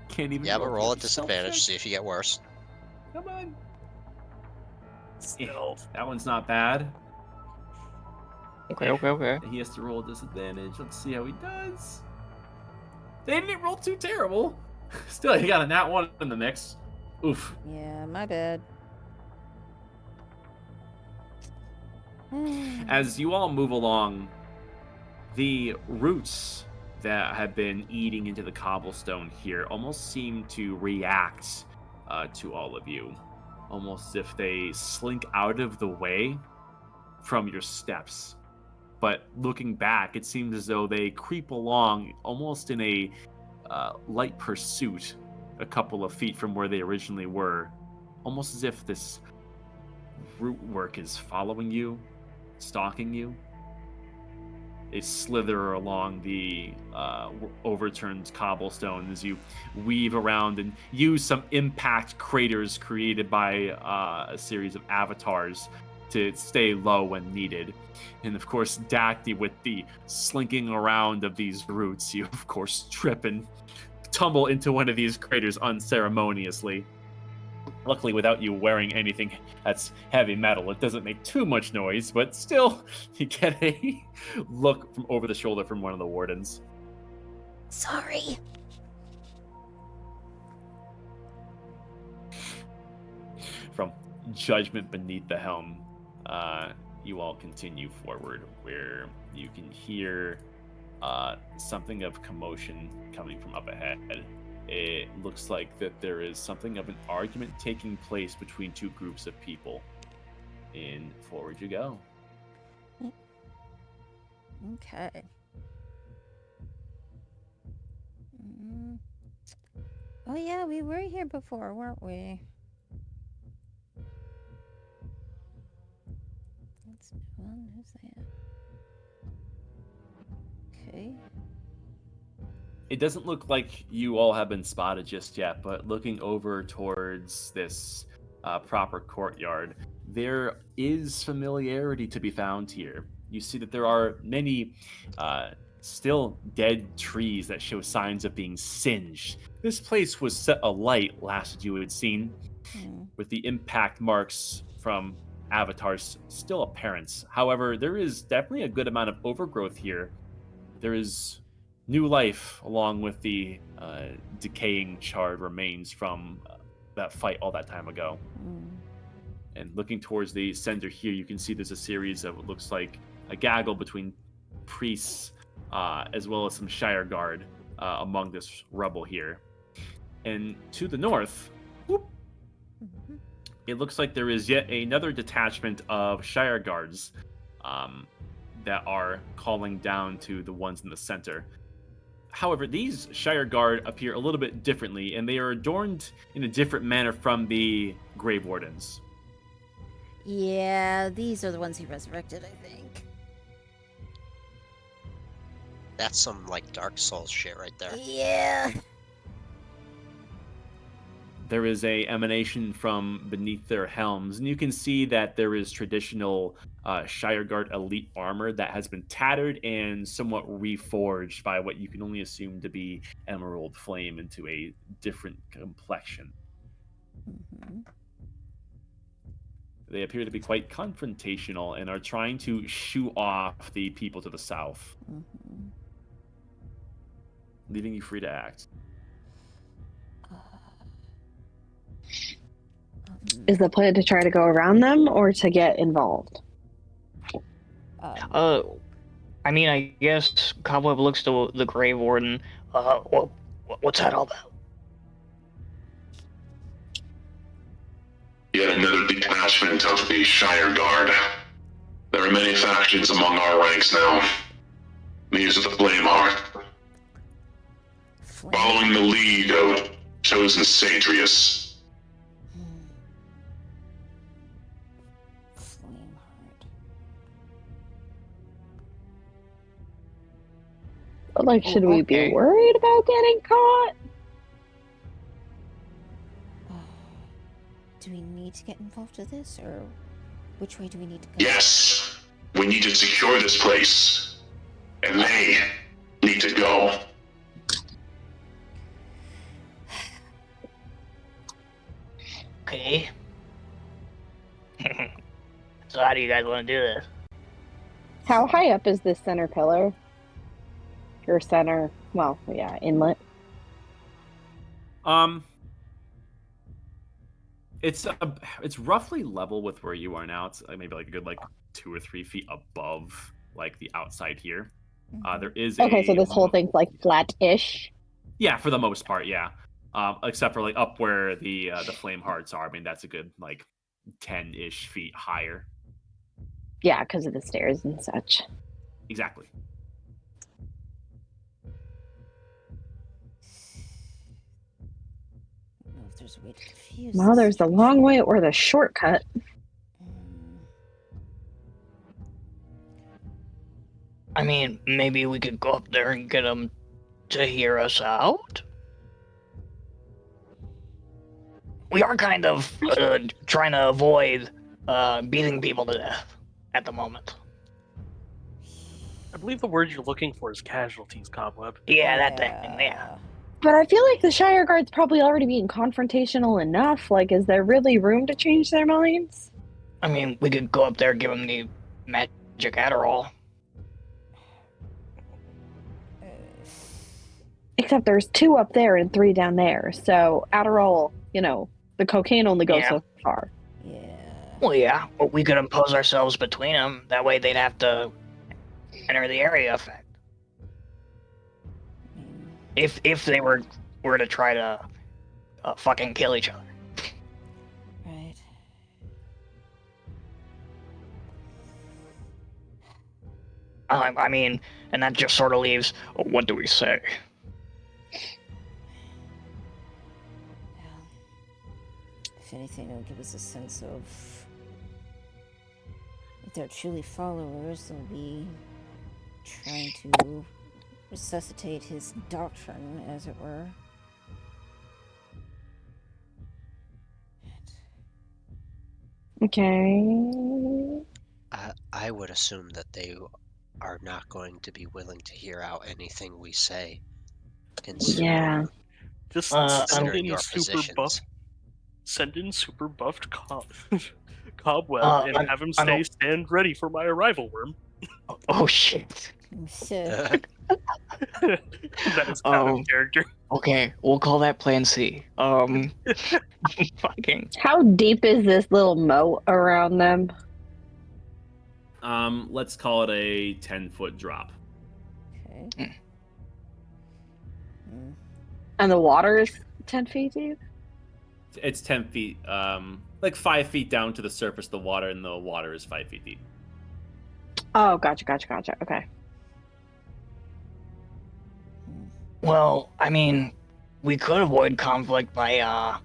Can't even Yeah, but roll at with your stealth disadvantage. check. See if you get worse. Come on. Still. That one's not bad. Okay. He has to roll a disadvantage. Let's see how he does. They didn't roll too terrible. Still, he got a nat 1 in the mix. Oof. Yeah, my bad. As you all move along, the roots that have been eating into the cobblestone here almost seem to react to all of you. Almost as if they slink out of the way from your steps. But looking back, it seems as though they creep along almost in a light pursuit a couple of feet from where they originally were. Almost as if this root work is following you, stalking you. They slither along the overturned cobblestone as you weave around and use some impact craters created by a series of avatars to stay low when needed. And of course, Dacty, with the slinking around of these roots, you of course trip and tumble into one of these craters unceremoniously. Luckily, without you wearing anything that's heavy metal, it doesn't make too much noise, but still, you get a look from over the shoulder from one of the wardens. Sorry. From Judgment Beneath the Helm, you all continue forward, where you can hear something of commotion coming from up ahead. It looks like that there is something of an argument taking place between two groups of people. And forward you go. Okay. Oh yeah, we were here before, weren't we? That's one. Who's that? Okay. It doesn't look like you all have been spotted just yet, but looking over towards this proper courtyard, there is familiarity to be found here. You see that there are many still dead trees that show signs of being singed. This place was set alight last you had seen, with the impact marks from avatars still apparent. However, there is definitely a good amount of overgrowth here. There is new life along with the decaying charred remains from that fight all that time ago. And looking towards the center here, you can see there's a series of what looks like a gaggle between priests as well as some Shire Guard among this rubble here. And to the north, it looks like there is yet another detachment of Shire Guards that are calling down to the ones in the center. However, these Shire Guard appear a little bit differently, and they are adorned in a different manner from the Grave Wardens. Yeah, these are the ones he resurrected, I think. That's some like Dark Souls shit right there. Yeah. There is a emanation from beneath their helms, and you can see that there is traditional Shire Guard elite armor that has been tattered and somewhat reforged by what you can only assume to be emerald flame into a different complexion. They appear to be quite confrontational and are trying to shoo off the people to the south, leaving you free to act. Is the plan to try to go around them or to get involved? I mean, I guess Cobweb looks to the Grave Warden. What's that all about? Yet another detachment detachment of the Shire Guard. There are many factions among our ranks now. These are the Flameheart, following the lead of chosen Satrius. Flameheart. But, like, should we be okay. worried about getting caught? Do we need to get involved with this, or which way do we need to go? Yes, we need to secure this place, and they need to go. Okay. So how do you guys want to do this? How high up is this center pillar? Or center, well, yeah, inlet. It's roughly level with where you are now. It's maybe like a good 2 or 3 feet above like the outside here. There is Okay, so this whole thing's like flat-ish. Yeah, for the most part, yeah. Except for like up where the flame hearts are. I mean, that's a good 10-ish feet higher. Yeah, because of the stairs and such. Exactly. I don't know if there's a way to confuse Well, this there's the long situation. way or the shortcut. I mean, maybe we could go up there and get them to hear us out? We are kind of trying to avoid beating people to death at the moment. I believe the word you're looking for is casualties, Cobweb. Yeah, that thing, yeah. But I feel like the Shire Guard's probably already being confrontational enough. Like, is there really room to change their minds? I mean, we could go up there and give them the magic Adderall. Except there's 2 up there and 3 down there. So Adderall, the cocaine only goes so far. Yeah. Well, yeah, but we could impose ourselves between them. That way they'd have to enter the area effect. If they were to try to fucking kill each other. Right. I mean, and that just sort of leaves, what do we say? Well, if anything, it'll give us a sense of if they're truly followers, they'll be trying to resuscitate his doctrine, as it were. Okay. I would assume that they are not going to be willing to hear out anything we say. Yeah. Just Considering your positions. Send in super buffed Cobweb and have him stand ready for my arrival, Worm. Oh shit. That is out of character. Okay, we'll call that Plan C. Fucking. How deep is this little moat around them? Let's call it a 10-foot drop. Okay. And the water is 10 feet deep? It's 10 feet, like 5 feet down to the surface of the water, and the water is 5 feet deep. Oh, gotcha. Okay. Well, I mean, we could avoid conflict by, I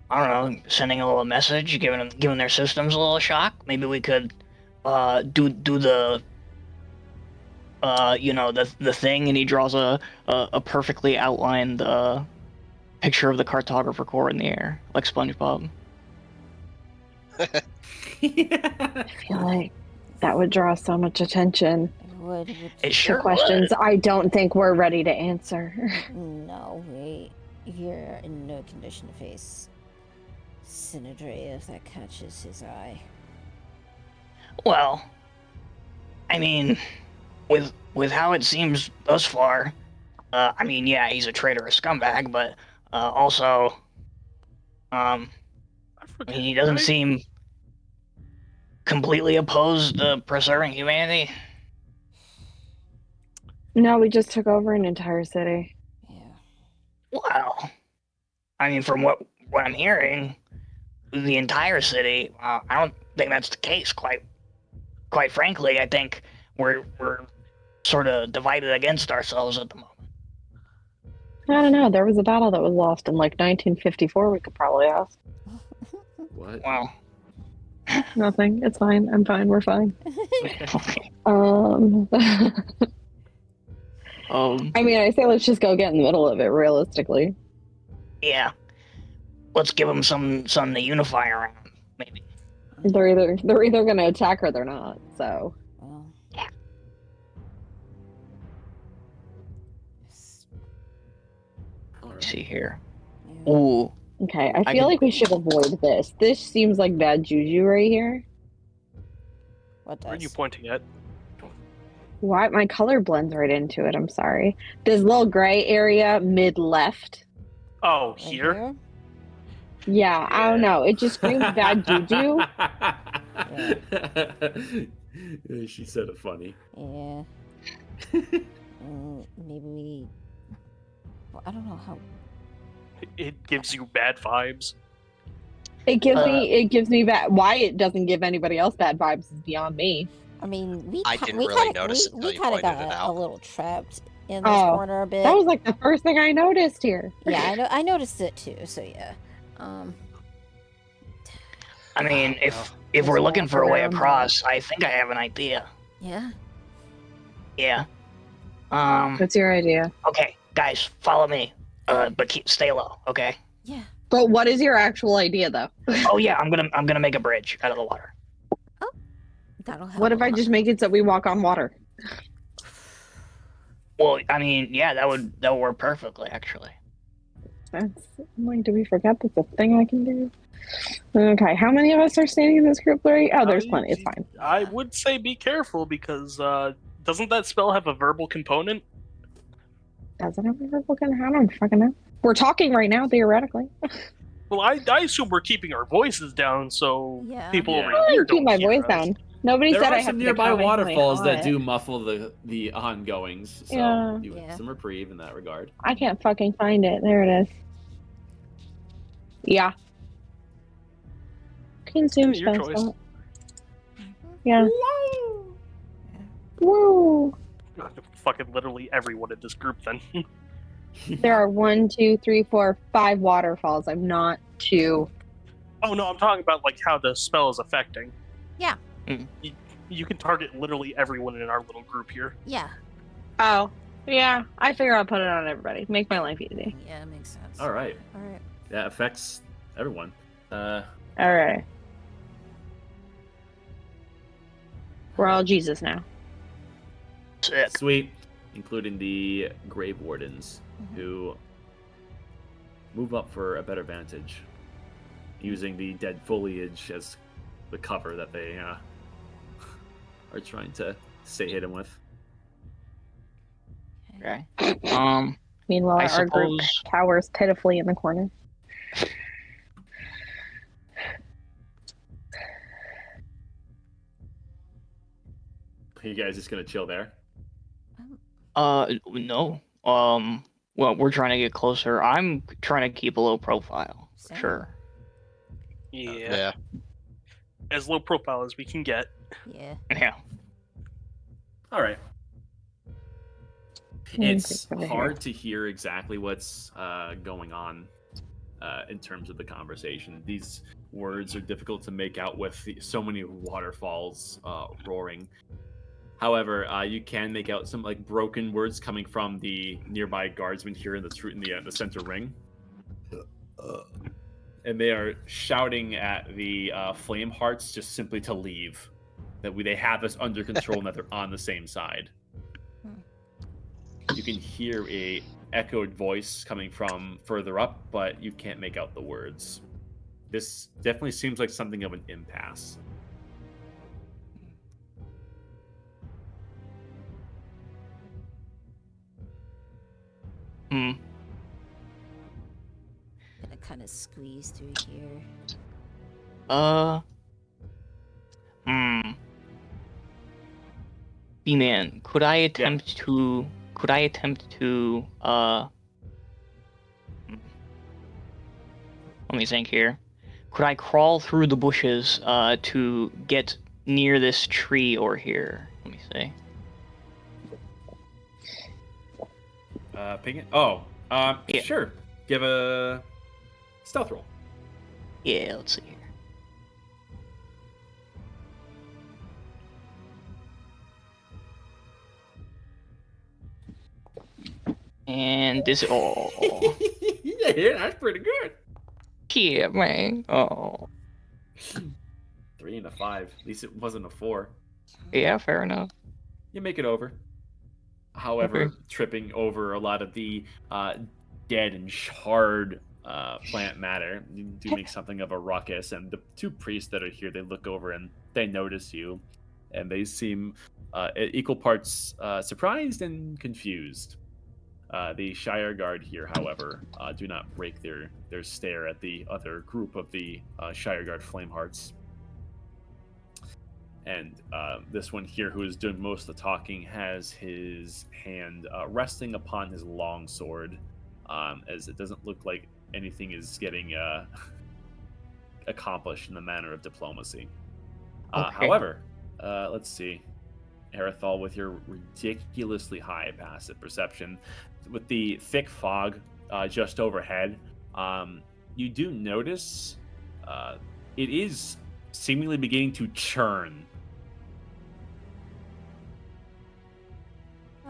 don't know, sending a little message, giving their systems a little shock. Maybe we could, do the, the thing, and he draws a perfectly outlined, picture of the cartographer corps in the air, like SpongeBob. I feel like that would draw so much attention. It sure questions would. I don't think we're ready to answer. No, you're in no condition to face Synodre if that catches his eye. Well, I mean, with how it seems thus far, I mean, yeah, he's a traitorous scumbag, but also, he doesn't seem completely opposed to preserving humanity. No, we just took over an entire city. Yeah. Well, I mean, from what I'm hearing, the entire city. I don't think that's the case. Quite frankly, I think we're sort of divided against ourselves at the moment. I don't know. There was a battle that was lost in like 1954. We could probably ask. What? Well, Nothing. It's fine. I'm fine. We're fine. okay. I mean, I say let's just go get in the middle of it. Realistically, Yeah. Let's give them something to unify around, maybe. they're either going to attack or they're not. So Well, Yeah. All Let's right. see here. yeah. Ooh. okay, I I feel could- like we should avoid this. This seems like bad juju right here. What Where are you does? pointing at? Why my color blends right into it? I'm sorry. This little gray area mid left. Oh, Right here? Yeah, I don't know. It just screams bad juju. She said it funny. Yeah. Maybe we. Well, I don't know how. It gives you bad vibes. It gives me bad. Why it doesn't give anybody else bad vibes is beyond me. I mean, I didn't really notice we until you kind of pointed got it a out. little trapped in this Oh, corner a bit. That was like the first thing I noticed here. Yeah, I noticed it too. So yeah. I mean, if Let's we're looking walk for a way around across, I think I have an idea. Yeah. Yeah. What's your idea? Okay, guys, follow me. But stay low, okay? Yeah. But what is your actual idea, though? Oh yeah, I'm gonna make a bridge out of the water. That'll help. What if a I lot. just make it so we walk on water? Well, I mean, yeah, that would work perfectly, actually. I'm like, do we forget that's a thing I can do? Okay, how many of us are standing in this group, Larry? Oh, there's plenty. It's fine. I would say be careful because doesn't that spell have a verbal component? Does it have a verbal con? I don't fucking know. We're talking right now, theoretically. Well, I assume we're keeping our voices down so Yeah. people Yeah. over I here keep don't my hear voice us. down. Nobody There said are I some have to nearby comment waterfalls really that hot. do muffle the ongoings, so Yeah. you Yeah. have some reprieve in that regard. I can't fucking find it. There it is. Yeah. Consume Your spell choice. slot. Yeah. Woo! Fucking literally everyone in this group then. There are 1, 2, 3, 4, 5 waterfalls. I'm not 2. Oh no, I'm talking about like how the spell is affecting. Yeah. You can target literally everyone in our little group here. Yeah. Oh. Yeah. I figure I'll put it on everybody. Make my life easy. Yeah, it makes sense. All right. All right. That affects everyone. Alright. We're all Jesus now. Sick. Sweet, including the Grave Wardens, who move up for a better vantage, using the dead foliage as the cover that they are trying to stay hidden with. Okay. Meanwhile, I our group suppose- cowers pitifully in the corner. Are you guys just gonna chill there? No. Well, we're trying to get closer. I'm trying to keep a low profile, for Same. sure. Yeah. As low profile as we can get. Yeah. Yeah. All right. Mm, It's over here. hard to hear exactly what's going on in terms of the conversation. These words are difficult to make out with so many waterfalls roaring. However, you can make out some like broken words coming from the nearby guardsmen here in the center ring, and they are shouting at the flame hearts just simply to leave. That they have us under control and that they're on the same side. You can hear a echoed voice coming from further up, but you can't make out the words. This definitely seems like something of an impasse. Hmm. Gonna kind of squeeze through here. B-Man, could I attempt to let me think here. Could I crawl through the bushes to get near this tree or here? Let me see. Ping it. Oh, Yeah. sure. Give a stealth roll. Yeah, let's see here. And this, Yeah, that's pretty good. yeah, man. Oh, 3 and a 5. At least it wasn't a 4. yeah, fair enough. You make it over. However, Okay. tripping over a lot of the dead and charred plant matter, you do make something of a ruckus. And the 2 priests that are here, they look over and they notice you, and they seem equal parts surprised and confused. The Shire Guard here, however, do not break their stare at the other group of the Shire Guard Flamehearts. And this one here, who is doing most of the talking, has his hand resting upon his long sword, as it doesn't look like anything is getting accomplished in the manner of diplomacy. Okay. However, let's see. Erithal, with your ridiculously high passive perception, with the thick fog just overhead, you do notice it is seemingly beginning to churn.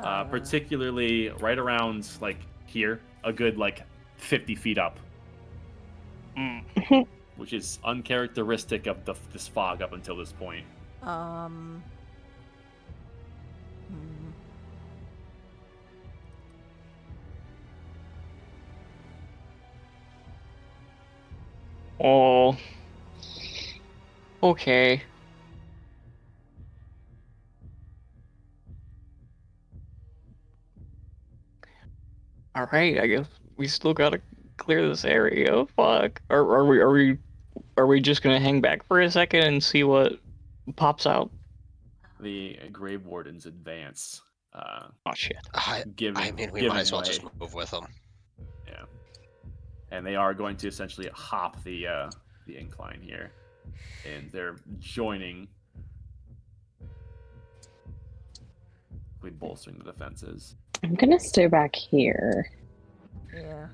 Particularly right around like here, a good like 50 feet up, which is uncharacteristic of this fog up until this point. Hmm. Oh. Okay. All right. I guess we still gotta clear this area. Fuck. Are we just gonna hang back for a second and see what pops out? The Grave Wardens advance. Oh shit. I mean, we might as well just move with them. Yeah, and they are going to essentially hop the incline here, and they're joining, bolstering the defenses. I'm gonna stay back here. Yeah.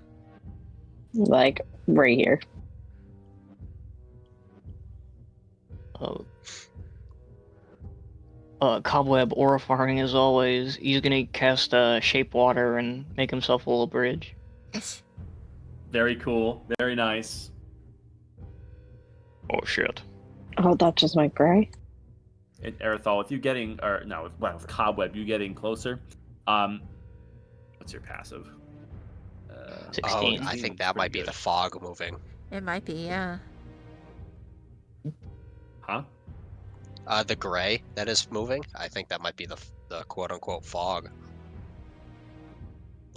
Like, right here. Cobweb aura farming as always. He's gonna cast Shape Water and make himself a little bridge. Very cool. Very nice. Oh shit. Oh, that just went gray. And Erithal, with you getting, or no, with Cobweb, you getting closer. What's your passive? 16. Oh, I think that might be the fog moving. It might be, yeah. Huh? The gray that is moving. I think that might be the quote-unquote fog.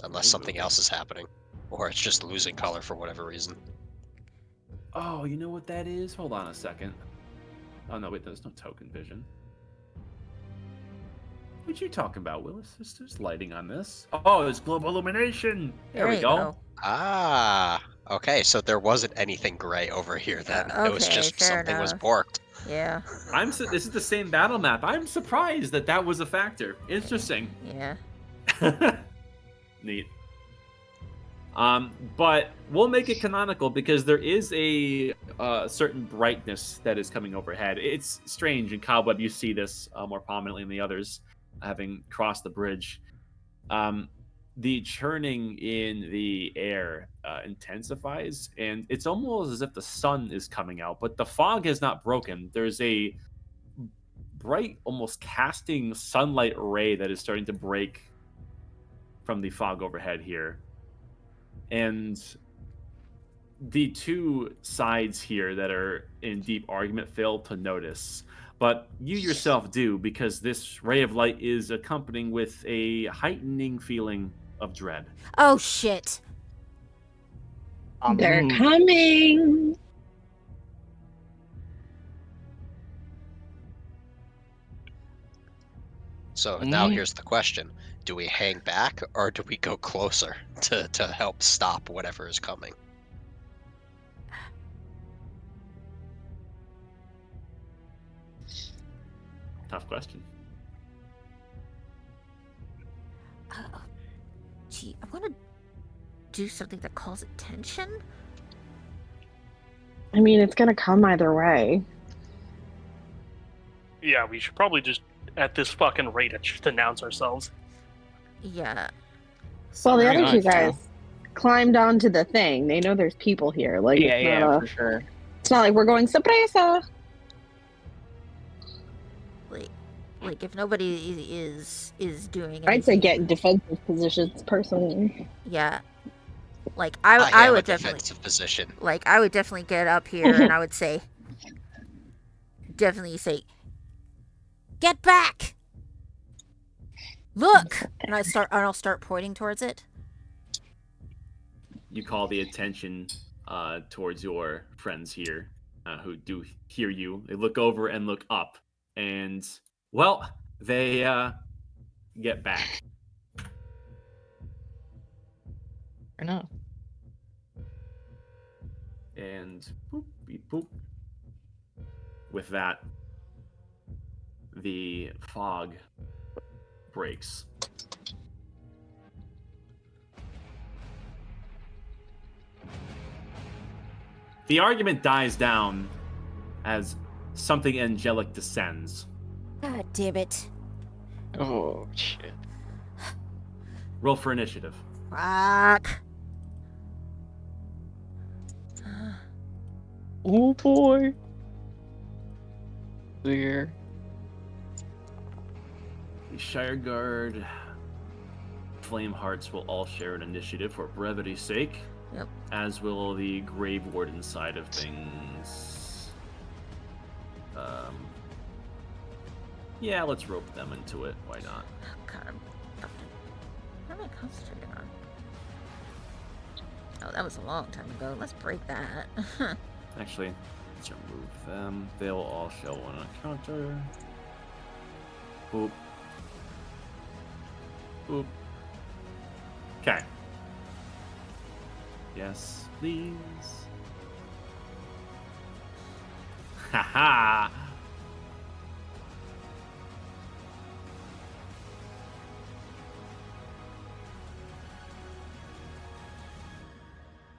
Unless something else is happening. Or it's just losing color for whatever reason. Oh, you know what that is? Hold on a second. Oh, no, wait, there's no token vision. What you talking about, Willis? There's lighting on this. Oh, there's global illumination. There we you go. Ah, okay, so there wasn't anything gray over here then. It was Okay, just fair something was enough. borked. Yeah. This is the same battle map. I'm surprised that was a factor. Interesting. Yeah. Neat. But we'll make it canonical because there is a certain brightness that is coming overhead. It's strange. In Cobweb, you see this more prominently than the others, having crossed the bridge. The churning in the air intensifies, and it's almost as if the sun is coming out, but the fog has not broken. There's a bright, almost casting sunlight ray that is starting to break from the fog overhead here. And the 2 sides here that are in deep argument fail to notice. But you yourself do, because this ray of light is accompanying with a heightening feeling of dread. Oh, shit. They're coming. So now here's the question. Do we hang back or do we go closer to help stop whatever is coming? Tough question. Gee, I want to do something that calls attention. I mean, it's gonna come either way. Yeah, we should probably just, at this fucking rate, just announce ourselves. Yeah. Well, the Very other two nice, yeah. guys climbed onto the thing. They know there's people here. Like, Yeah, it's not yeah, a, for sure. it's not like we're going sorpresa. Like if nobody is doing anything. I'd say get in defensive positions personally. Yeah. Like I I am would a definitely defensive position. like I would definitely get up here and I would say get back. Look, and I'll start pointing towards it. You call the attention towards your friends here, who do hear you. They look over and look up, and well, they get back. Or no. And boop, beep, boop. With that, the fog breaks. The argument dies down as something angelic descends. God damn it. Oh, shit. Roll for initiative. Fuck. Oh, boy. There. The Shire Guard, Flame Hearts will all share an initiative for brevity's sake. Yep. As will the Grave Warden side of things. Yeah, let's rope them into it. Why not? Oh, God, what am I concentrating on? Oh, that was a long time ago. Let's break that. Actually, let's remove them. They'll all show on a counter. Boop. Boop. Okay. Yes, please. Haha.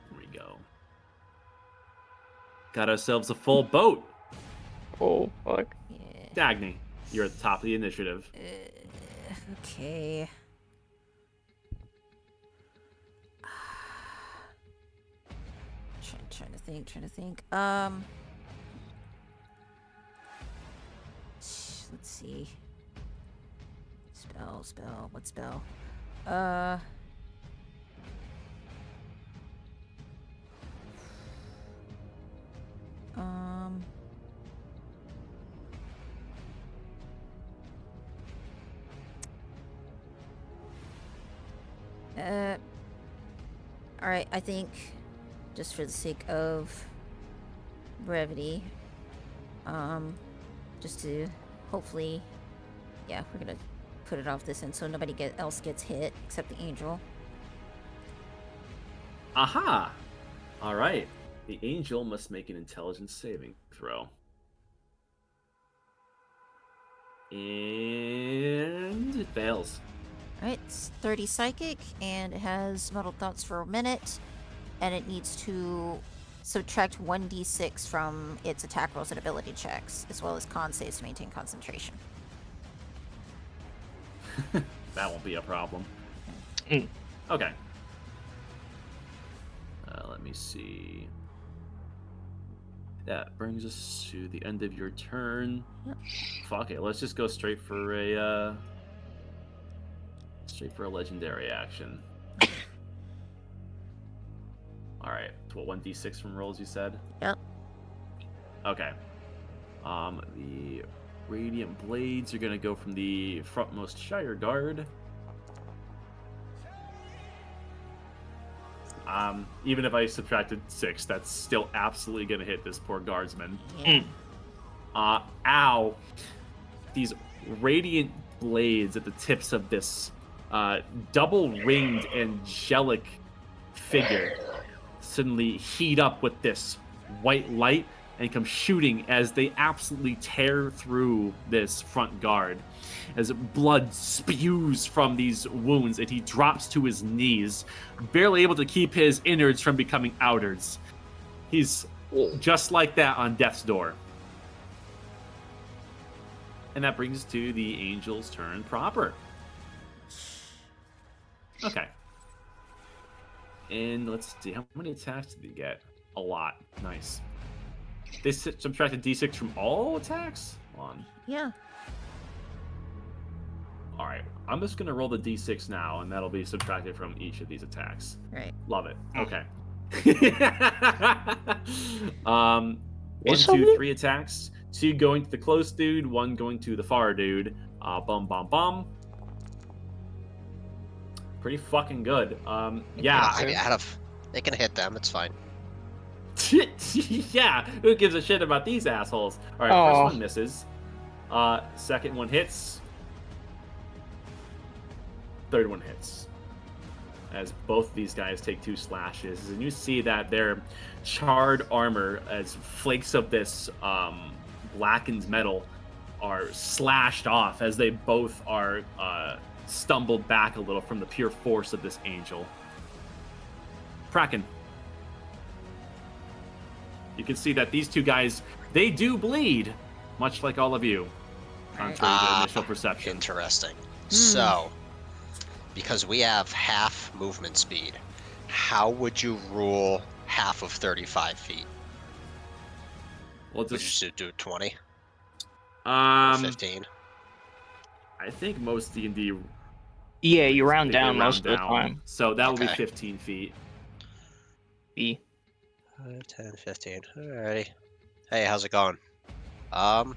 Here we go. Got ourselves a full boat. Oh, fuck. Yeah. Dagny, you're at the top of the initiative. Okay. Trying to think. Let's see. Spell. What spell? Alright, I think just for the sake of brevity, just to hopefully, yeah, we're gonna put it off this end so nobody else gets hit except the angel. Aha! Alright. The angel must make an intelligence saving throw. And it fails. Alright, it's 30 psychic, and it has muddled thoughts for a minute, and it needs to subtract 1d6 from its attack rolls and ability checks, as well as con saves to maintain concentration. That won't be a problem. Mm. Okay. Let me see. That brings us to the end of your turn. Yep. Fuck it, let's just go straight for a legendary action. All right, what 1d6 from rolls you said? Yep. Okay. The radiant blades are gonna go from the frontmost Shire Guard. Even if I subtracted 6, that's still absolutely gonna hit this poor guardsman. Yeah. Ow! These radiant blades at the tips of this double-ringed angelic figure suddenly heat up with this white light, and come shooting as they absolutely tear through this front guard. As blood spews from these wounds, and he drops to his knees, barely able to keep his innards from becoming outwards. He's just like that on death's door. And that brings us to the angel's turn proper. Okay. And let's see, how many attacks did he get? A lot. Nice. They subtracted d6 from all attacks? Hold on. Yeah. All right, I'm just gonna roll the d6 now, and that'll be subtracted from each of these attacks. Right. Love it. Okay. 1, 2, 3 attacks. 2 going to the close dude, 1 going to the far dude. Bum, bum, bum. Pretty fucking good. Yeah. I mean, they can hit them. It's fine. Yeah. Who gives a shit about these assholes? All right. First one misses. Second one hits. Third one hits. As both of these guys take 2 slashes, and you see that their charred armor, as flakes of this blackened metal, are slashed off as they both are stumbled back a little from the pure force of this angel. Kraken. You can see that these 2 guys, they do bleed, much like all of you, contrary to initial perception. Interesting. So, because we have half movement speed, how would you rule half of 35 feet? Well, Would you do 20? 15? I think most D&D... Yeah, you round down most of the time. So that would be 15 feet. 5, 10, 15. Alrighty. Hey, how's it going? What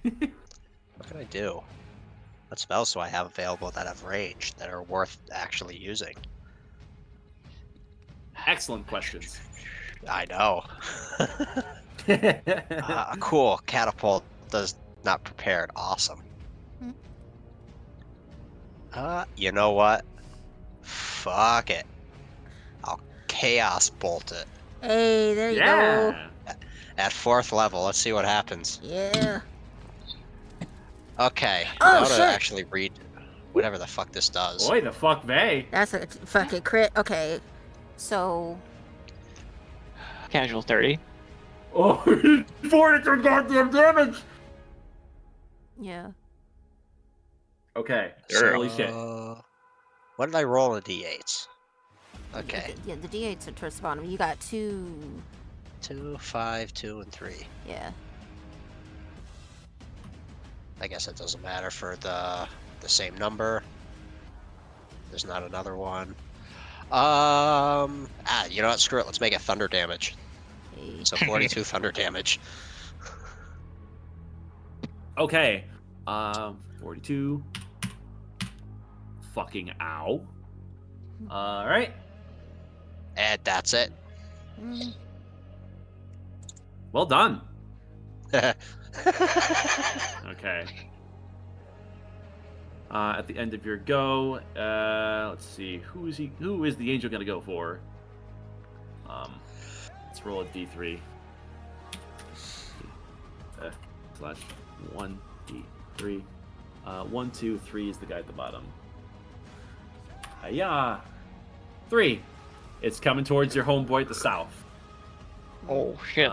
can I do? What spells do I have available that have range that are worth actually using? Excellent questions. I know. Cool. Catapult does not prepared. Awesome. You know what? Fuck it. I'll chaos bolt it. Hey, there you go. At 4th level, let's see what happens. Yeah. Okay. Oh, now shit. to actually read whatever the fuck this does. Boy, the fuck they. That's a fucking crit. Okay. So. Casual 30. Oh, 42 goddamn damage! Yeah. Okay. So, Holy shit. What did I roll in D8s? Okay. Yeah, the D8s are towards the bottom. You got 2. 2, 5, 2, and 3. Yeah. I guess it doesn't matter for the same number. There's not another one. You know what? Screw it. Let's make it thunder damage. Hey. So 42 thunder damage. Okay. 42. Fucking ow. Alright. And that's it. Mm. Well done. Okay. At the end of your go, let's see, who is the angel gonna go for? Let's roll a d3. Slash 1d3. 1, 2, 3 is the guy at the bottom. Hiya! 3. It's coming towards your homeboy at the south. Oh shit.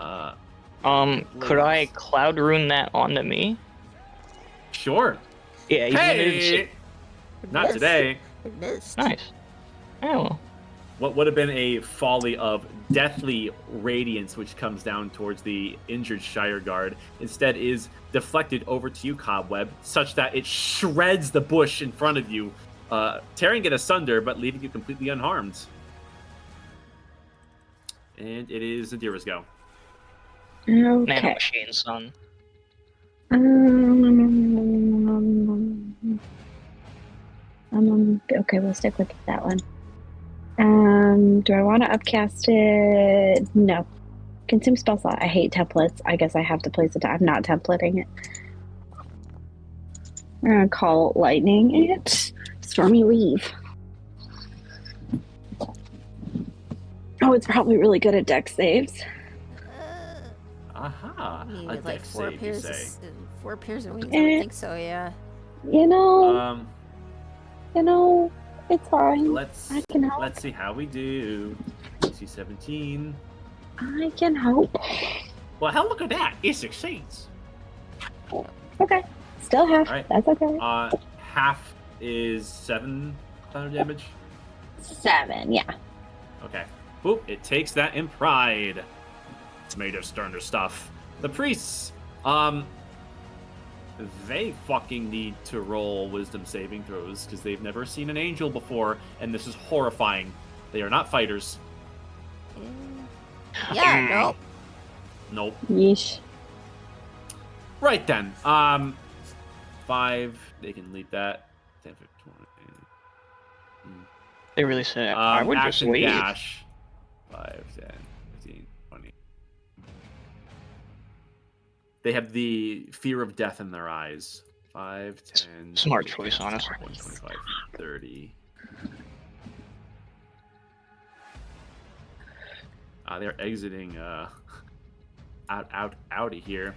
Could I cloud rune that onto me? Sure. Yeah, even Hey! Not today. It missed. Nice. Oh. What would have been a folly of deathly radiance, which comes down towards the injured Shire Guard, instead is deflected over to you, Cobweb, such that it shreds the bush in front of you, tearing it asunder, but leaving you completely unharmed. And it is Adira's go. Nano Okay. machine, son. Okay, we'll stick with that one. Do I want to upcast it? No. Consume spell slot. I hate templates. I guess I have to place it. I'm not templating it. We're gonna call lightning it. Stormy leave. Oh, it's probably really good at dex saves. Aha. Ah, a Needed like dex four save, you pairs, say. four pairs of wings. I would think so. Yeah. You know, it's fine. Let's I can help. let's see how we do. DC 17. I can help. Well, hell, look at that. It succeeds. Okay. Still half. Alright. That's okay. Half is 7 thunder damage. 7, yeah. Okay. Boop. It takes that in pride. It's made of sterner stuff. The priests, they fucking need to roll wisdom saving throws because they've never seen an angel before, and this is horrifying. They are not fighters. Yeah. Nope. Nope. Yeesh. Right then. 5. They can lead that. 10, 15, 20. They really said I would just action leave. dash. 5, 10, 15, 20. They have the fear of death in their eyes. 5, 10. Smart 15, choice, honestly. 20, 25, 30. They're exiting out of here.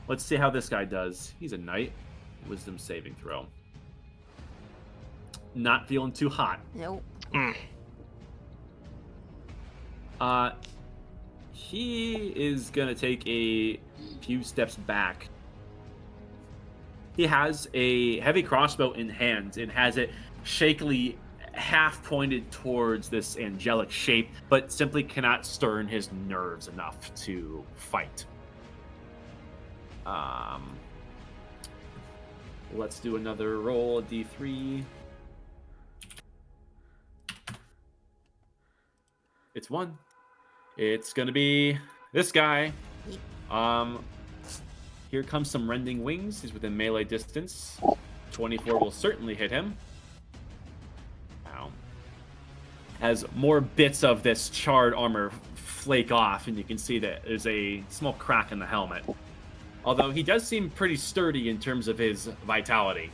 Let's see how this guy does. He's a knight. Wisdom saving throw. Not feeling too hot. Nope. He is gonna take a few steps back. He has a heavy crossbow in hand and has it shakily half pointed towards this angelic shape, but simply cannot stir in his nerves enough to fight. Let's do another roll, a D3. It's 1. It's gonna be this guy. Here comes some rending wings. He's within melee distance. 24 will certainly hit him. Wow. As more bits of this charred armor flake off, and you can see that there's a small crack in the helmet. Although he does seem pretty sturdy in terms of his vitality.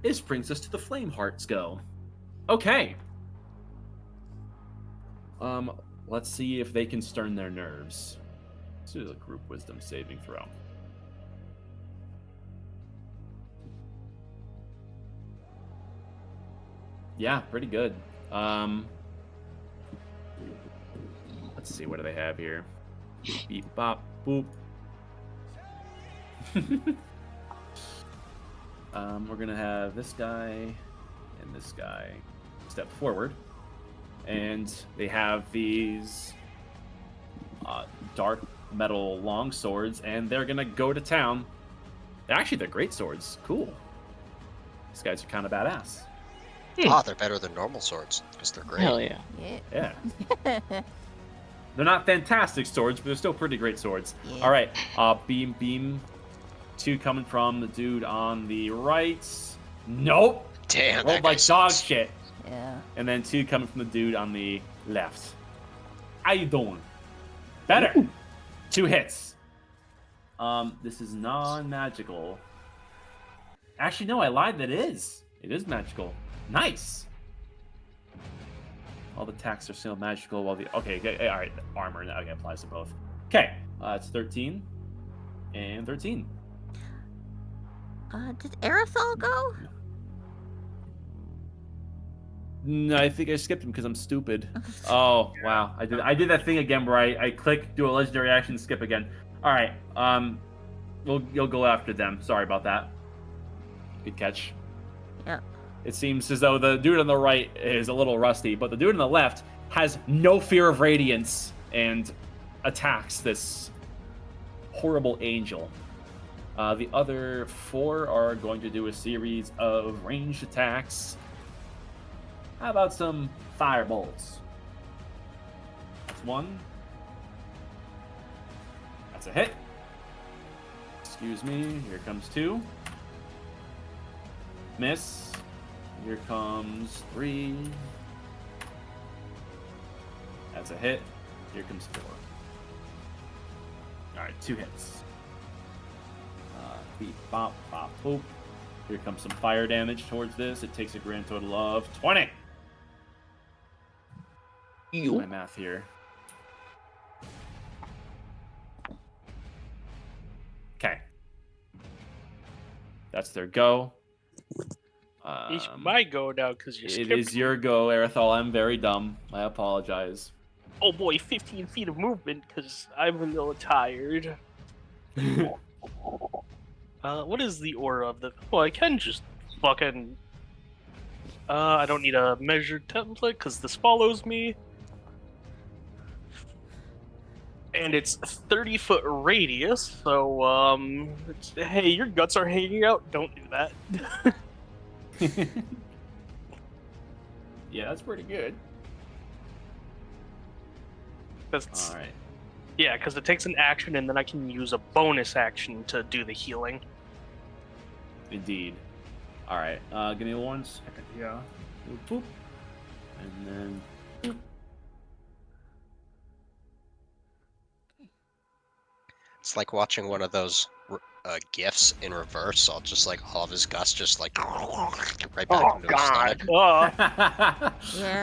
This brings us to the Flame Hearts go. Okay. Let's see if they can stern their nerves. Let's do a group wisdom saving throw. Yeah, pretty good. Let's see, what do they have here? Beep, bop, boop. We're gonna have this guy and this guy step forward. And they have these dark metal long swords, and they're gonna go to town. Actually, they're great swords. Cool. These guys are kind of badass. They're better than normal swords because they're great. Hell yeah. Yeah. They're not fantastic swords, but they're still pretty great swords. Yeah. All right. Beam. 2 coming from the dude on the right. Nope. Damn, Rolled that guy like dog sucks. shit. Yeah. And then 2 coming from the dude on the left. How you doing? Better. 2 hits. This is non-magical. Actually, no, I lied. That is. It is magical. Nice. All the attacks are still magical while the... Okay, all right. Armor now applies to both. Okay, it's 13 and 13. Did Aerithal go? No, I think I skipped him because I'm stupid. Oh, wow. I did that thing again where I click, do a legendary action, skip again. All right. You'll go after them. Sorry about that. Good catch. Yeah. It seems as though the dude on the right is a little rusty, but the dude on the left has no fear of radiance and attacks this horrible angel. The other 4 are going to do a series of ranged attacks. How about some firebolts? That's 1. That's a hit. Excuse me. Here comes 2. Miss. Here comes 3. That's a hit. Here comes 4. Alright, 2 hits. Beep, bop, bop, boop. Here comes some fire damage towards this. It takes a grand total of 20. My math here. That's their go. It's my go now because you It skipped is your go, Arathol. I'm very dumb. I apologize. Oh boy, 15 feet of movement because I'm a little tired. What is the aura of the? Well, I can just fucking. I don't need a measured template because this follows me. And it's 30-foot radius, so hey, your guts are hanging out. Don't do that. Yeah, that's pretty good. All right. Yeah, because it takes an action, and then I can use a bonus action to do the healing. Indeed. All right. Give me 1 second. Yeah. Boop, boop. And then. Boop. It's like watching one of those gifs in reverse. All just like all of his guts just like right back into his stomach. Oh. All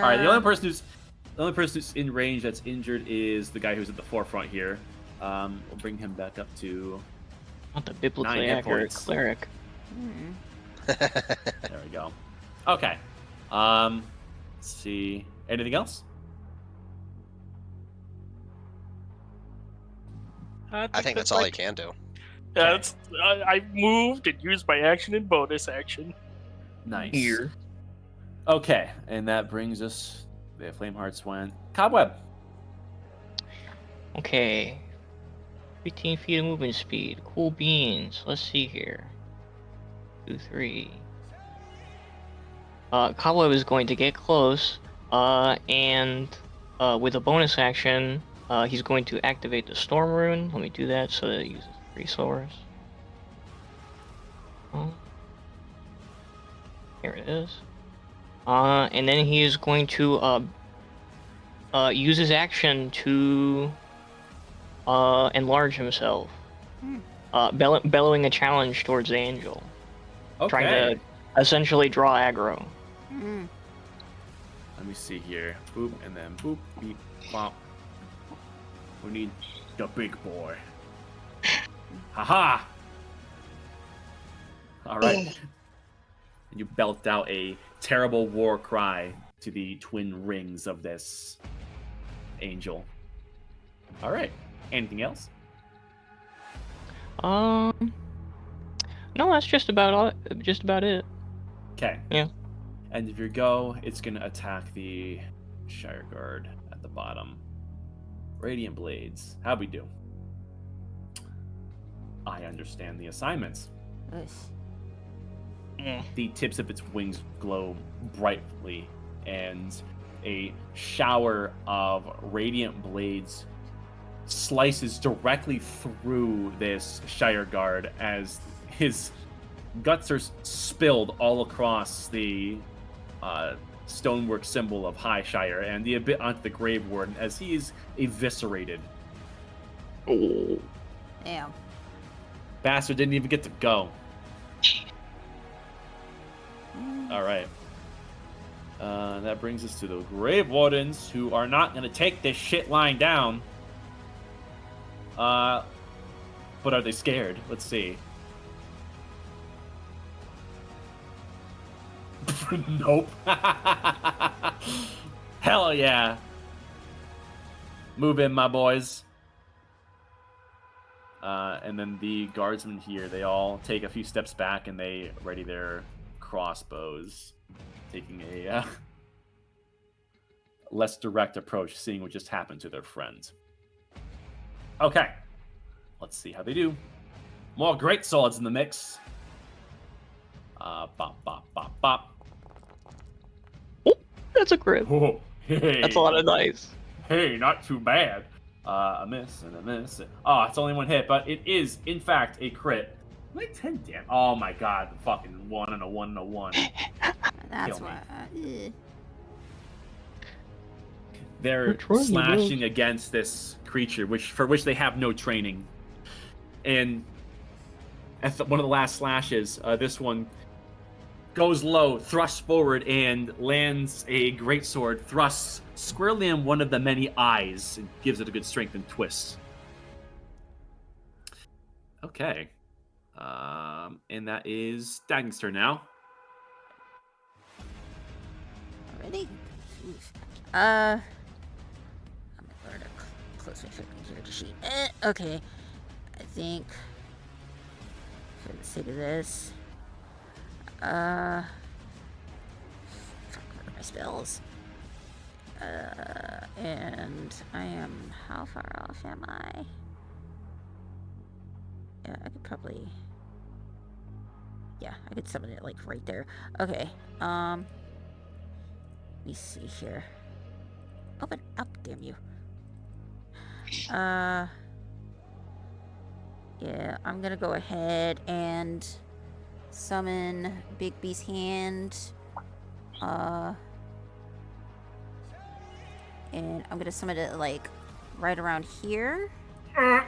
right. The only person who's in range that's injured is the guy who's at the forefront here. We'll bring him back up to. Not the biblically 9 hit accurate points. cleric. There we go. Okay. Let's see. Anything else? I think that's all he can do. That's I moved and used my action and bonus action. Nice. Here. Okay, and that brings us. The Flamehearts went. Cobweb. Okay. 15 feet of movement speed. Cool beans. Let's see here. 2, 3. Cobweb is going to get close, and with a bonus action, he's going to activate the Storm Rune. Let me do that so that it uses resource. Here it is. And then he is going to use his action to enlarge himself, bellowing a challenge towards the angel, trying to essentially draw aggro. Let me see here. Boop, and then boop, beep, bop. We need the big boy. Haha! Alright. And you belt out a terrible war cry to the twin rings of this angel. Alright. Anything else? No, that's just about it. Okay. Yeah. End of your go, it's gonna attack the Shire Guard at the bottom. Radiant Blades. How'd we do? I understand the assignments. The tips of its wings glow brightly, and a shower of radiant blades slices directly through this Shire Guard as his guts are spilled all across the stonework symbol of High Shire and a bit onto the Grave Warden as he is eviscerated. Oh. Damn. Bastard didn't even get to go. Alright. That brings us to the Grave Wardens, who are not going to take this shit lying down. But are they scared? Let's see. Nope. Hell yeah. Move in, my boys. And then the guardsmen here, they all take a few steps back and they ready their crossbows, taking a less direct approach, seeing what just happened to their friend. Okay. Let's see how they do. More great swords in the mix. Bop, bop, bop, bop. That's a crit. Oh, hey. That's a lot of dice. Hey, not too bad. A miss and a miss. Oh, it's only one hit, but it is, in fact, a crit. Like 10 damn. Oh my god, fucking 1 and a 1 and a 1. That's Kill me. why. They're slashing against this creature, for which they have no training. And at one of the last slashes, this one goes low, thrusts forward, and lands a greatsword, thrusts squarely in one of the many eyes, and gives it a good strength and twist. Okay. And that is Dagon's turn now. Already? Oof. I'm gonna go to close my fingers here to sheet. Okay. I think for the sake of this. Fuck, what are my spells? And I am, how far off am I? Yeah, I could probably, yeah, I could summon it like right there. Okay, let me see here. Open up, damn you. Yeah, I'm gonna go ahead and summon Big B's hand. And I'm gonna summon it like right around here. Oh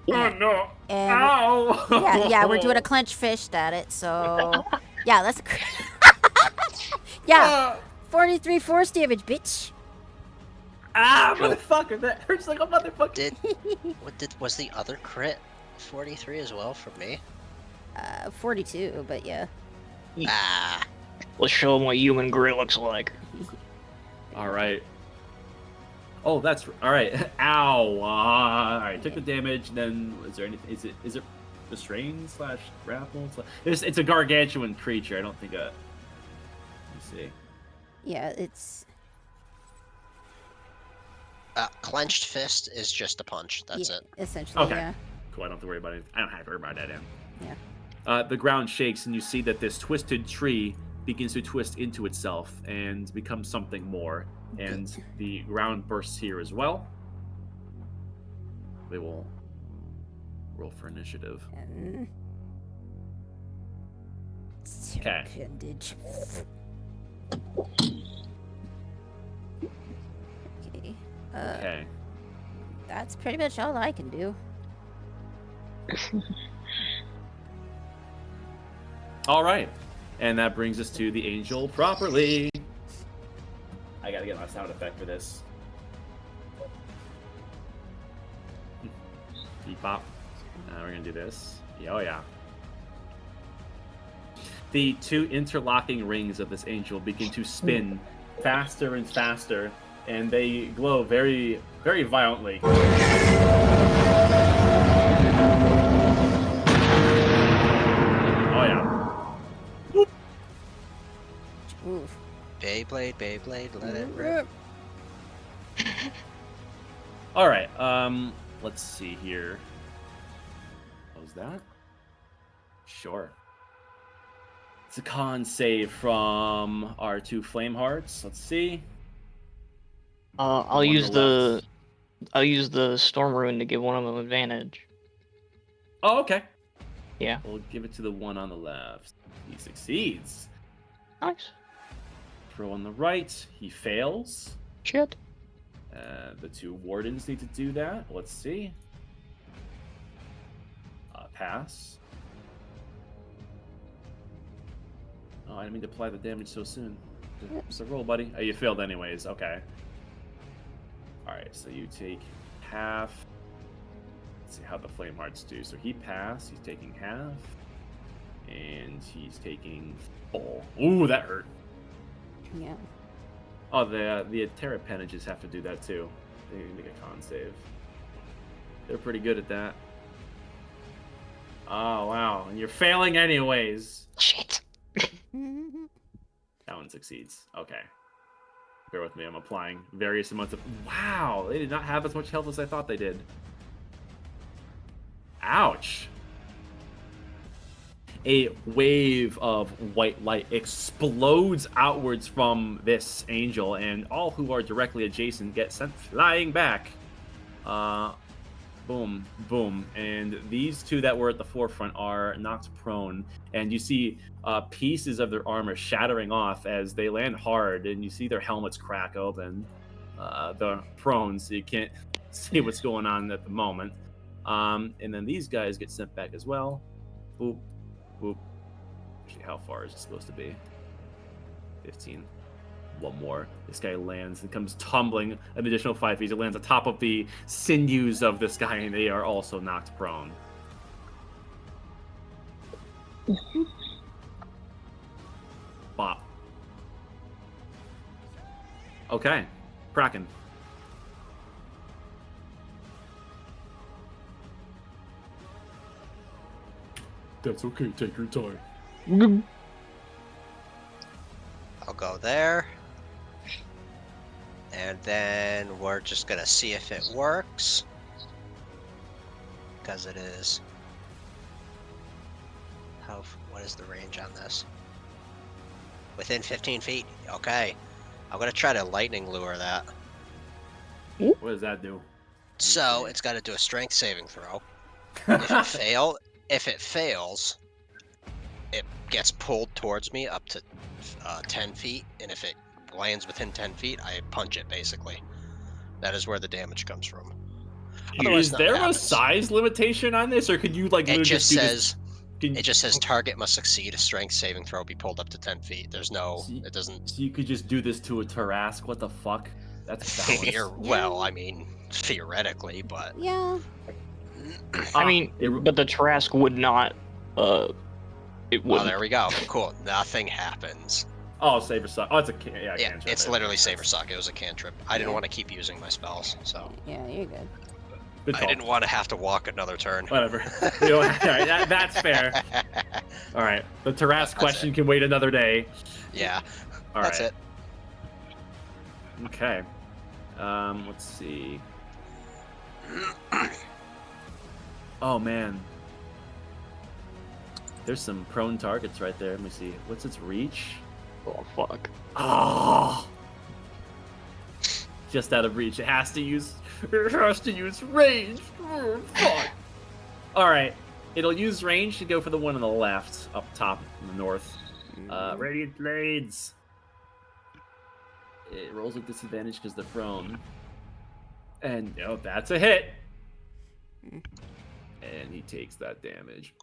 no! And Ow! yeah, we're doing a clench fist at it, so yeah, that's a yeah, 43 force damage, bitch. Motherfucker, that hurts like a motherfucker. Was the other crit 43 as well for me? 42, but yeah. Ah, Let's show them what human grit looks like. All right. Oh, that's all right. Ow! All right, took the damage. Then is there anything? Is it restrain / grapple? It's a gargantuan creature. I don't think let me see. Yeah, it's clenched fist is just a punch. That's yeah, it. essentially. Okay. Yeah. Cool. I don't have to worry about it. I don't have to worry about that. Yeah. The ground shakes, and you see that this twisted tree begins to twist into itself and become something more. And the ground bursts here as well. They will roll for initiative. Okay. Appendage. Okay. Okay. That's pretty much all I can do. All right. And that brings us to the angel properly. I gotta get my sound effect for this. Bebop. We're gonna do this. Oh yeah. The two interlocking rings of this angel begin to spin faster and faster, and they glow very, very violently. Oh yeah. Oof. Beyblade, let it rip. All right. Let's see here. What was that? Sure. It's a con save from our two flame hearts. Let's see. I'll use the storm rune to give one of them advantage. Oh, okay. Yeah. We'll give it to the one on the left. He succeeds. Nice. Throw on the right. He fails. Shit. The two wardens need to do that. Let's see. Pass. Oh, I didn't mean to apply the damage so soon. It's a roll, buddy. Oh, you failed anyways. Okay. Alright, so you take half. Let's see how the flame hearts do. So he passed. He's taking half. And he's taking full. Ooh, that hurt. Yeah. Oh, the Terra appendages have to do that too. They make a con save. They're pretty good at that. Oh, wow. And you're failing anyways. Shit. That one succeeds. Okay. Bear with me. I'm applying various amounts of... Wow! They did not have as much health as I thought they did. Ouch! A wave of white light explodes outwards from this angel, and all who are directly adjacent get sent flying back. Boom, boom. And these two that were at the forefront are knocked prone, and you see pieces of their armor shattering off as they land hard, and you see their helmets crack open. They're prone, so you can't see what's going on at the moment. And then these guys get sent back as well. Boop. Boop. Actually, how far is it supposed to be? 15. One more. This guy lands and comes tumbling an additional 5 feet. It lands on top of the sinews of this guy, and they are also knocked prone. Bop. Okay. Kraken. That's okay, take your time. I'll go there. And then we're just gonna see if it works. Because it is. What is the range on this? Within 15 feet. Okay. I'm gonna try to lightning lure that. What does that do? So it's got to do a strength saving throw. If it fails, it gets pulled towards me up to 10 feet, and if it lands within 10 feet, I punch it, basically. That is where the damage comes from. Otherwise, Is nothing there a happens. size limitation on this, or could you like It literally just do says this? it just says target must succeed a strength saving throw, be pulled up to 10 feet. There's no, it doesn't. So you could just do this to a Tarask? What the fuck? That's balanced. Well, I mean, theoretically, but Yeah. I mean, but the Tarask would not. It oh, wouldn't. there we go. Cool. Nothing happens. Oh, save or suck. Oh, it's a Yeah, cantrip. it's literally save or suck. It was a cantrip. I didn't Yeah. want to keep using my spells, so Yeah, you're good. Good I call. didn't want to have to walk another turn. Whatever. You know, all right, that's fair. All right, the Tarask question can wait another day. Yeah, All that's right. it. Okay. Let's see. Oh man. There's some prone targets right there. Let me see. What's its reach? Oh fuck. Oh. Just out of reach. It has to use range. Oh, fuck. All right. It'll use range to go for the one on the left, up top in the north. Radiant Blades. It rolls with disadvantage because they're prone. And that's a hit. And he takes that damage.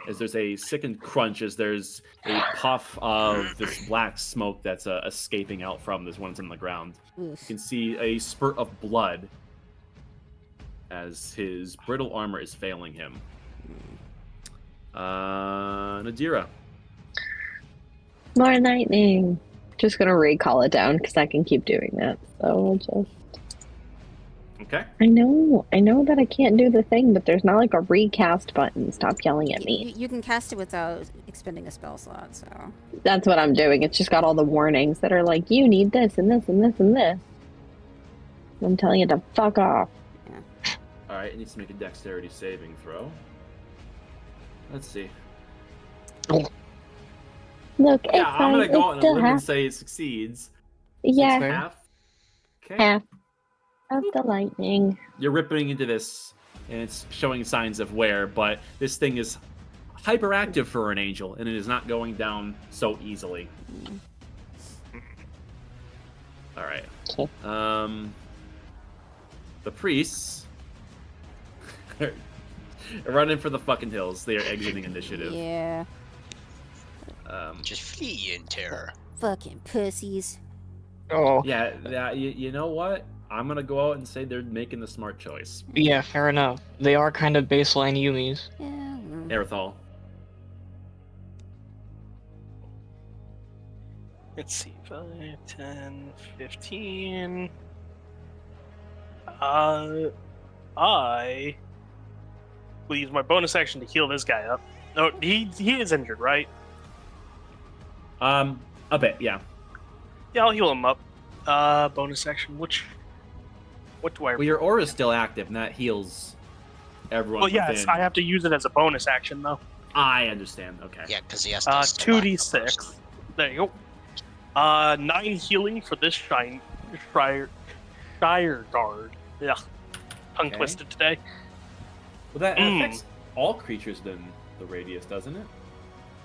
As there's a sickened crunch, as there's a puff of this black smoke that's escaping out from this one that's on the ground. Oof. You can see a spurt of blood as his brittle armor is failing him. Nadira. More lightning. Just gonna recall it down because I can keep doing that. So we'll just. Okay. I know that I can't do the thing, but there's not like a recast button. Stop yelling at me. You can cast it without expending a spell slot, so. That's what I'm doing. It's just got all the warnings that are like, you need this and this and this and this. I'm telling you to fuck off. All right, it needs to make a dexterity saving throw. Let's see. Look, Yeah, it's I'm gonna fine. go It's out on a still limb and half. say it succeeds. Yeah, Half. Okay. half of the lightning. You're ripping into this, and it's showing signs of wear, but this thing is hyperactive for an angel, and it is not going down so easily. All right. Okay. The priests are running for the fucking hills. They are exiting initiative. Yeah. Just flee in terror. Fucking pussies. Oh Yeah, you know what? I'm gonna go out and say they're making the smart choice. yeah, fair enough. They are kind of baseline Yumis. Yeah. Aerithal. Let's see, 5, 10, 15. I will use my bonus action to heal this guy up. No, he is injured, right? A bit, yeah. Yeah, I'll heal him up. Bonus action. What do I? Well, your aura is still active, and that heals everyone. Well, yes, within. I have to use it as a bonus action though. I understand. Okay. Yeah, because he has to. 2d6. There you go. 9 healing for this Shire Guard. Yeah, tongue Okay. twisted today. Well, that affects all creatures in the radius, doesn't it?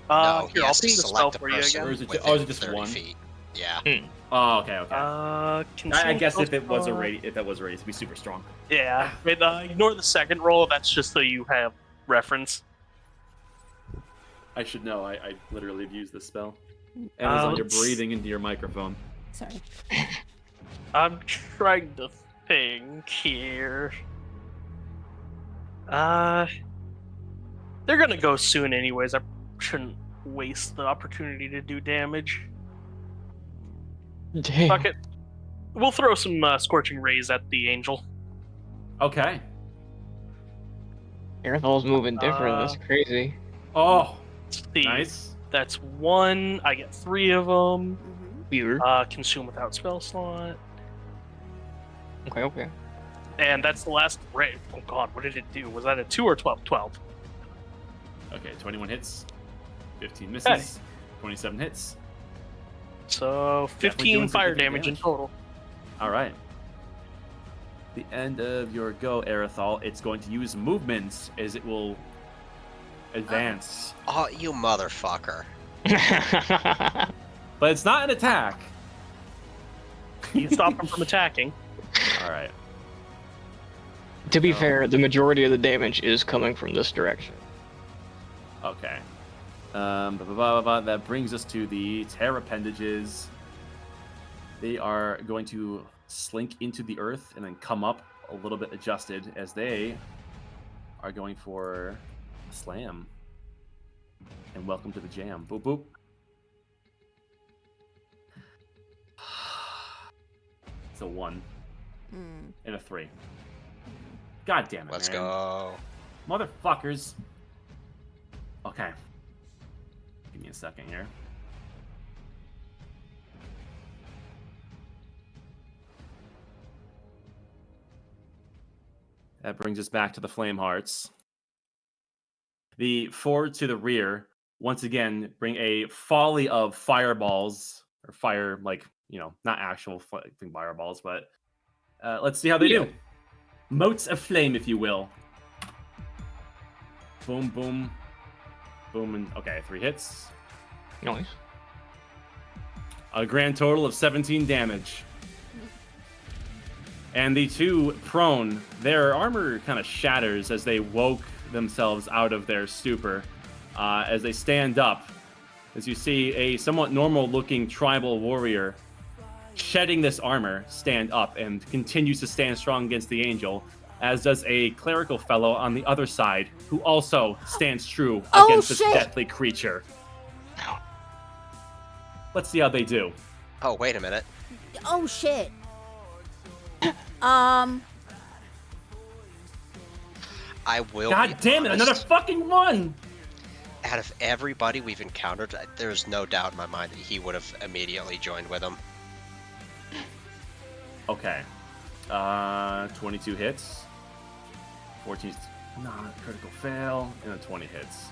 No, he Here, I'll has to ping the spell select a for you person again. Or is it within just 30 one? feet. Yeah. Oh, okay, okay. I guess if it was a radius, it'd be super strong. Yeah, but, ignore the second roll. That's just so you have reference. I should know. I literally have used this spell. Amazon, you're let's- breathing into your microphone. Sorry. I'm trying to think here. There's They're gonna go soon anyways. I shouldn't waste the opportunity to do damage. Damn. Fuck it. We'll throw some Scorching Rays at the angel. Okay. Aerothol's moving different. That's crazy. Oh, Let's see. nice. That's 1. I get 3 of them. Weird. Consume without spell slot. Okay. And that's the last ray. Oh god, what did it do? Was that a 2 or 12? 12. Okay, 21 hits. 15 misses. 27 hits. So Definitely 15 doing fire significant damage in total. All right. The end of your go, Aerithal. It's going to use movements as it will advance. Oh, you motherfucker. But it's not an attack. You stop him from attacking. All right. To be fair, the majority of the damage is coming from this direction. Okay. That brings us to the tear appendages. They are going to slink into the earth and then come up a little bit adjusted as they are going for a slam. And welcome to the jam. Boop, boop. It's a 1 and a 3. God damn it, Let's man. go. Motherfuckers. Okay. Give me a second here. That brings us back to the Flame Hearts. The 4 to the rear, once again, bring a volley of fireballs, or fire, like, not actual fireballs, but let's see how they do. Motes of flame, if you will. Boom, boom, boom, and okay, 3 hits. Nice. A grand total of 17 damage. And the 2 prone, their armor kind of shatters as they woke themselves out of their stupor. As they stand up, as you see a somewhat normal-looking tribal warrior shedding this armor stand up and continues to stand strong against the angel, as does a clerical fellow on the other side who also stands true against this deathly creature. Let's see how they do. Oh, wait a minute. Oh shit. I will. God damn it! Another fucking 1. Out of everybody we've encountered, there's no doubt in my mind that he would have immediately joined with them. Okay. 22 hits. 14 not critical fail, and a 20 hits.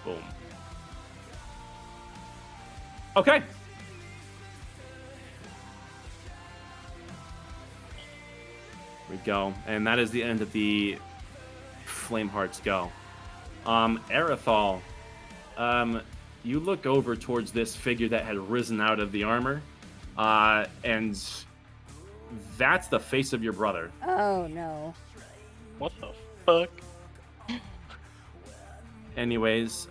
Boom. Okay. We go, and that is the end of the Flame Hearts go. Aerithal, you look over towards this figure that had risen out of the armor, and that's the face of your brother. Oh no. What the fuck? Anyways,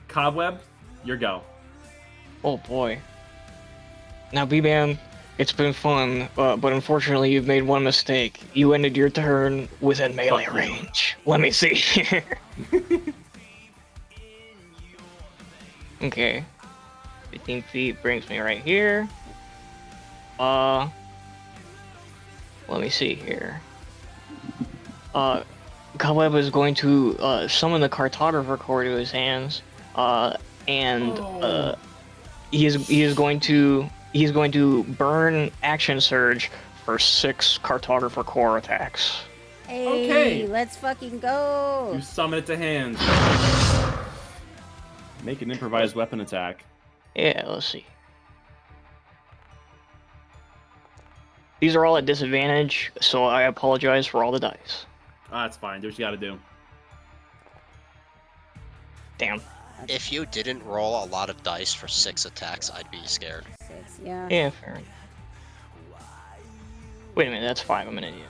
Cobweb, your go. Oh boy. Now, B-Man, it's been fun, but unfortunately you've made one mistake. You ended your turn within melee range. Let me see. Okay. 15 feet brings me right here. Let me see here. Cobweb is going to summon the cartographer core to his hands, and he is going to burn action surge for 6 cartographer core attacks. Hey, Okay. let's fucking go. You summon it to hand. Make an improvised weapon attack. Yeah, let's see. These are all at disadvantage, so I apologize for all the dice. That's fine. Do what you gotta do. Damn. If you didn't roll a lot of dice for 6 attacks, I'd be scared. 6, yeah. Yeah, fair enough. Wait a minute, that's 5. I'm an idiot.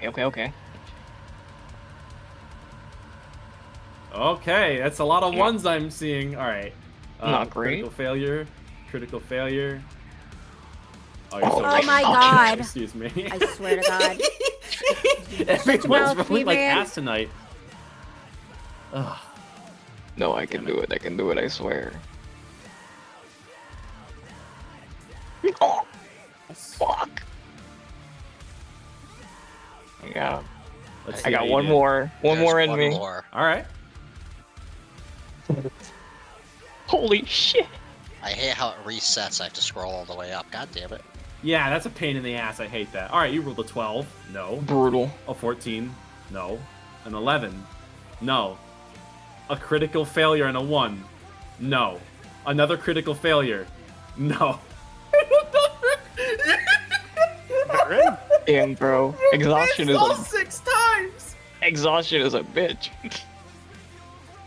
Okay. Okay, that's a lot of 1s I'm seeing. All right. Not great. Critical failure. Oh, Oh you're so my right. God. Excuse me. I swear to God. Everyone's mouth, rolling like He-Man. ass tonight. Ugh. No, I can do it. I can do it. I swear. Oh, fuck. Yeah. Let's I see got how you one do. more. One There's more in one me. more. All right. Holy shit. I hate how it resets. I have to scroll all the way up. God damn it. Yeah, that's a pain in the ass. I hate that. All right, you rolled a 12. No. Brutal. A 14. No. An 11. No. A critical failure and a 1. No. Another critical failure. No. Damn, bro. Exhaustion is all a 6 times. exhaustion is a bitch.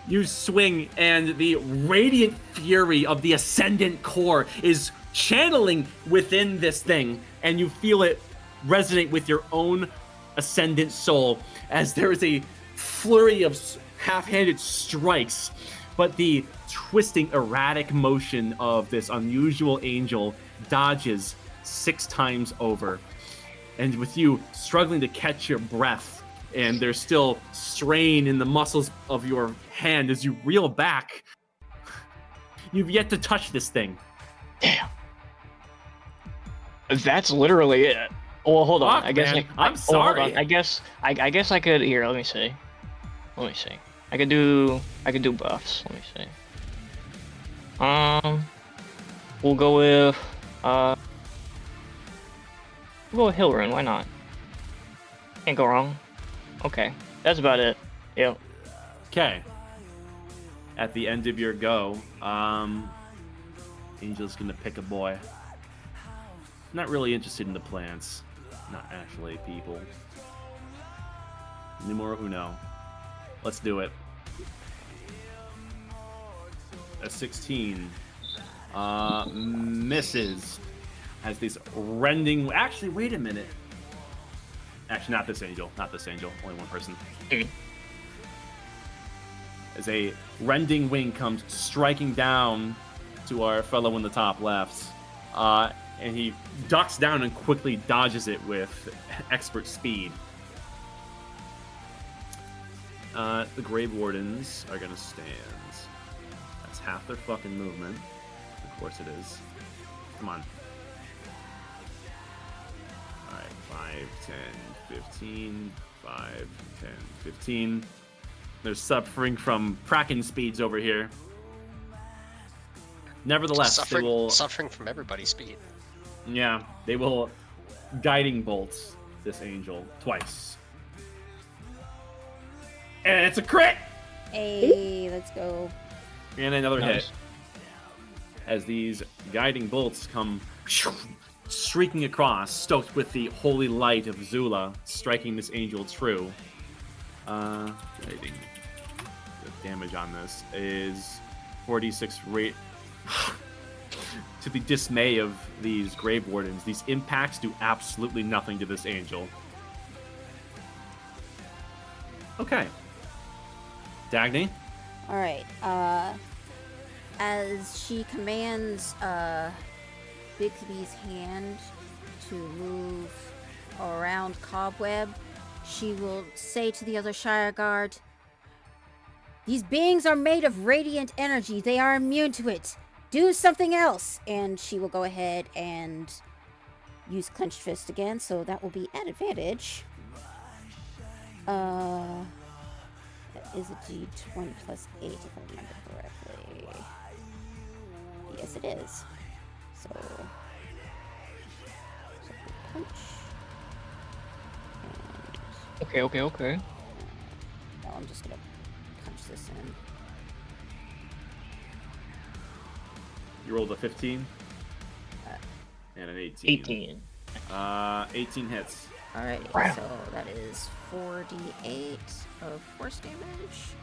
You swing, and the radiant fury of the Ascendant Core is channeling within this thing, and you feel it resonate with your own Ascendant soul as there is a flurry of half-handed strikes, but the twisting, erratic motion of this unusual angel dodges 6 times over. And with you struggling to catch your breath, and there's still strain in the muscles of your hand as you reel back, you've yet to touch this thing. Damn. That's literally it. Well, hold on. Fuck, I guess man. I, I'm sorry. Hold on. I guess I could. Here, let me see. Let me see. I could do buffs. Let me see. We'll go with we'll go with Hill Rune. Why not? Can't go wrong. Okay, that's about it. Yep. Okay. At the end of your go, Angel's gonna pick a boy. Not really interested in the plants. Not actually people. Numero uno. Let's do it. A 16. Misses. Has these rending... Actually, wait a minute. Actually, not this angel. Not this angel. Only one person. As a rending wing comes striking down to our fellow in the top left. And he ducks down and quickly dodges it with expert speed. The Grave Wardens are going to stand. That's half their fucking movement. Of course it is. Come on. Alright, 5, 10, 15. 5, 10, 15. They're suffering from Kraken speeds over here. Nevertheless, they will... Suffering from everybody's speed. Yeah, they will guiding bolt this angel twice. And it's a crit! Hey, let's go. And another Nice. hit. As these guiding bolts come streaking across, stoked with the holy light of Zula, striking this angel true. Rating. The damage on this is 46 rate. To the dismay of these Grave Wardens, these impacts do absolutely nothing to this angel. Okay. Dagny? Alright, as she commands Bixby's hand to move around Cobweb, she will say to the other Shire Guard, "These beings are made of radiant energy. They are immune to it. Do something else." And she will go ahead and use Clenched Fist again, so that will be at advantage. That is a D20 plus 8, if I remember correctly. Yes, it is. So punch. And Okay. no, I'm just gonna punch this in. You rolled a 15? And an 18. 18. 18 hits. Alrighty, Wow. so that is 4d8 of force damage.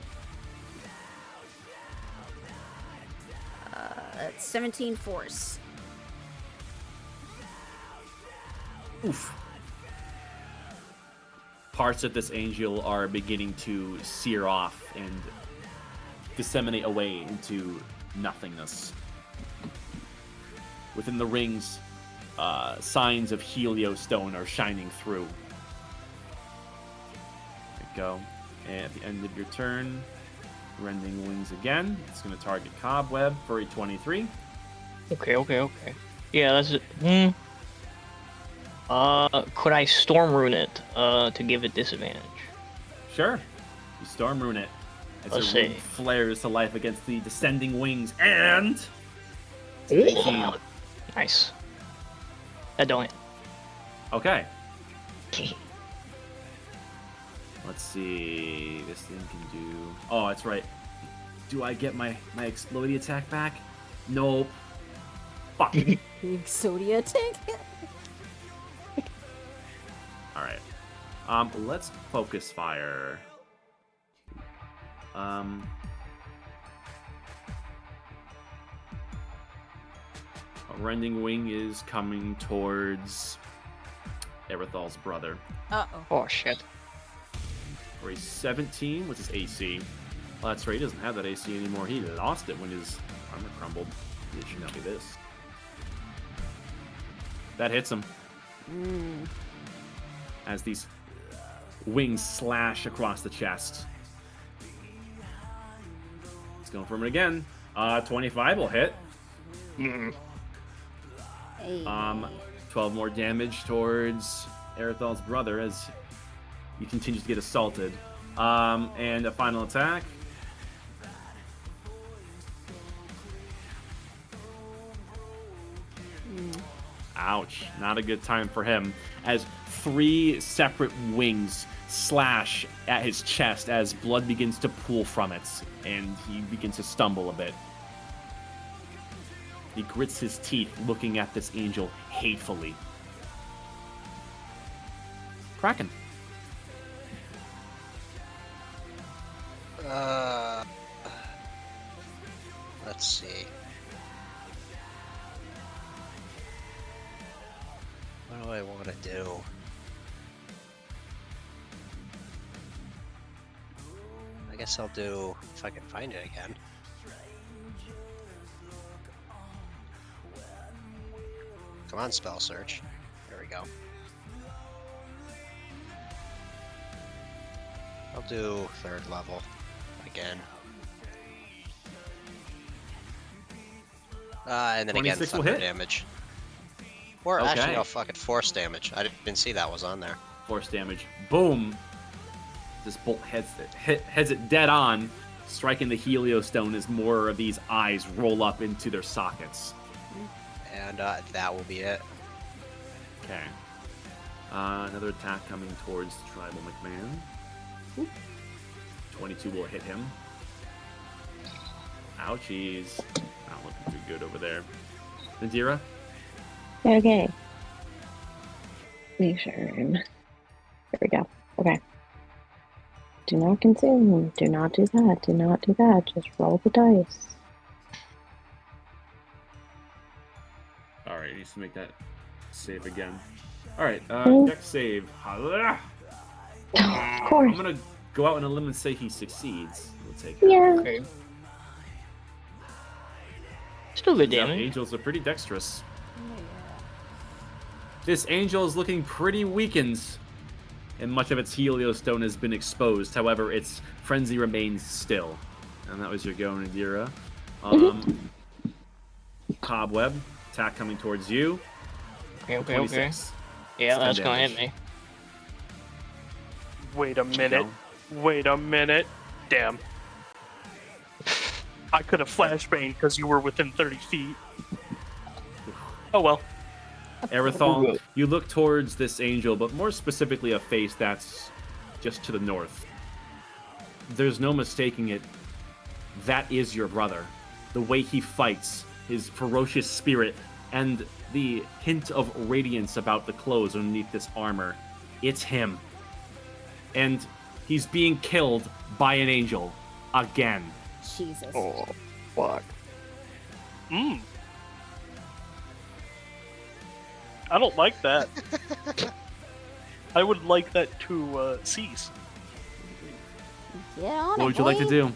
That's 17 force. Oof. Parts of this angel are beginning to sear off and disseminate away into nothingness. Within the rings, signs of heliostone are shining through. go. And at the end of your turn, Rending Wings again. It's going to target Cobweb for a 23. Okay. Yeah, that's it. Could I Storm Rune it to give it disadvantage? Sure. You Storm Rune it. As Let's your rune see. flares to life against the descending wings, and... Ooh. Nice. That don't hit. Okay. Let's see. This thing can do... Oh, that's right. Do I get my Explodey attack back? Nope. Fuck. The Exodia tank? Alright. Let's focus fire. A Rending Wing is coming towards Erethal's brother. Uh-oh. Oh shit. For a 17, which is AC. Well, that's right, he doesn't have that AC anymore. He lost it when his armor crumbled. It should not be this. That hits him. As these wings slash across the chest. He's going for him again. 25 will hit. Hey. 12 more damage towards Erethal's brother as he continues to get assaulted. And a final attack. Ouch. Not a good time for him. As 3 separate wings slash at his chest as blood begins to pool from it. And he begins to stumble a bit. He grits his teeth looking at this angel hatefully. Kraken. Let's see. What do I want to do? I guess I'll do, if I can find it again. Come on, spell search. There we go. I'll do 3rd level again. And then again, 26 will thunder hit. damage. Or Okay. actually, no, fuck it, force damage. I didn't see that was on there. Force damage. Boom. This bolt heads it dead on, striking the Heliostone as more of these eyes roll up into their sockets. And that will be it. Okay. Another attack coming towards Tribal McMahon. Whoop. 22 will hit him. Ouchies. Not looking too good over there. Nadira? Okay. Make sure I'm... There we go. Okay. Do not consume. Do not do that. Do not do that. Just roll the dice. Alright, he needs to make that save again. Alright, Oh. dex save. Of I'm course. gonna go out on a limb and say he succeeds. We'll take that. Yeah. Okay. Still good Turns out damage. Angels are pretty dexterous. This angel is looking pretty weakened, and much of its Heliostone has been exposed. However, its frenzy remains still. And that was your go, Nadira. Cobweb, attack coming towards you. Okay. 26. Yeah, It's that's 10 gonna hit damage. me. Wait a minute. Wait a minute. Damn. I could have flashbanged because you were within 30 feet. Oh well. Erethal, you look towards this angel, but more specifically a face that's just to the north. There's no mistaking it. That is your brother. The way he fights, his ferocious spirit, and the hint of radiance about the clothes underneath this armor. It's him. And he's being killed by an angel. Again. Jesus. Oh, fuck. I don't like that. I would like that to cease. Get on What it, would you like to boy. do?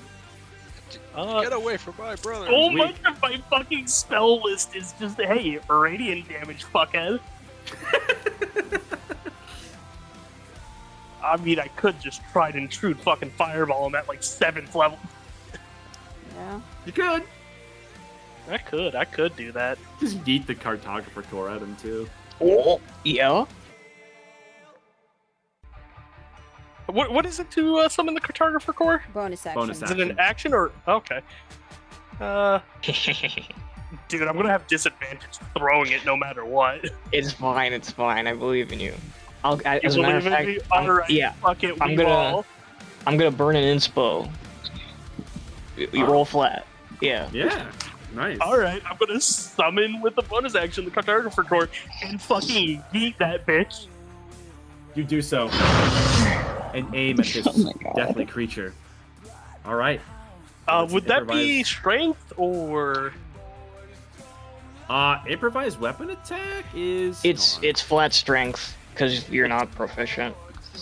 Get away from my brother! Oh we- my fucking spell list is just, hey, radiant damage, fuckhead. I mean, I could just try to intrude fucking fireball him at like 7th level. Yeah. You could. I could do that. Just yeet the cartographer core at him, too. Oh, yeah. What is it to summon the cartographer core? Bonus action. Bonus Is it an action or okay? Dude, I'm gonna have disadvantage throwing it no matter what. It's fine. It's fine. I believe in you. You As a matter of believe in fact, me? Alright, yeah, fuck it, I'm we gonna- all. I'm gonna burn an inspo. You roll flat. Yeah. Yeah. Nice. Alright, I'm gonna summon with the bonus action the cartographer core and fucking yeet that bitch. You do so. And aim at this Oh my God. deathly creature. Alright. Would that be strength or? Improvised weapon attack is... It's flat strength because you're not proficient.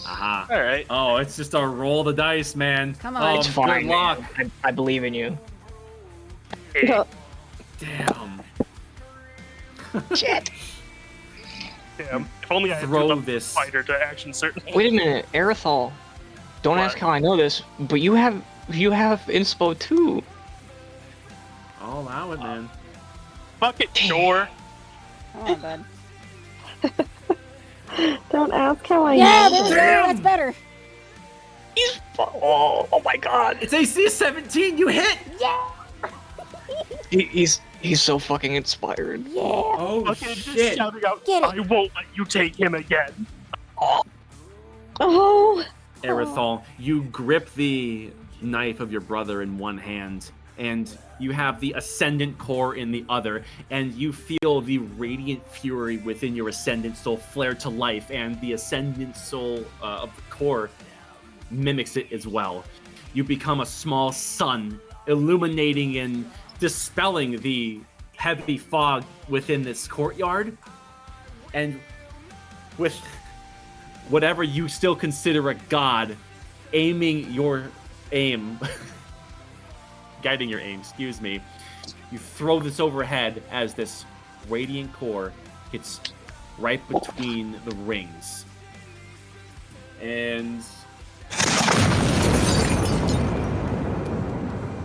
Aha. Alright. Oh, it's just a roll the dice, man. Come on. It's Good fine, luck. man. I believe in you. Damn. Shit. Damn. If only I had Throw moved up this. fighter to action certain. Wait a minute, Aerithal. Don't What? ask how I know this, but you have inspo too. I'll allow it, man. Fuck it, sure. Come on, bud. Don't ask how I Yeah, know. that's better. Oh my god. It's AC 17, you hit! Yeah. He's so fucking inspired. Yeah. Oh, Fucking just shit. shouting out, Get it. I won't let you take him again. Oh, Aerithal, you grip the knife of your brother in one hand, and you have the Ascendant core in the other, and you feel the radiant fury within your Ascendant soul flare to life, and the Ascendant soul of the core mimics it as well. You become a small sun, illuminating and dispelling the heavy fog within this courtyard, and with whatever you still consider a god aiming your aim, guiding your aim, excuse me, you throw this overhead as this radiant core hits right between the rings. And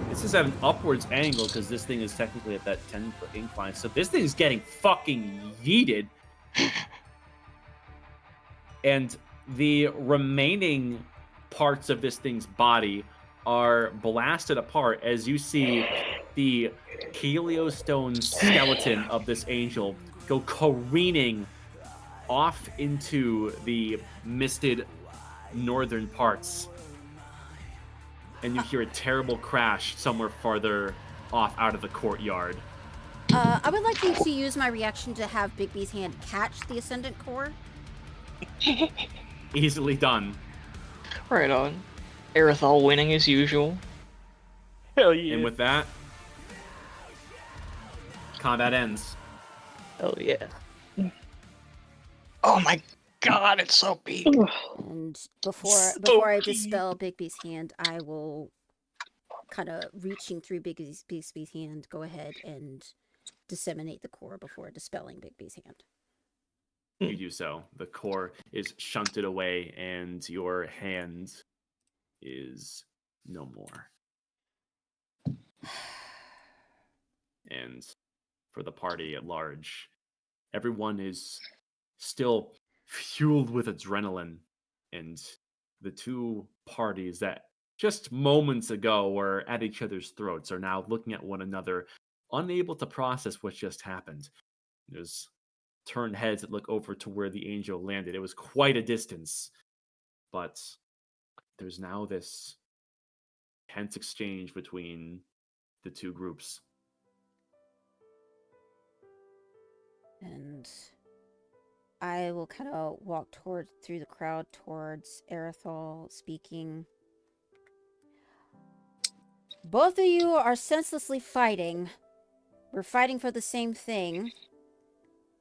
this is at an upwards angle because this thing is technically at that 10-foot incline. So this thing is getting fucking yeeted. And the remaining parts of this thing's body are blasted apart as you see the Heliostone skeleton of this angel go careening off into the misted northern parts. And you hear a terrible crash somewhere farther off out of the courtyard. I would like you to use my reaction to have Bigby's hand catch the Ascendant core. Easily done. Right on. Aerithal winning as usual. Hell yeah. And with that, combat ends. Hell yeah. Oh my god, it's so big. And before I dispel Bigby's hand, I will, kind of reaching through Bigby's hand, go ahead and disseminate the core before dispelling Bigby's hand. You do so. The core is shunted away, and your hand is no more. And for the party at large, everyone is still fueled with adrenaline, and the two parties that just moments ago were at each other's throats are now looking at one another, unable to process what just happened. There's turned heads that look over to where the angel landed. It was quite a distance, but there's now this tense exchange between the two groups. And I will kind of walk through the crowd towards Aerithal, speaking. Both of you are senselessly fighting. We're fighting for the same thing,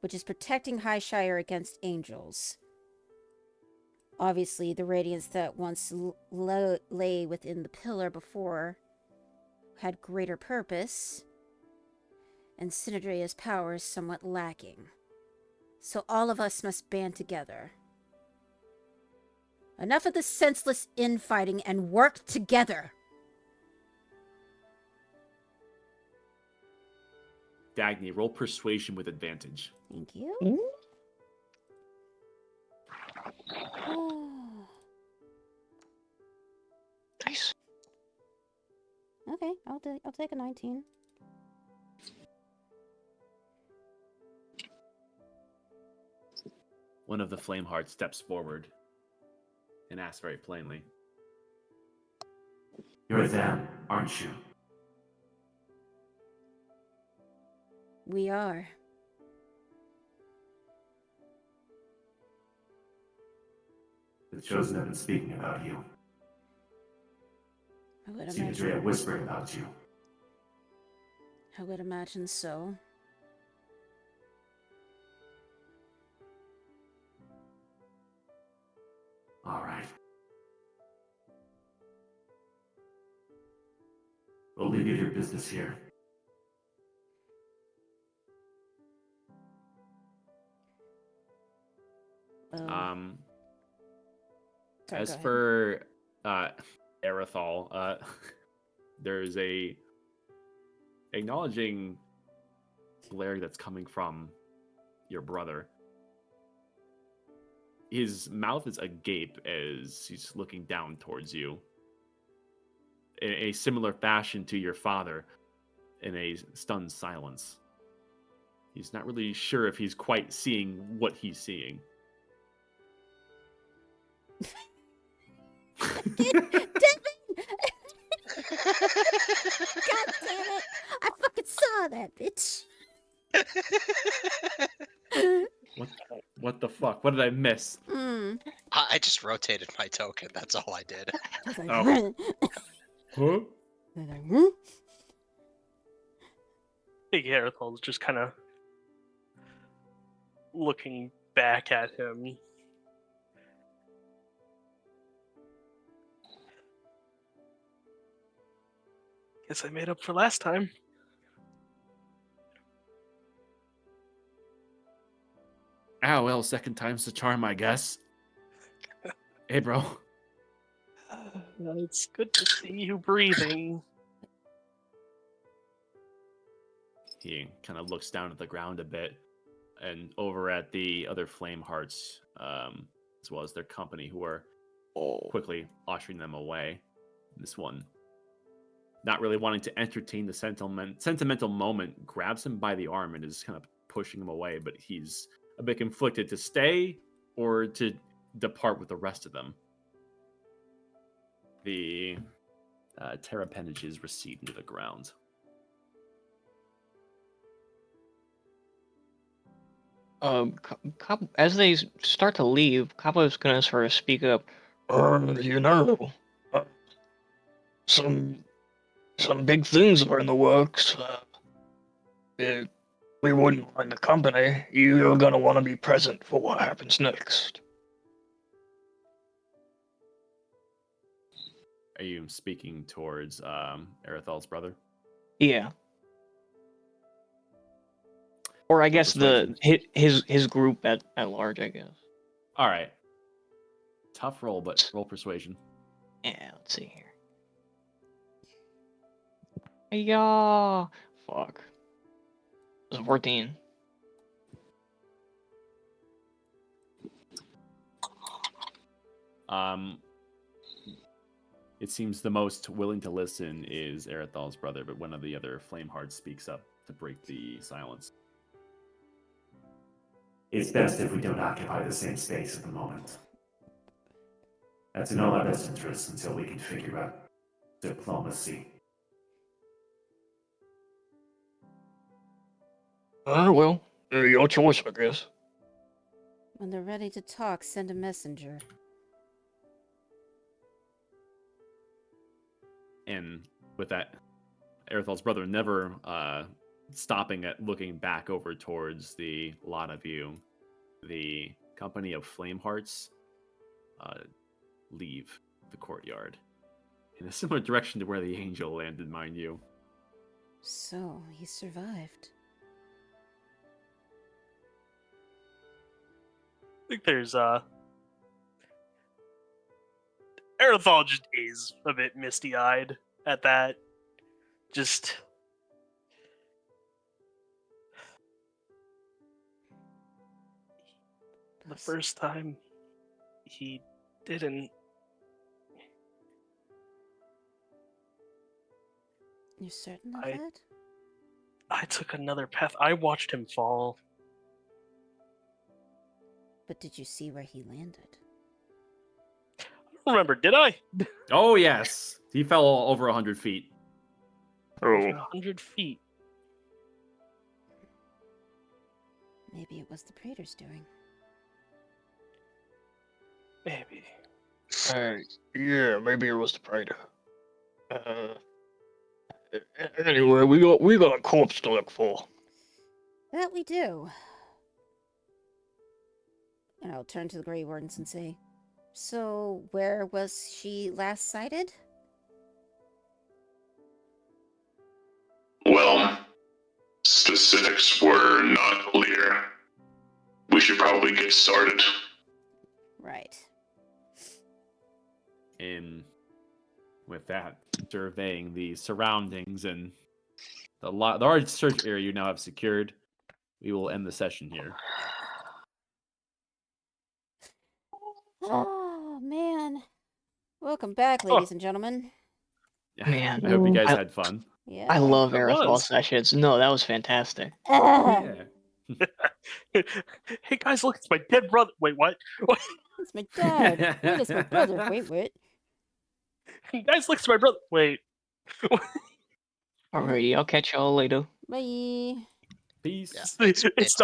which is protecting Highshire against angels. Obviously, the radiance that once lay within the pillar before had greater purpose, and Synedria's power is somewhat lacking. So all of us must band together. Enough of this senseless infighting and work together. Dagny, roll persuasion with advantage. Thank you. Nice. Okay, I'll take a 19. One of the Flamehearts steps forward and asks very plainly, You're them, aren't you? We are. The Chosen have been speaking about you. I would Seems imagine. Rhea whispering about you. I would imagine so. All right. We'll leave you to your business here. um, Sorry, as go ahead. for Aerithal, there's a acknowledging glare that's coming from your brother. His mouth is agape as he's looking down towards you in a similar fashion to your father, in a stunned silence. He's not really sure if he's quite seeing what he's seeing. God damn it! I fucking saw that, bitch. What the fuck? What did I miss? I just rotated my token. That's all I did. He's like, Oh. Huh? They're like, hmm? Big Aerothal's just kind of looking back at him. Guess I made up for last time. Ah, well, second time's the charm, I guess. Hey, bro. It's good to see you breathing. He kind of looks down at the ground a bit and over at the other Flame Hearts, as well as their company, who are quickly ushering them away. This one, not really wanting to entertain the sentimental moment, grabs him by the arm and is kind of pushing him away, but he's a bit conflicted to stay or to depart with the rest of them. The terra appendages recede into the ground. As they start to leave, Kappa's gonna sort of speak up. You know, some big things are in the works. We wouldn't mind the company. You're gonna want to be present for what happens next. Are you speaking towards Aerithal's brother? Yeah. Or I guess his group at large, I guess. All right. Tough roll, but roll persuasion. Yeah, let's see here. Yeah. Fuck. It was 14. It seems the most willing to listen is Aerithal's brother, but one of the other Flamehearts speaks up to break the silence. It's best if we don't occupy the same space at the moment. That's in all our best interests until we can figure out diplomacy. Well, your choice, I guess. When they're ready to talk, send a messenger. And with that, Aerithal's brother never stopping at looking back over towards the lot of you. The company of Flamehearts leave the courtyard in a similar direction to where the angel landed, mind you. So, he survived. I think there's Aerothal just is a bit misty-eyed at that. Just... The first time, he didn't... You're certain of I- that? I took another path. I watched him fall. But did you see where he landed? I don't remember, did I? Oh yes, he fell over 100 feet. Over Oh. 100 feet. Maybe it was the Praetor's doing. Maybe. Yeah, maybe it was the Praetor. Anyway, we got a corpse to look for. That we do. And I'll turn to the Grey Wardens and say, so where was she last sighted? Well, specifics were not clear. We should probably get started. Right. And with that, surveying the surroundings and the large search area you now have secured, we will end the session here. Oh, man. Welcome back, ladies and gentlemen. Man, I hope you guys had fun. Yeah. I love It aerosol was. sessions. No, that was fantastic. Yeah. Hey guys, look, it's my dead brother. Wait, what? What? It's my dad. Wait, it's my brother. Wait, what? Guys, look, it's my brother. Wait. Alrighty, I'll catch y'all later. Bye. Peace. Yeah, It's